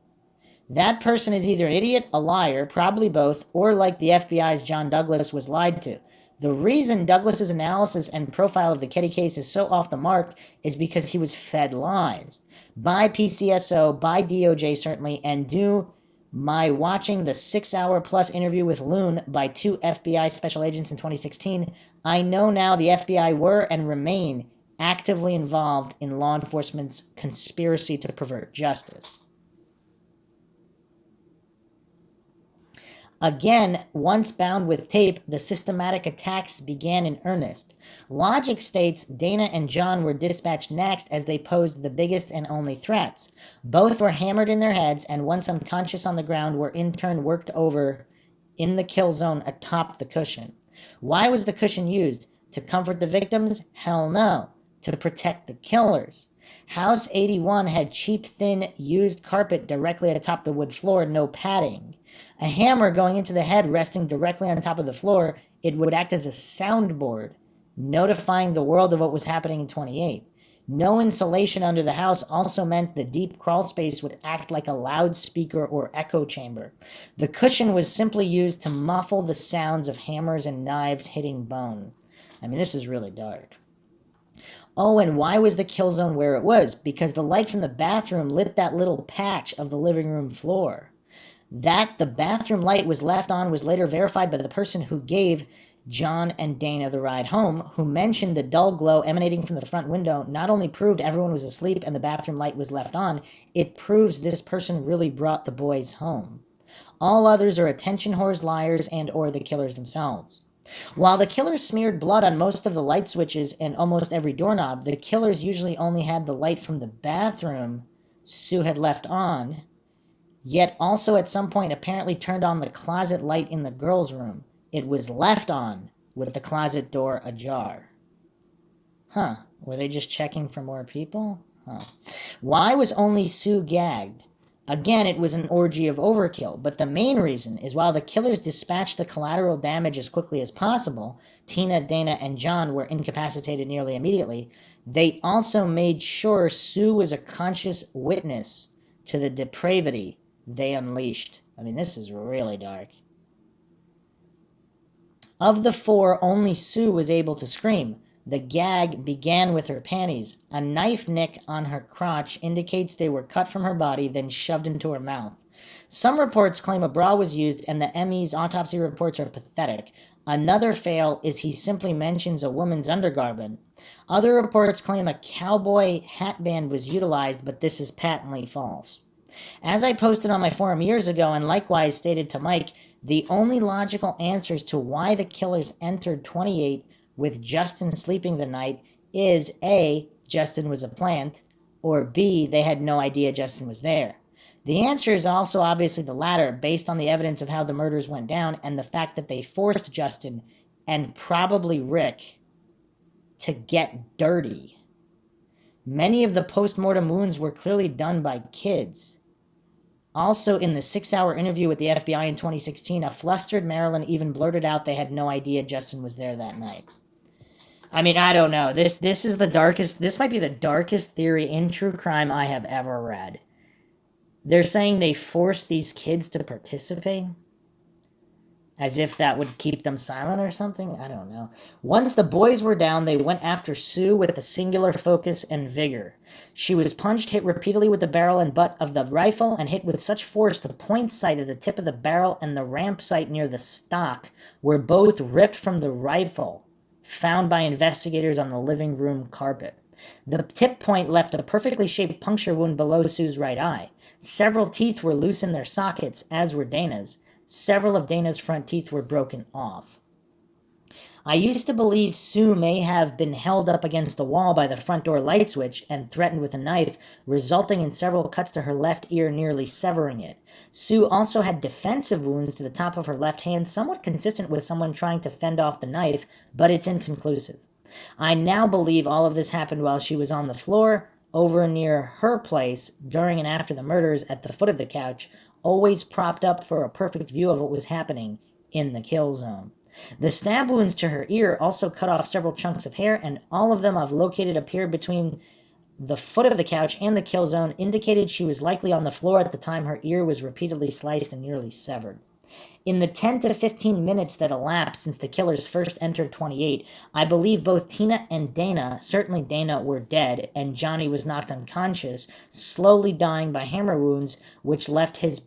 that person is either an idiot, a liar, probably both, or like the FBI's John Douglas was lied to. The reason Douglas's analysis and profile of the Keddie case is so off the mark is because he was fed lies. By PCSO, by DOJ certainly, and due my watching the 6-hour-plus interview with Loon by 2 FBI special agents in 2016, I know now the FBI were and remain actively involved in law enforcement's conspiracy to pervert justice. Again, once bound with tape, the systematic attacks began in earnest. Logic states Dana and John were dispatched next as they posed the biggest and only threats. Both were hammered in their heads and once unconscious on the ground were in turn worked over in the kill zone atop the cushion. Why was the cushion used? To comfort the victims? Hell no. To protect the killers. House 81 had cheap, thin, used carpet directly atop the wood floor, no padding. A hammer going into the head resting directly on top of the floor, it would act as a soundboard, notifying the world of what was happening in 28. No insulation under the house also meant the deep crawl space would act like a loudspeaker or echo chamber. The cushion was simply used to muffle the sounds of hammers and knives hitting bone. I mean, this is really dark. Oh, and why was the kill zone where it was? Because the light from the bathroom lit that little patch of the living room floor. That the bathroom light was left on was later verified by the person who gave John and Dana the ride home, who mentioned the dull glow emanating from the front window not only proved everyone was asleep and the bathroom light was left on, it proves this person really brought the boys home. All others are attention whores, liars, and or the killers themselves. While the killers smeared blood on most of the light switches and almost every doorknob, the killers usually only had the light from the bathroom Sue had left on, yet also at some point apparently turned on the closet light in the girls' room. It was left on with the closet door ajar. Huh. Were they just checking for more people? Huh. Why was only Sue gagged? Again, it was an orgy of overkill, but the main reason is while the killers dispatched the collateral damage as quickly as possible, Tina, Dana, and John were incapacitated nearly immediately, they also made sure Sue was a conscious witness to the depravity they unleashed. I mean, this is really dark. Of the four, only Sue was able to scream. The gag began with her panties. A knife nick on her crotch indicates they were cut from her body, then shoved into her mouth. Some reports claim a bra was used, and the ME's autopsy reports are pathetic. Another fail is he simply mentions a woman's undergarment. Other reports claim a cowboy hatband was utilized, but this is patently false. As I posted on my forum years ago and likewise stated to Mike, the only logical answers to why the killers entered 28 with Justin sleeping the night is A, Justin was a plant, or B, they had no idea Justin was there. The answer is also obviously the latter, based on the evidence of how the murders went down and the fact that they forced Justin, and probably Rick, to get dirty. Many of the post-mortem wounds were clearly done by kids. Also, in the 6-hour interview with the FBI in 2016, a flustered Marilyn even blurted out they had no idea Justin was there that night. I mean, I don't know. This is the darkest, this might be the darkest theory in true crime I have ever read. They're saying they forced these kids to participate? As if that would keep them silent or something? I don't know. Once the boys were down, they went after Sue with a singular focus and vigor. She was punched, hit repeatedly with the barrel and butt of the rifle, and hit with such force the point sight at the tip of the barrel and the ramp sight near the stock were both ripped from the rifle, found by investigators on the living room carpet. The tip point left a perfectly shaped puncture wound below Sue's right eye. Several teeth were loose in their sockets, as were Dana's. Several of Dana's front teeth were broken off. I used to believe Sue may have been held up against the wall by the front door light switch and threatened with a knife, resulting in several cuts to her left ear, nearly severing it. Sue also had defensive wounds to the top of her left hand, somewhat consistent with someone trying to fend off the knife, but it's inconclusive. I now believe all of this happened while she was on the floor, over near her place, during and after the murders, at the foot of the couch, always propped up for a perfect view of what was happening in the kill zone. The stab wounds to her ear also cut off several chunks of hair, and all of them I've located appeared between the foot of the couch and the kill zone, indicated she was likely on the floor at the time her ear was repeatedly sliced and nearly severed. In the 10 to 15 minutes that elapsed since the killers first entered 28, I believe both Tina and Dana, certainly Dana, were dead, and Johnny was knocked unconscious, slowly dying by hammer wounds, which left his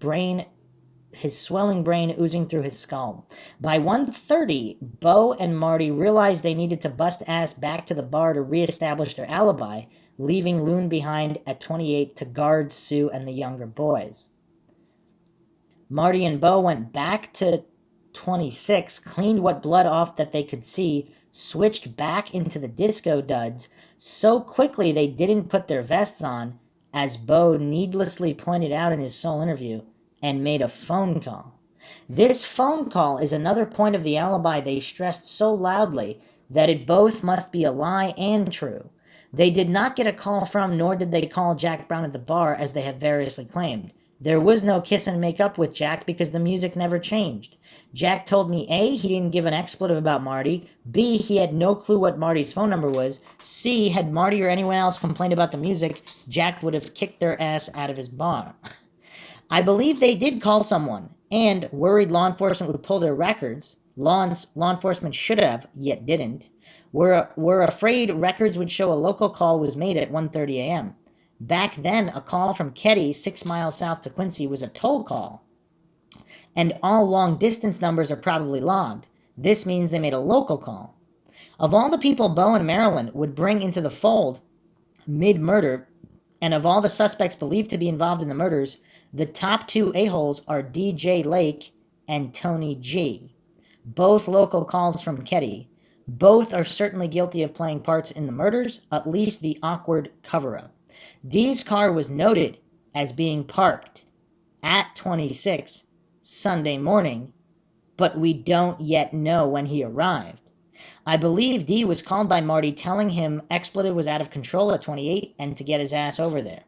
swelling brain oozing through his skull. By 1:30, Bo and Marty realized they needed to bust ass back to the bar to reestablish their alibi, leaving Loon behind at 28 to guard Sue and the younger boys. Marty and Bo went back to 26, cleaned what blood off that they could see, switched back into the disco duds so quickly they didn't put their vests on, as Bo needlessly pointed out in his sole interview, and made a phone call. This phone call is another point of the alibi they stressed so loudly that it both must be a lie and true. They did not get a call from, nor did they call Jack Brown at the bar, as they have variously claimed. There was no kiss and make up with Jack because the music never changed. Jack told me A, he didn't give an expletive about Marty, B, he had no clue what Marty's phone number was, C, had Marty or anyone else complained about the music, Jack would have kicked their ass out of his bar. I believe they did call someone, and worried law enforcement would pull their records. Law enforcement should have, yet didn't. Were afraid records would show a local call was made at 1:30 a.m. Back then, a call from Keddie, 6 miles south to Quincy, was a toll call. And all long-distance numbers are probably logged. This means they made a local call. Of all the people Bo and Marilyn would bring into the fold mid-murder, and of all the suspects believed to be involved in the murders, the top two a-holes are DJ Lake and Tony G. Both local calls from Keddie. Both are certainly guilty of playing parts in the murders, at least the awkward cover-up. Dee's car was noted as being parked at 26 Sunday morning, but we don't yet know when he arrived. I believe Dee was called by Marty telling him expletive was out of control at 28 and to get his ass over there.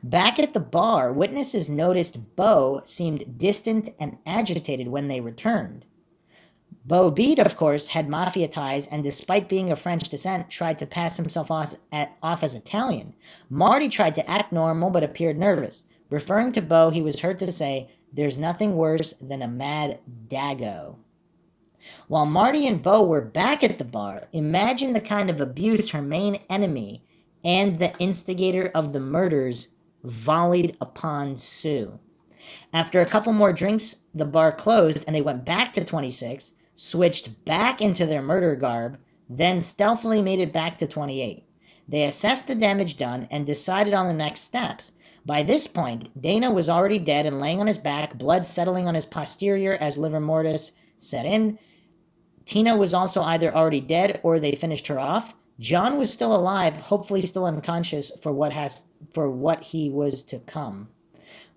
Back at the bar, witnesses noticed Bo seemed distant and agitated when they returned. Bo Bede, of course, had mafia ties and despite being of French descent, tried to pass himself off as Italian. Marty tried to act normal but appeared nervous. Referring to Bo, he was heard to say, "There's nothing worse than a mad dago." While Marty and Bo were back at the bar, imagine the kind of abuse her main enemy and the instigator of the murders volleyed upon Sue. After a couple more drinks, the bar closed and they went back to 26, switched back into their murder garb, then stealthily made it back to 28. They assessed the damage done and decided on the next steps. By this point, Dana was already dead and laying on his back, blood settling on his posterior as livor mortis set in. Tina was also either already dead or they finished her off. John was still alive, hopefully still unconscious for what he was to come.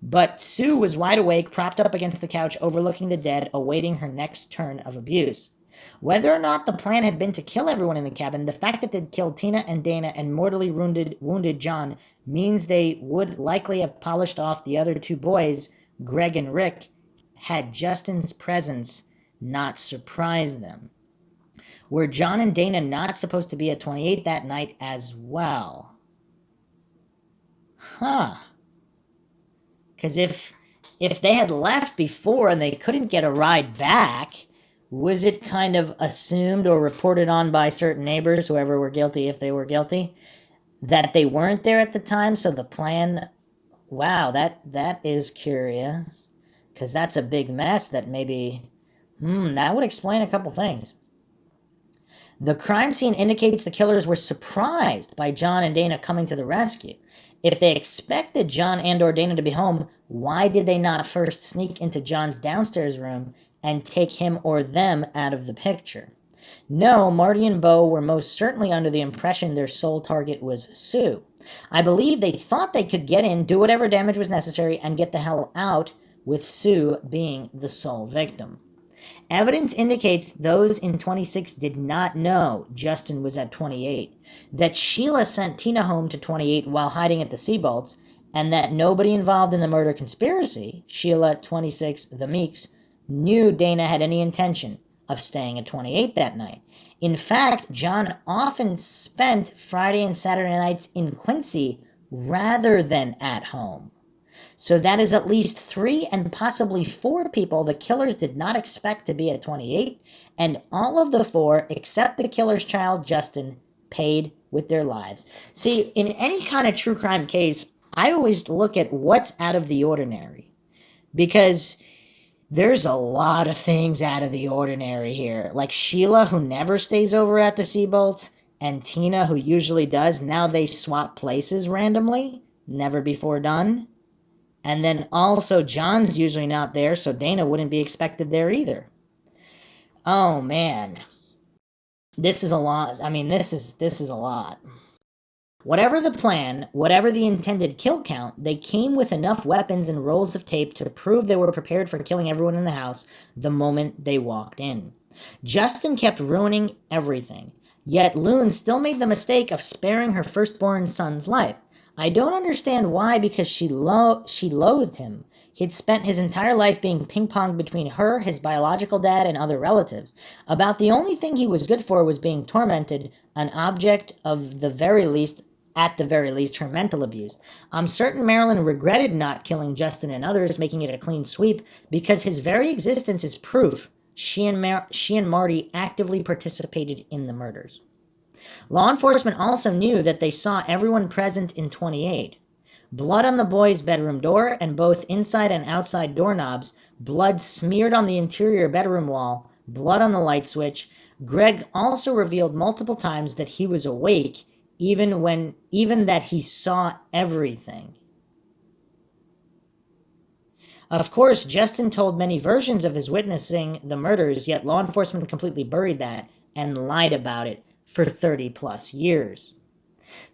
But Sue was wide awake, propped up against the couch, overlooking the dead, awaiting her next turn of abuse. Whether or not the plan had been to kill everyone in the cabin, the fact that they'd killed Tina and Dana and mortally wounded John means they would likely have polished off the other two boys, Greg and Rick, had Justin's presence not surprised them. Were John and Dana not supposed to be at 28 that night as well? Because if they had left before and they couldn't get a ride back, was it kind of assumed or reported on by certain neighbors, whoever were guilty, if they were guilty, that they weren't there at the time? So the plan, wow, that is curious. Because that's a big mess that maybe, that would explain a couple things. The crime scene indicates the killers were surprised by John and Dana coming to the rescue. If they expected John and or Dana to be home, why did they not first sneak into John's downstairs room and take him or them out of the picture? No, Marty and Bo were most certainly under the impression their sole target was Sue. I believe they thought they could get in, do whatever damage was necessary, and get the hell out, with Sue being the sole victim. Evidence indicates those in 26 did not know Justin was at 28, that Sheila sent Tina home to 28 while hiding at the Seabolts, and that nobody involved in the murder conspiracy, Sheila, 26, the Meeks, knew Dana had any intention of staying at 28 that night. In fact, John often spent Friday and Saturday nights in Quincy rather than at home. So that is at least 3 and possibly 4 people the killers did not expect to be at 28, and all of the 4, except the killer's child, Justin, paid with their lives. See, in any kind of true crime case, I always look at what's out of the ordinary, because there's a lot of things out of the ordinary here. Like Sheila, who never stays over at the Seabolts, and Tina, who usually does. Now they swap places randomly, never before done. And then also John's usually not there, so Dana wouldn't be expected there either. Oh man. This is a lot. I mean, this is a lot. Whatever the plan, whatever the intended kill count, they came with enough weapons and rolls of tape to prove they were prepared for killing everyone in the house the moment they walked in. Justin kept ruining everything, yet Loon still made the mistake of sparing her firstborn son's life. I don't understand why, because she loathed him. He'd spent his entire life being ping-ponged between her, his biological dad, and other relatives. About the only thing he was good for was being tormented, an object of the very least, at the very least, her mental abuse. I'm certain Marilyn regretted not killing Justin and others, making it a clean sweep, because his very existence is proof she and Marty actively participated in the murders. Law enforcement also knew that they saw everyone present in 28. Blood on the boys' bedroom door and both inside and outside doorknobs, blood smeared on the interior bedroom wall, blood on the light switch. Greg also revealed multiple times that he was awake, even that he saw everything. Of course, Justin told many versions of his witnessing the murders, yet law enforcement completely buried that and lied about it for 30 plus years.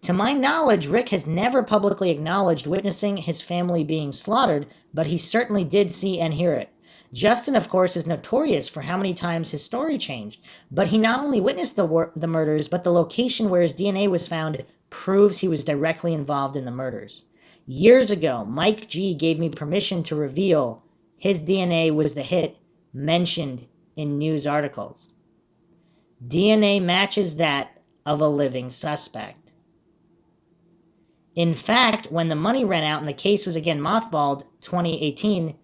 To my knowledge, Rick has never publicly acknowledged witnessing his family being slaughtered, but he certainly did see and hear it. Justin, of course, is notorious for how many times his story changed, but he not only witnessed the murders, but the location where his DNA was found proves he was directly involved in the murders. Years ago, Mike G gave me permission to reveal his DNA was the hit mentioned in news articles. DNA matches that of a living suspect. In fact, when the money ran out and the case was again mothballed, 2018,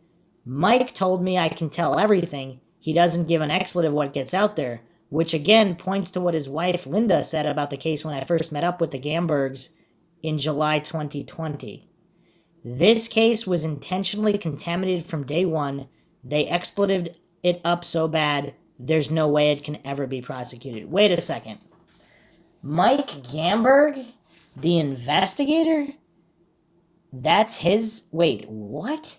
Mike told me I can tell everything. He doesn't give an expletive what gets out there, which again points to what his wife Linda said about the case when I first met up with the Gambergs in July 2020. This case was intentionally contaminated from day one. They expletived it up so bad, there's no way it can ever be prosecuted. Wait a second. Mike Gamberg, the investigator? That's his... Wait, what?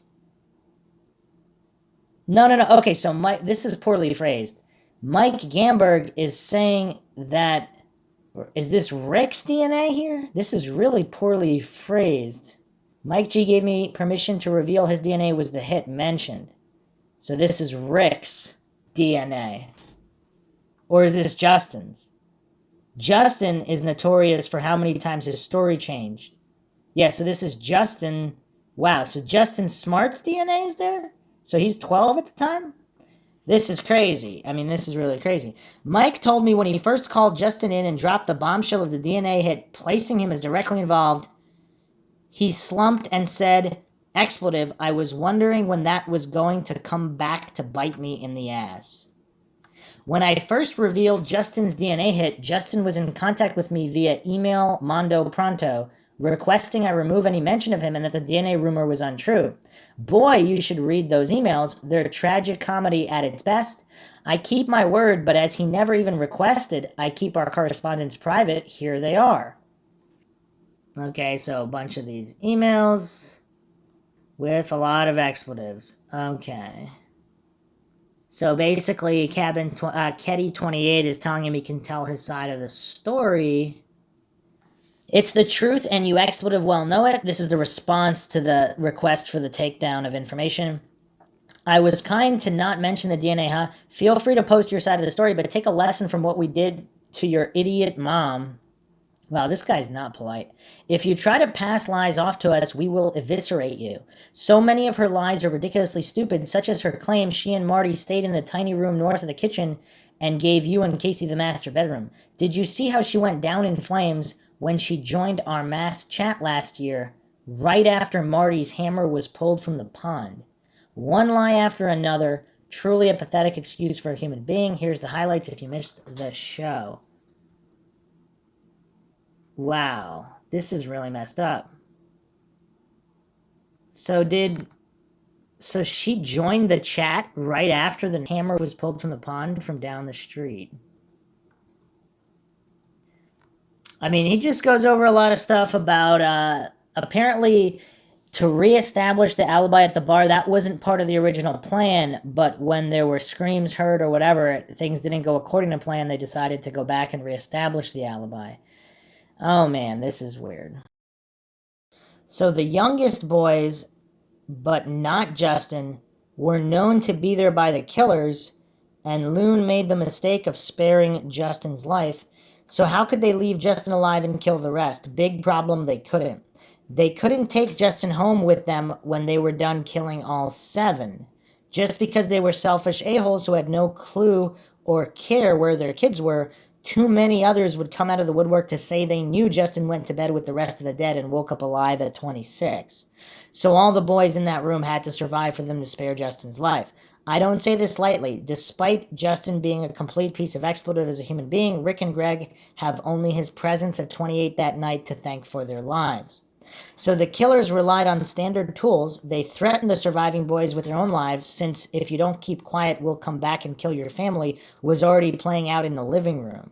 No. Okay, so this is poorly phrased. Mike Gamberg is saying that... Is this Rick's DNA here? This is really poorly phrased. Mike G gave me permission to reveal his DNA was the hit mentioned. So this is Rick's DNA. Or is this Justin's? Justin is notorious for how many times his story changed. Yeah, so this is Justin. Wow, so Justin Smart's DNA is there? So he's 12 at the time? This is crazy. I mean, this is really crazy. Mike told me when he first called Justin in and dropped the bombshell of the DNA hit, placing him as directly involved, he slumped and said, expletive, I was wondering when that was going to come back to bite me in the ass. When I first revealed Justin's DNA hit, Justin was in contact with me via email Mondo Pronto, requesting I remove any mention of him and that the DNA rumor was untrue. Boy, you should read those emails. They're tragic comedy at its best. I keep my word, but as he never even requested I keep our correspondence private, here they are. Okay, so a bunch of these emails with a lot of expletives. Okay. So basically, Keddie 28 is telling him he can tell his side of the story. It's the truth and you expletive well know it. This is the response to the request for the takedown of information. I was kind to not mention the DNA, huh? Feel free to post your side of the story, but take a lesson from what we did to your idiot mom. Wow, this guy's not polite. If you try to pass lies off to us, we will eviscerate you. So many of her lies are ridiculously stupid, such as her claim she and Marty stayed in the tiny room north of the kitchen and gave you and Casey the master bedroom. Did you see how she went down in flames when she joined our mass chat last year, right after Marty's hammer was pulled from the pond? One lie after another, truly a pathetic excuse for a human being. Here's the highlights if you missed the show. Wow, this is really messed up. So she joined the chat right after the hammer was pulled from the pond from down the street. I mean, he just goes over a lot of stuff about, apparently, to reestablish the alibi at the bar. That wasn't part of the original plan, but when there were screams heard or whatever, things didn't go according to plan, they decided to go back and reestablish the alibi. Oh man, this is weird. So the youngest boys, but not Justin, were known to be there by the killers, and Loon made the mistake of sparing Justin's life. So how could they leave Justin alive and kill the rest? Big problem, they couldn't. They couldn't take Justin home with them when they were done killing all 7. Just because they were selfish a-holes who had no clue or care where their kids were, too many others would come out of the woodwork to say they knew Justin went to bed with the rest of the dead and woke up alive at 26. So all the boys in that room had to survive for them to spare Justin's life. I don't say this lightly. Despite Justin being a complete piece of expletive as a human being, Rick and Greg have only his presence at 28 that night to thank for their lives. So the killers relied on standard tools. They threatened the surviving boys with their own lives, since "if you don't keep quiet, we'll come back and kill your family" was already playing out in the living room.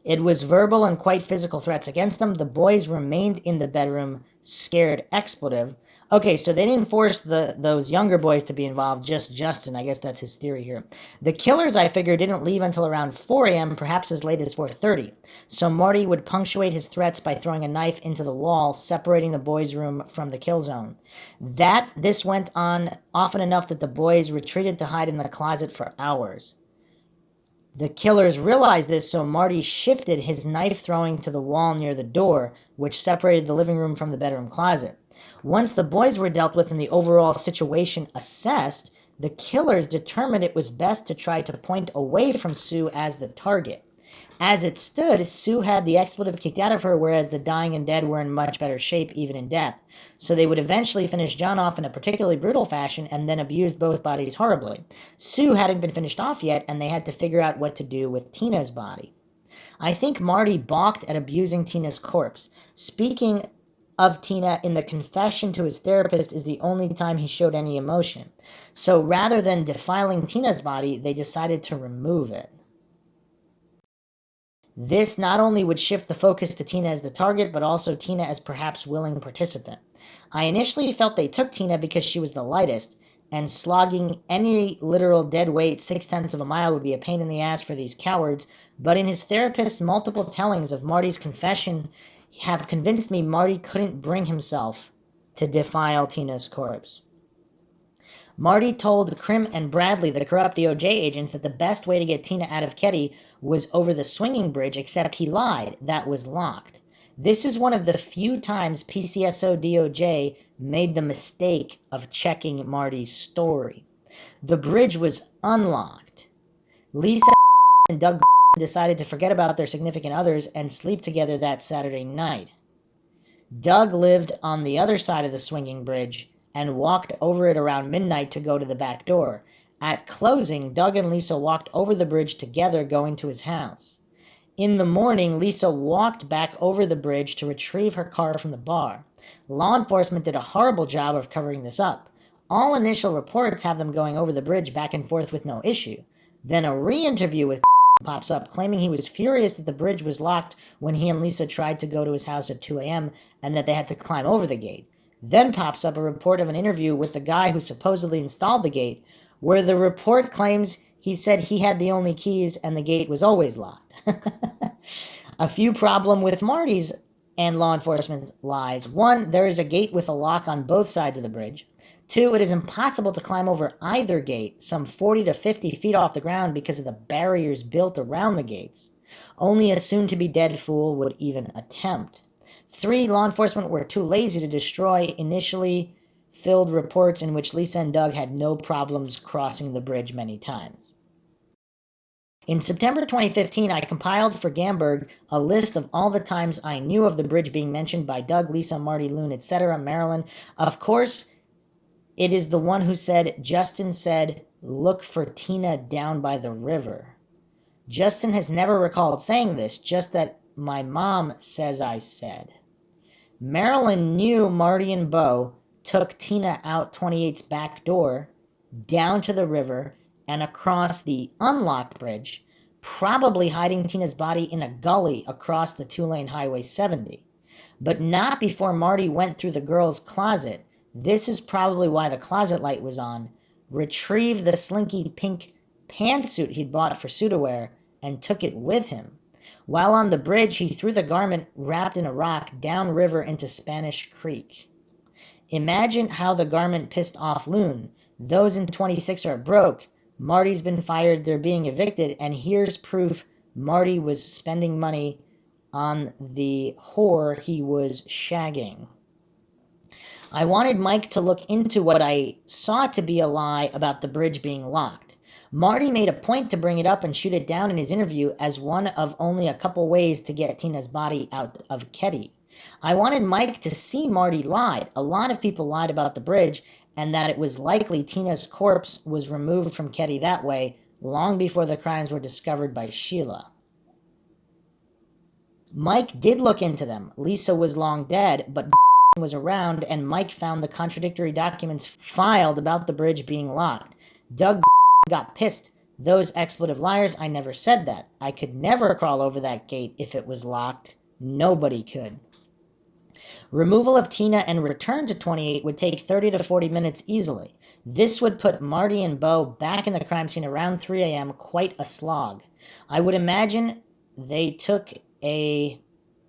It was verbal and quite physical threats against them. The boys remained in the bedroom, scared expletive. Okay, so they didn't force those younger boys to be involved, just Justin. I guess that's his theory here. The killers, I figure, didn't leave until around 4 a.m., perhaps as late as 4:30. So Marty would punctuate his threats by throwing a knife into the wall, separating the boys' room from the kill zone. This went on often enough that the boys retreated to hide in the closet for hours. The killers realized this, so Marty shifted his knife throwing to the wall near the door, which separated the living room from the bedroom closet. Once the boys were dealt with and the overall situation assessed, the killers determined it was best to try to point away from Sue as the target. As it stood, Sue had the expletive kicked out of her, whereas the dying and dead were in much better shape, even in death. So they would eventually finish John off in a particularly brutal fashion and then abuse both bodies horribly. Sue hadn't been finished off yet, and they had to figure out what to do with Tina's body. I think Marty balked at abusing Tina's corpse. Speaking of Tina in the confession to his therapist is the only time he showed any emotion. So rather than defiling Tina's body, they decided to remove it. This not only would shift the focus to Tina as the target, but also Tina as perhaps willing participant. I initially felt they took Tina because she was the lightest, and slogging any literal dead weight 6/10 of a mile would be a pain in the ass for these cowards, but in his therapist's multiple tellings of Marty's confession have convinced me Marty couldn't bring himself to defile Tina's corpse. Marty told Krim and Bradley, the corrupt DOJ agents, that the best way to get Tina out of Keddie was over the swinging bridge, except he lied. That was locked. This is one of the few times PCSO DOJ made the mistake of checking Marty's story. The bridge was unlocked. Lisa and Doug decided to forget about their significant others and sleep together that Saturday night. Doug lived on the other side of the swinging bridge and walked over it around midnight to go to the back door. At closing, Doug and Lisa walked over the bridge together, going to his house. In the morning, Lisa walked back over the bridge to retrieve her car from the bar. Law enforcement did a horrible job of covering this up. All initial reports have them going over the bridge back and forth with no issue. Then a re-interview with pops up, claiming he was furious that the bridge was locked when he and Lisa tried to go to his house at 2 a.m. and that they had to climb over the gate. Then pops up a report of an interview with the guy who supposedly installed the gate, where the report claims he said he had the only keys and the gate was always locked. A few problems with Marty's and law enforcement's lies. 1, there is a gate with a lock on both sides of the bridge. 2, it is impossible to climb over either gate, some 40 to 50 feet off the ground because of the barriers built around the gates. Only a soon-to-be-dead fool would even attempt. 3, law enforcement were too lazy to destroy initially filled reports in which Lisa and Doug had no problems crossing the bridge many times. In September 2015, I compiled for Gamberg a list of all the times I knew of the bridge being mentioned by Doug, Lisa, Marty, Loon, etc., Marilyn. Of course, it is the one who said, Justin said, look for Tina down by the river. Justin has never recalled saying this, just that my mom says I said. Marilyn knew Marty and Bo took Tina out 28's back door, down to the river, and across the unlocked bridge, probably hiding Tina's body in a gully across the 2-lane Highway 70. But not before Marty went through the girl's closet. This is probably why the closet light was on, retrieved the slinky pink pantsuit he'd bought for Sue to wear, and took it with him. While on the bridge, he threw the garment wrapped in a rock downriver into Spanish Creek. Imagine how the garment pissed off Loon. Those in 26 are broke. Marty's been fired, they're being evicted, and here's proof Marty was spending money on the whore he was shagging. I wanted Mike to look into what I saw to be a lie about the bridge being locked. Marty made a point to bring it up and shoot it down in his interview as one of only a couple ways to get Tina's body out of Keddie. I wanted Mike to see Marty lied. A lot of people lied about the bridge, and that it was likely Tina's corpse was removed from Keddie that way, long before the crimes were discovered by Sheila. Mike did look into them. Lisa was long dead, but was around, and Mike found the contradictory documents filed about the bridge being locked. Doug got pissed. Those expletive liars, I never said that. I could never crawl over that gate if it was locked. Nobody could. Removal of Tina and return to 28 would take 30 to 40 minutes easily. This would put Marty and Bo back in the crime scene around 3 a.m., quite a slog. I would imagine they took a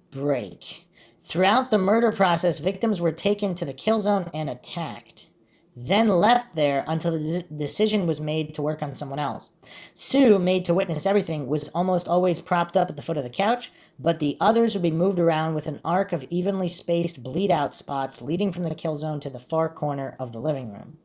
break. Throughout the murder process, victims were taken to the kill zone and attacked, then left there until the decision was made to work on someone else. Sue, made to witness everything, was almost always propped up at the foot of the couch, but the others would be moved around with an arc of evenly spaced bleed-out spots leading from the kill zone to the far corner of the living room.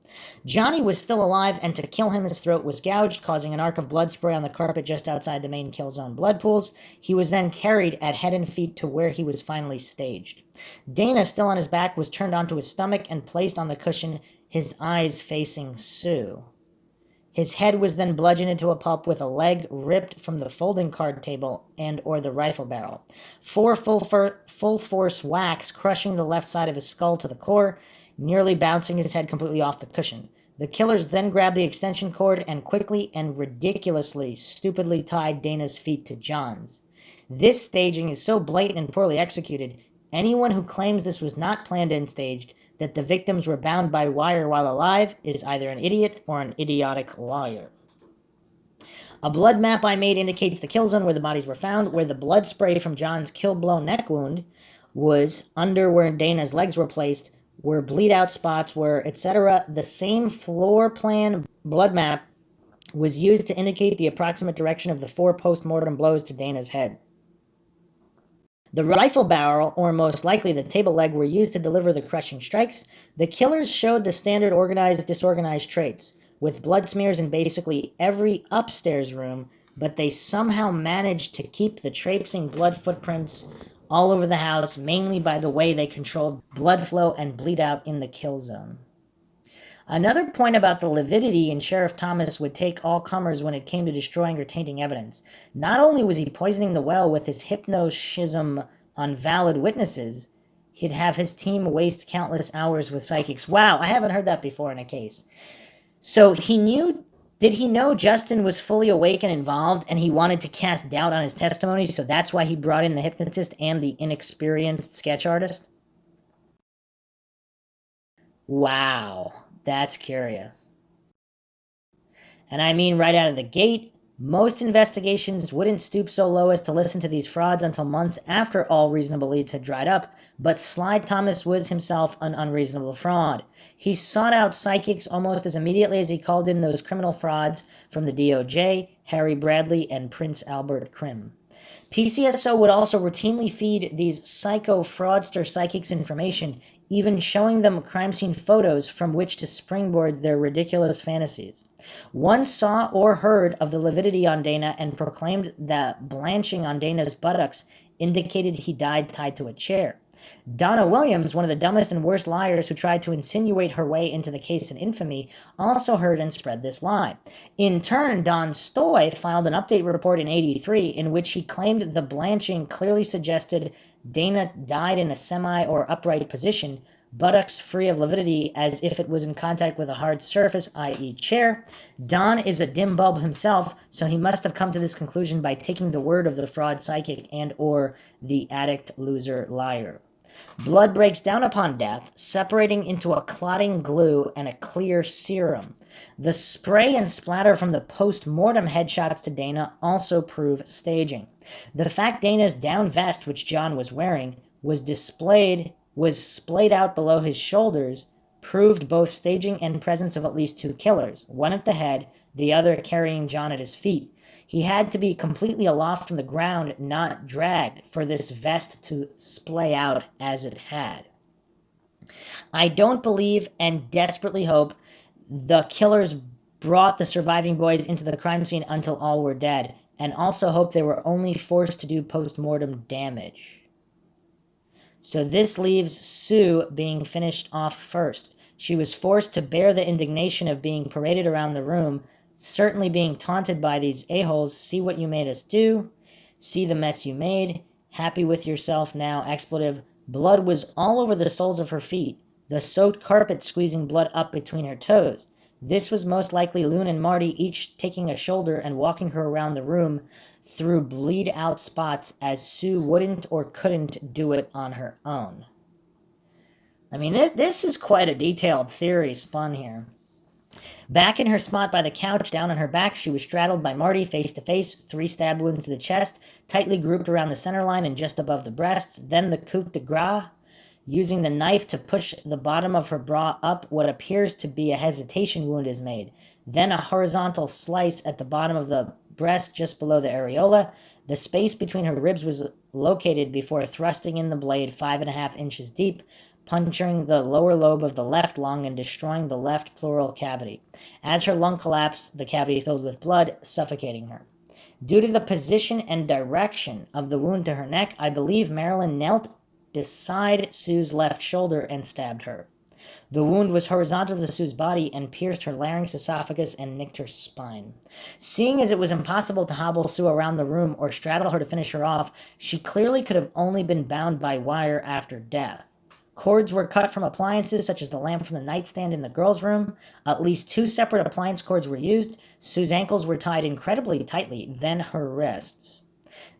Johnny was still alive, and to kill him, his throat was gouged, causing an arc of blood spray on the carpet just outside the main kill zone blood pools. He was then carried at head and feet to where he was finally staged. Dana, still on his back, was turned onto his stomach and placed on the cushion, his eyes facing Sue. His head was then bludgeoned into a pulp with a leg ripped from the folding card table and or the rifle barrel. 4 full-force whacks crushing the left side of his skull to the core, nearly bouncing his head completely off the cushion. The killers then grabbed the extension cord and quickly and ridiculously, stupidly tied Dana's feet to John's. This staging is so blatant and poorly executed, anyone who claims this was not planned and staged, that the victims were bound by wire while alive, is either an idiot or an idiotic liar. A blood map I made indicates the kill zone where the bodies were found, where the blood spray from John's kill-blow neck wound was, under where Dana's legs were placed, where bleed-out spots were, etc. The same floor plan blood map was used to indicate the approximate direction of the 4 post-mortem blows to Dana's head. The rifle barrel, or most likely the table leg, were used to deliver the crushing strikes. The killers showed the standard organized-disorganized traits, with blood smears in basically every upstairs room, but they somehow managed to keep the traipsing blood footprints all over the house, mainly by the way they controlled blood flow and bleed out in the kill zone. Another point about the lividity in Sheriff Thomas would take all comers when it came to destroying or tainting evidence. Not only was he poisoning the well with his hypnotism on valid witnesses, he'd have his team waste countless hours with psychics. Wow, I haven't heard that before in a case. So did he know Justin was fully awake and involved, and he wanted to cast doubt on his testimony, so that's why he brought in the hypnotist and the inexperienced sketch artist? Wow. That's curious. And I mean right out of the gate, most investigations wouldn't stoop so low as to listen to these frauds until months after all reasonable leads had dried up, but Sly Thomas was himself an unreasonable fraud. He sought out psychics almost as immediately as he called in those criminal frauds from the DOJ, Harry Bradley, and Prince Albert Krim. PCSO would also routinely feed these psycho-fraudster psychics information, even showing them crime scene photos from which to springboard their ridiculous fantasies. One saw or heard of the lividity on Dana and proclaimed that blanching on Dana's buttocks indicated he died tied to a chair. Donna Williams, one of the dumbest and worst liars who tried to insinuate her way into the case in infamy, also heard and spread this lie. In turn, Don Stoy filed an update report in '83 in which he claimed the blanching clearly suggested Dana died in a semi or upright position, buttocks free of lividity as if it was in contact with a hard surface, i.e. chair. Don is a dim bulb himself, so he must have come to this conclusion by taking the word of the fraud psychic and or the addict loser liar. Blood breaks down upon death, separating into a clotting glue and a clear serum. The spray and splatter from the post-mortem headshots to Dana also prove staging. The fact Dana's down vest, which John was wearing, was splayed out below his shoulders, proved both staging and presence of at least two killers, one at the head, the other carrying John at his feet. He had to be completely aloft from the ground, not dragged, for this vest to splay out as it had. I don't believe and desperately hope the killers brought the surviving boys into the crime scene until all were dead, and also hope they were only forced to do post-mortem damage. So this leaves Sue being finished off first. She was forced to bear the indignation of being paraded around the room, certainly being taunted by these a-holes. See what you made us do. See the mess you made. Happy with yourself now, expletive. Blood was all over the soles of her feet, the soaked carpet squeezing blood up between her toes. This was most likely Loon and Marty each taking a shoulder and walking her around the room through bleed-out spots, as Sue wouldn't or couldn't do it on her own. I mean, this is quite a detailed theory spun here. Back in her spot by the couch, down on her back, she was straddled by Marty face to face, 3 stab wounds to the chest, tightly grouped around the center line and just above the breasts, then the coup de grace, using the knife to push the bottom of her bra up. What appears to be a hesitation wound is made, then a horizontal slice at the bottom of the breast just below the areola. The space between her ribs was located before thrusting in the blade 5.5 inches deep, puncturing the lower lobe of the left lung and destroying the left pleural cavity. As her lung collapsed, the cavity filled with blood, suffocating her. Due to the position and direction of the wound to her neck, I believe Marilyn knelt beside Sue's left shoulder and stabbed her. The wound was horizontal to Sue's body and pierced her larynx, esophagus, and nicked her spine. Seeing as it was impossible to hobble Sue around the room or straddle her to finish her off, she clearly could have only been bound by wire after death. Cords were cut from appliances such as the lamp from the nightstand in the girls' room. At least 2 separate appliance cords were used. Sue's ankles were tied incredibly tightly, then her wrists.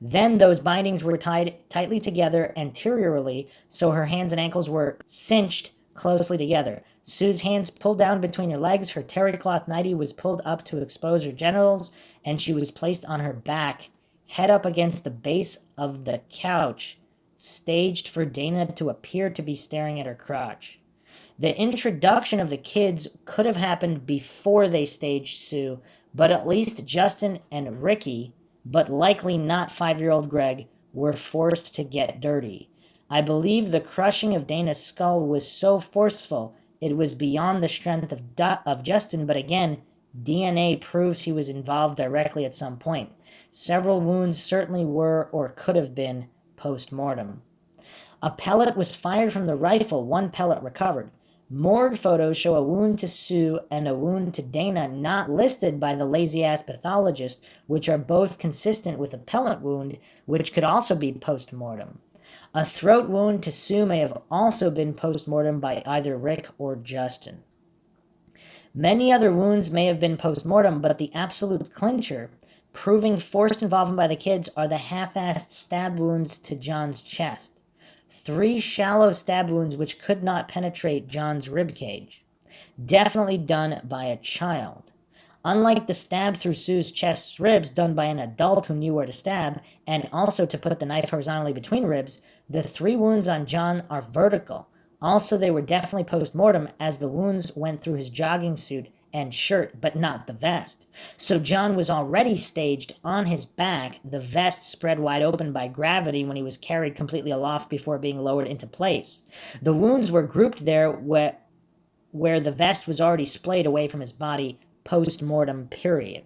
Then those bindings were tied tightly together anteriorly, so her hands and ankles were cinched closely together. Sue's hands pulled down between her legs, her terry cloth nightie was pulled up to expose her genitals, and she was placed on her back, head up against the base of the couch, staged for Dana to appear to be staring at her crotch. The introduction of the kids could have happened before they staged Sue, but at least Justin and Ricky, but likely not 5-year-old Greg, were forced to get dirty. I believe the crushing of Dana's skull was so forceful it was beyond the strength of Justin, but again, DNA proves he was involved directly at some point. Several wounds certainly were or could have been post-mortem. A pellet was fired from the rifle, 1 pellet recovered. Morgue photos show a wound to Sue and a wound to Dana not listed by the lazy-ass pathologist, which are both consistent with a pellet wound, which could also be post-mortem. A throat wound to Sue may have also been post-mortem by either Rick or Justin. Many other wounds may have been post-mortem, but the absolute clincher, proving forced involvement by the kids, are the half-assed stab wounds to John's chest. 3 shallow stab wounds which could not penetrate John's ribcage. Definitely done by a child. Unlike the stab through Sue's chest's ribs done by an adult who knew where to stab, and also to put the knife horizontally between ribs, the 3 wounds on John are vertical. Also, they were definitely post-mortem, as the wounds went through his jogging suit and shirt, but not the vest. So John was already staged on his back, the vest spread wide open by gravity when he was carried completely aloft before being lowered into place. The wounds were grouped there where the vest was already splayed away from his body, post-mortem period.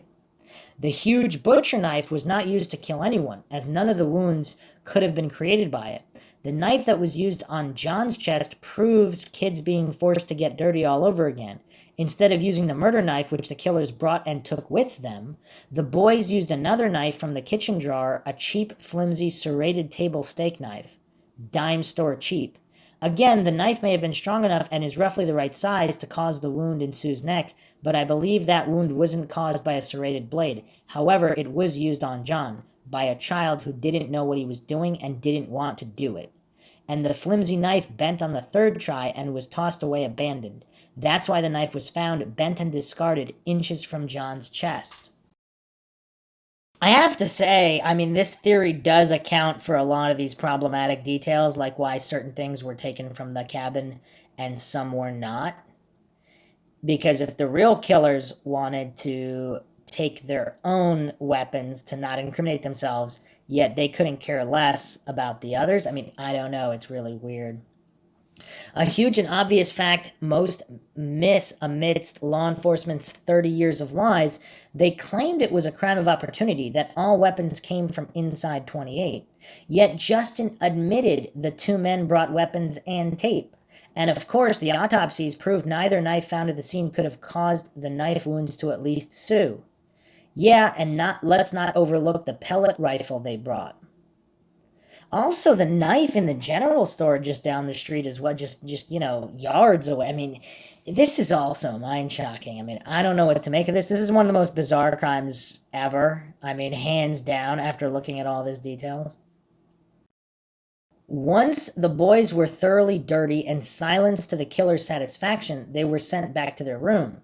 The huge butcher knife was not used to kill anyone, as none of the wounds could have been created by it. The knife that was used on John's chest proves kids being forced to get dirty all over again. Instead of using the murder knife, which the killers brought and took with them, the boys used another knife from the kitchen drawer, a cheap, flimsy, serrated table steak knife. Dime store cheap. Again, the knife may have been strong enough and is roughly the right size to cause the wound in Sue's neck, but I believe that wound wasn't caused by a serrated blade. However, it was used on John, by a child who didn't know what he was doing and didn't want to do it. and the flimsy knife bent on the third try and was tossed away abandoned. That's why the knife was found bent and discarded inches from John's chest. I have to say, I mean, this theory does account for a lot of these problematic details, like why certain things were taken from the cabin and some were not. Because if the real killers wanted to take their own weapons to not incriminate themselves, yet they couldn't care less about the others, I mean, I don't know, it's really weird. A huge and obvious fact most miss amidst law enforcement's 30 years of lies, they claimed it was a crime of opportunity, that all weapons came from inside 28. Yet Justin admitted the two men brought weapons and tape. And of course, the autopsies proved neither knife found at the scene could have caused the knife wounds to at least Sue. Yeah, and let's not overlook the pellet rifle they brought. Also, the knife in the general store just down the street as well, just yards away. I mean, this is also mind-shocking. I mean, I don't know what to make of this. This is one of the most bizarre crimes ever. I mean, hands down, after looking at all these details. Once the boys were thoroughly dirty and silenced to the killer's satisfaction, they were sent back to their room.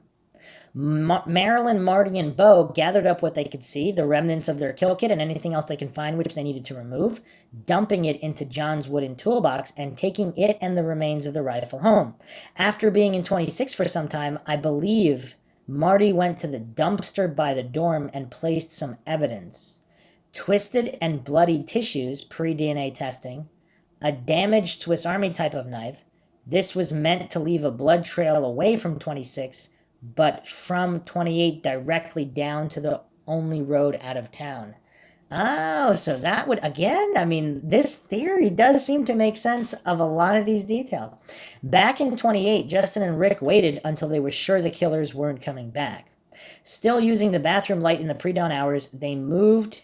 Marilyn, Marty, and Bo gathered up what they could see, the remnants of their kill kit and anything else they could find which they needed to remove, dumping it into John's wooden toolbox and taking it and the remains of the rifle home. After being in 26 for some time, I believe Marty went to the dumpster by the dorm and placed some evidence. Twisted and bloodied tissues, pre-DNA testing, a damaged Swiss Army type of knife. This was meant to leave a blood trail away from 26, but from 28 directly down to the only road out of town. Oh, so that would, again, I mean, this theory does seem to make sense of a lot of these details. Back in 28, Justin and Rick waited until they were sure the killers weren't coming back. Still using the bathroom light in the pre-dawn hours, they moved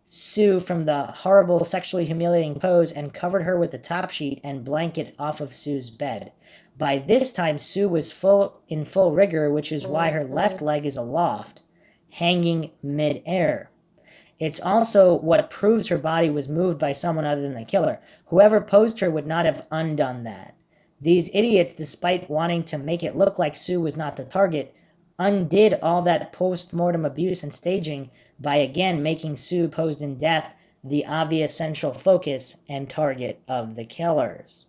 Sue from the horrible sexually humiliating pose and covered her with the top sheet and blanket off of Sue's bed. By this time, Sue was in full rigor, which is why her left leg is aloft, hanging mid-air. It's also what proves her body was moved by someone other than the killer. Whoever posed her would not have undone that. These idiots, despite wanting to make it look like Sue was not the target, undid all that post-mortem abuse and staging by again making Sue posed in death the obvious central focus and target of the killers.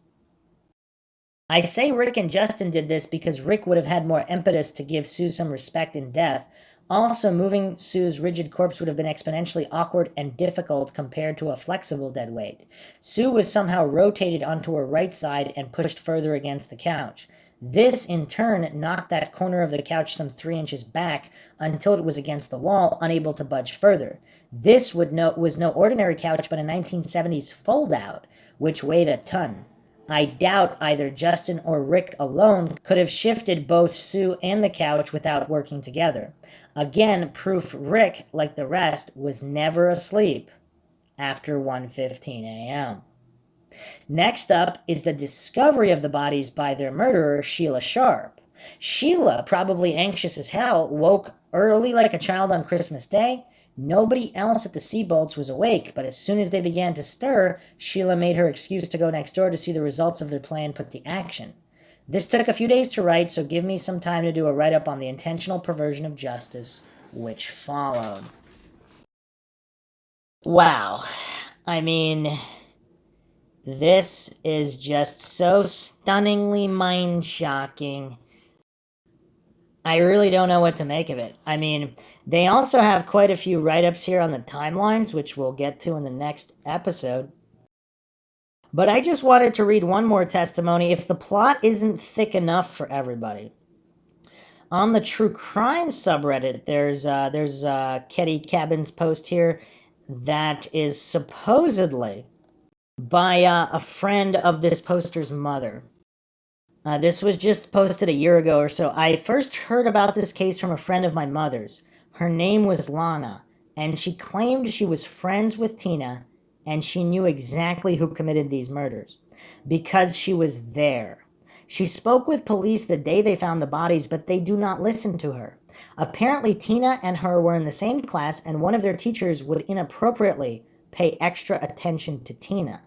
I say Rick and Justin did this because Rick would have had more impetus to give Sue some respect in death. Also, moving Sue's rigid corpse would have been exponentially awkward and difficult compared to a flexible dead weight. Sue was somehow rotated onto her right side and pushed further against the couch. This, in turn, knocked that corner of the couch some 3 inches back until it was against the wall, unable to budge further. This was no ordinary couch, but a 1970s fold-out, which weighed a ton. I doubt either Justin or Rick alone could have shifted both Sue and the couch without working together. Again, proof Rick, like the rest, was never asleep after 1:15 a.m. Next up is the discovery of the bodies by their murderer, Sheila Sharp. Sheila, probably anxious as hell, woke early like a child on Christmas Day. Nobody else at the Seabolts was awake, but as soon as they began to stir, Sheila made her excuse to go next door to see the results of their plan put to action. This took a few days to write, so give me some time to do a write-up on the intentional perversion of justice, which followed. Wow. I mean, this is just so stunningly mind-shocking. I really don't know what to make of it. I mean, they also have quite a few write-ups here on the timelines, which we'll get to in the next episode. But I just wanted to read one more testimony if the plot isn't thick enough for everybody. On the true crime subreddit, there's Keddie Cabin's post here that is supposedly by a friend of this poster's mother. This was just posted a year ago or so. I first heard about this case from a friend of my mother's. Her name was Lana, and she claimed she was friends with Tina, and she knew exactly who committed these murders, because she was there. She spoke with police the day they found the bodies, but they do not listen to her. Apparently, Tina and her were in the same class, and one of their teachers would inappropriately pay extra attention to Tina.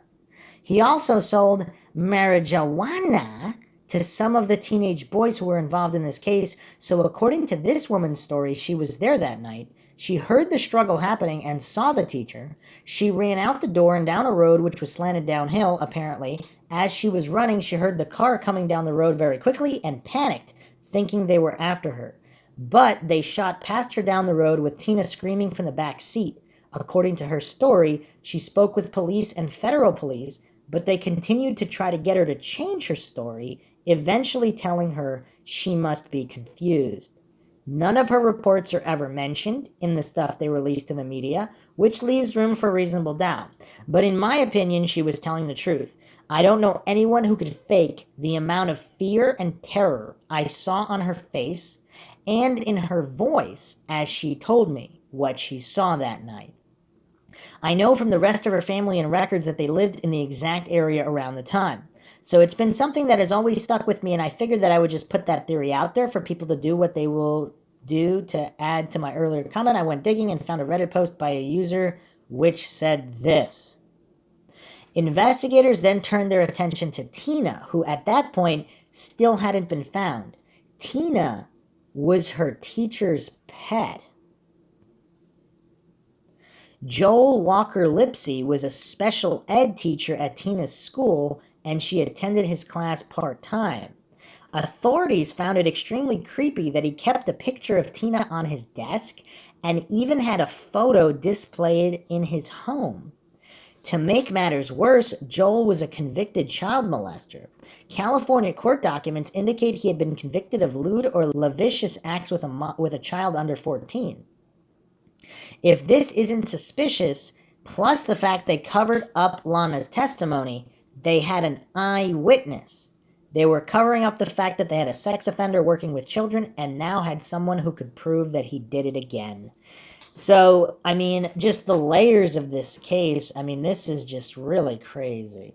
He also sold marijuana to some of the teenage boys who were involved in this case. So according to this woman's story, she was there that night. She heard the struggle happening and saw the teacher. She ran out the door and down a road which was slanted downhill, apparently. As she was running, she heard the car coming down the road very quickly and panicked, thinking they were after her. But they shot past her down the road with Tina screaming from the back seat. According to her story, she spoke with police and federal police, but they continued to try to get her to change her story, eventually telling her she must be confused. None of her reports are ever mentioned in the stuff they released to the media, which leaves room for reasonable doubt. But in my opinion, she was telling the truth. I don't know anyone who could fake the amount of fear and terror I saw on her face and in her voice as she told me what she saw that night. I know from the rest of her family and records that they lived in the exact area around the time. So it's been something that has always stuck with me, and I figured that I would just put that theory out there for people to do what they will do. To add to my earlier comment, I went digging and found a Reddit post by a user which said this. Investigators then turned their attention to Tina, who at that point still hadn't been found. Tina was her teacher's pet. Joel Walker Lipsey was a special ed teacher at Tina's school, and she attended his class part-time. Authorities found it extremely creepy that he kept a picture of Tina on his desk and even had a photo displayed in his home. To make matters worse, Joel was a convicted child molester. California court documents indicate he had been convicted of lewd or lascivious acts with a child under 14. If this isn't suspicious, plus the fact they covered up Lana's testimony, they had an eyewitness. They were covering up the fact that they had a sex offender working with children and now had someone who could prove that he did it again. So, I mean, just the layers of this case, I mean, this is just really crazy.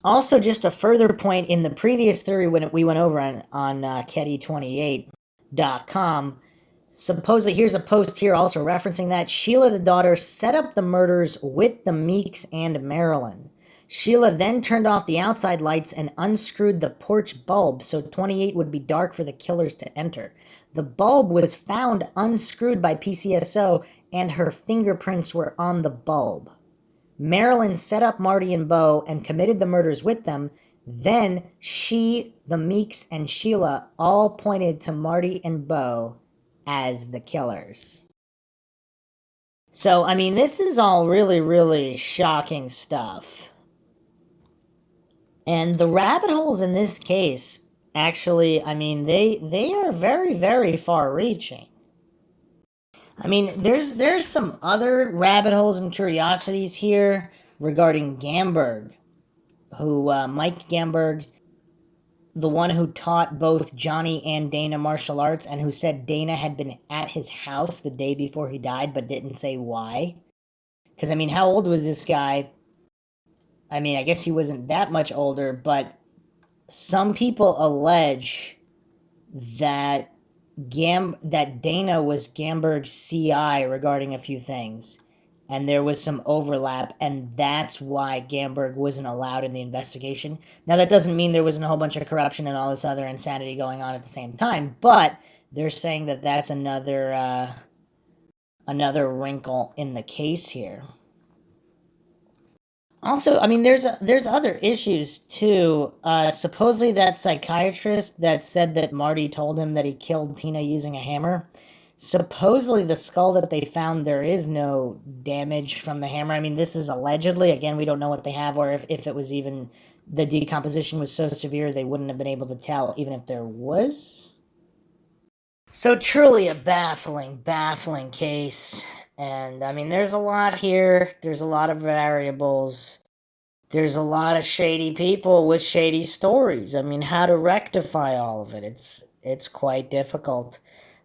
Also, just a further point, in the previous theory when we went over on Keddie28.com, supposedly, here's a post here also referencing that. Sheila, the daughter, set up the murders with the Meeks and Marilyn. Sheila then turned off the outside lights and unscrewed the porch bulb so 28 would be dark for the killers to enter. The bulb was found unscrewed by PCSO, and her fingerprints were on the bulb. Marilyn set up Marty and Bo and committed the murders with them. Then she, the Meeks, and Sheila all pointed to Marty and Bo as the killers. So, I mean, this is all really, really shocking stuff. And the rabbit holes in this case, actually, I mean, they are very, very far-reaching. I mean, there's some other rabbit holes and curiosities here regarding Gamberg, who, Mike Gamberg, the one who taught both Johnny and Dana martial arts, and who said Dana had been at his house the day before he died, but didn't say why. Because, I mean, how old was this guy? I mean, I guess he wasn't that much older, but some people allege that Dana was Gamberg's CI regarding a few things, and there was some overlap, and that's why Gamberg wasn't allowed in the investigation. Now, that doesn't mean there wasn't a whole bunch of corruption and all this other insanity going on at the same time, but they're saying that that's another wrinkle in the case here. Also, I mean, there's other issues, too. Supposedly that psychiatrist that said that Marty told him that he killed Tina using a hammer, supposedly the skull that they found, there is no damage from the hammer. I mean, this is allegedly. Again, we don't know what they have, or if it was even, the decomposition was so severe they wouldn't have been able to tell, even if there was. So truly a baffling case. And, I mean, there's a lot here. There's a lot of variables. There's a lot of shady people with shady stories. I mean, how to rectify all of it? It's quite difficult.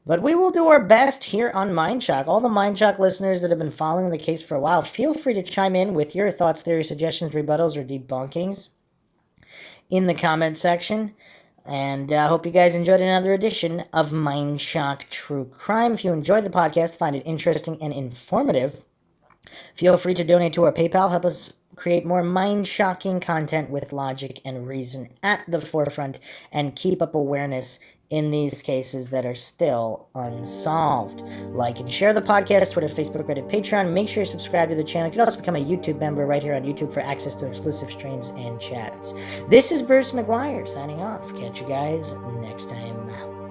But we will do our best here on Mindshock. All the Mindshock listeners that have been following the case for a while, feel free to chime in with your thoughts, theories, suggestions, rebuttals, or debunkings in the comment section. And I hope you guys enjoyed another edition of Mindshock True Crime. If you enjoyed the podcast, find it interesting and informative, Feel free to donate to our PayPal. Help us create more mind-shocking content with logic and reason at the forefront and keep up awareness in these cases that are still unsolved. Like and share the podcast, Twitter, Facebook, Reddit, Patreon. Make sure you subscribe to the channel. You can also become a YouTube member right here on YouTube for access to exclusive streams and chats. This is Bruce McGuire signing off. Catch you guys next time.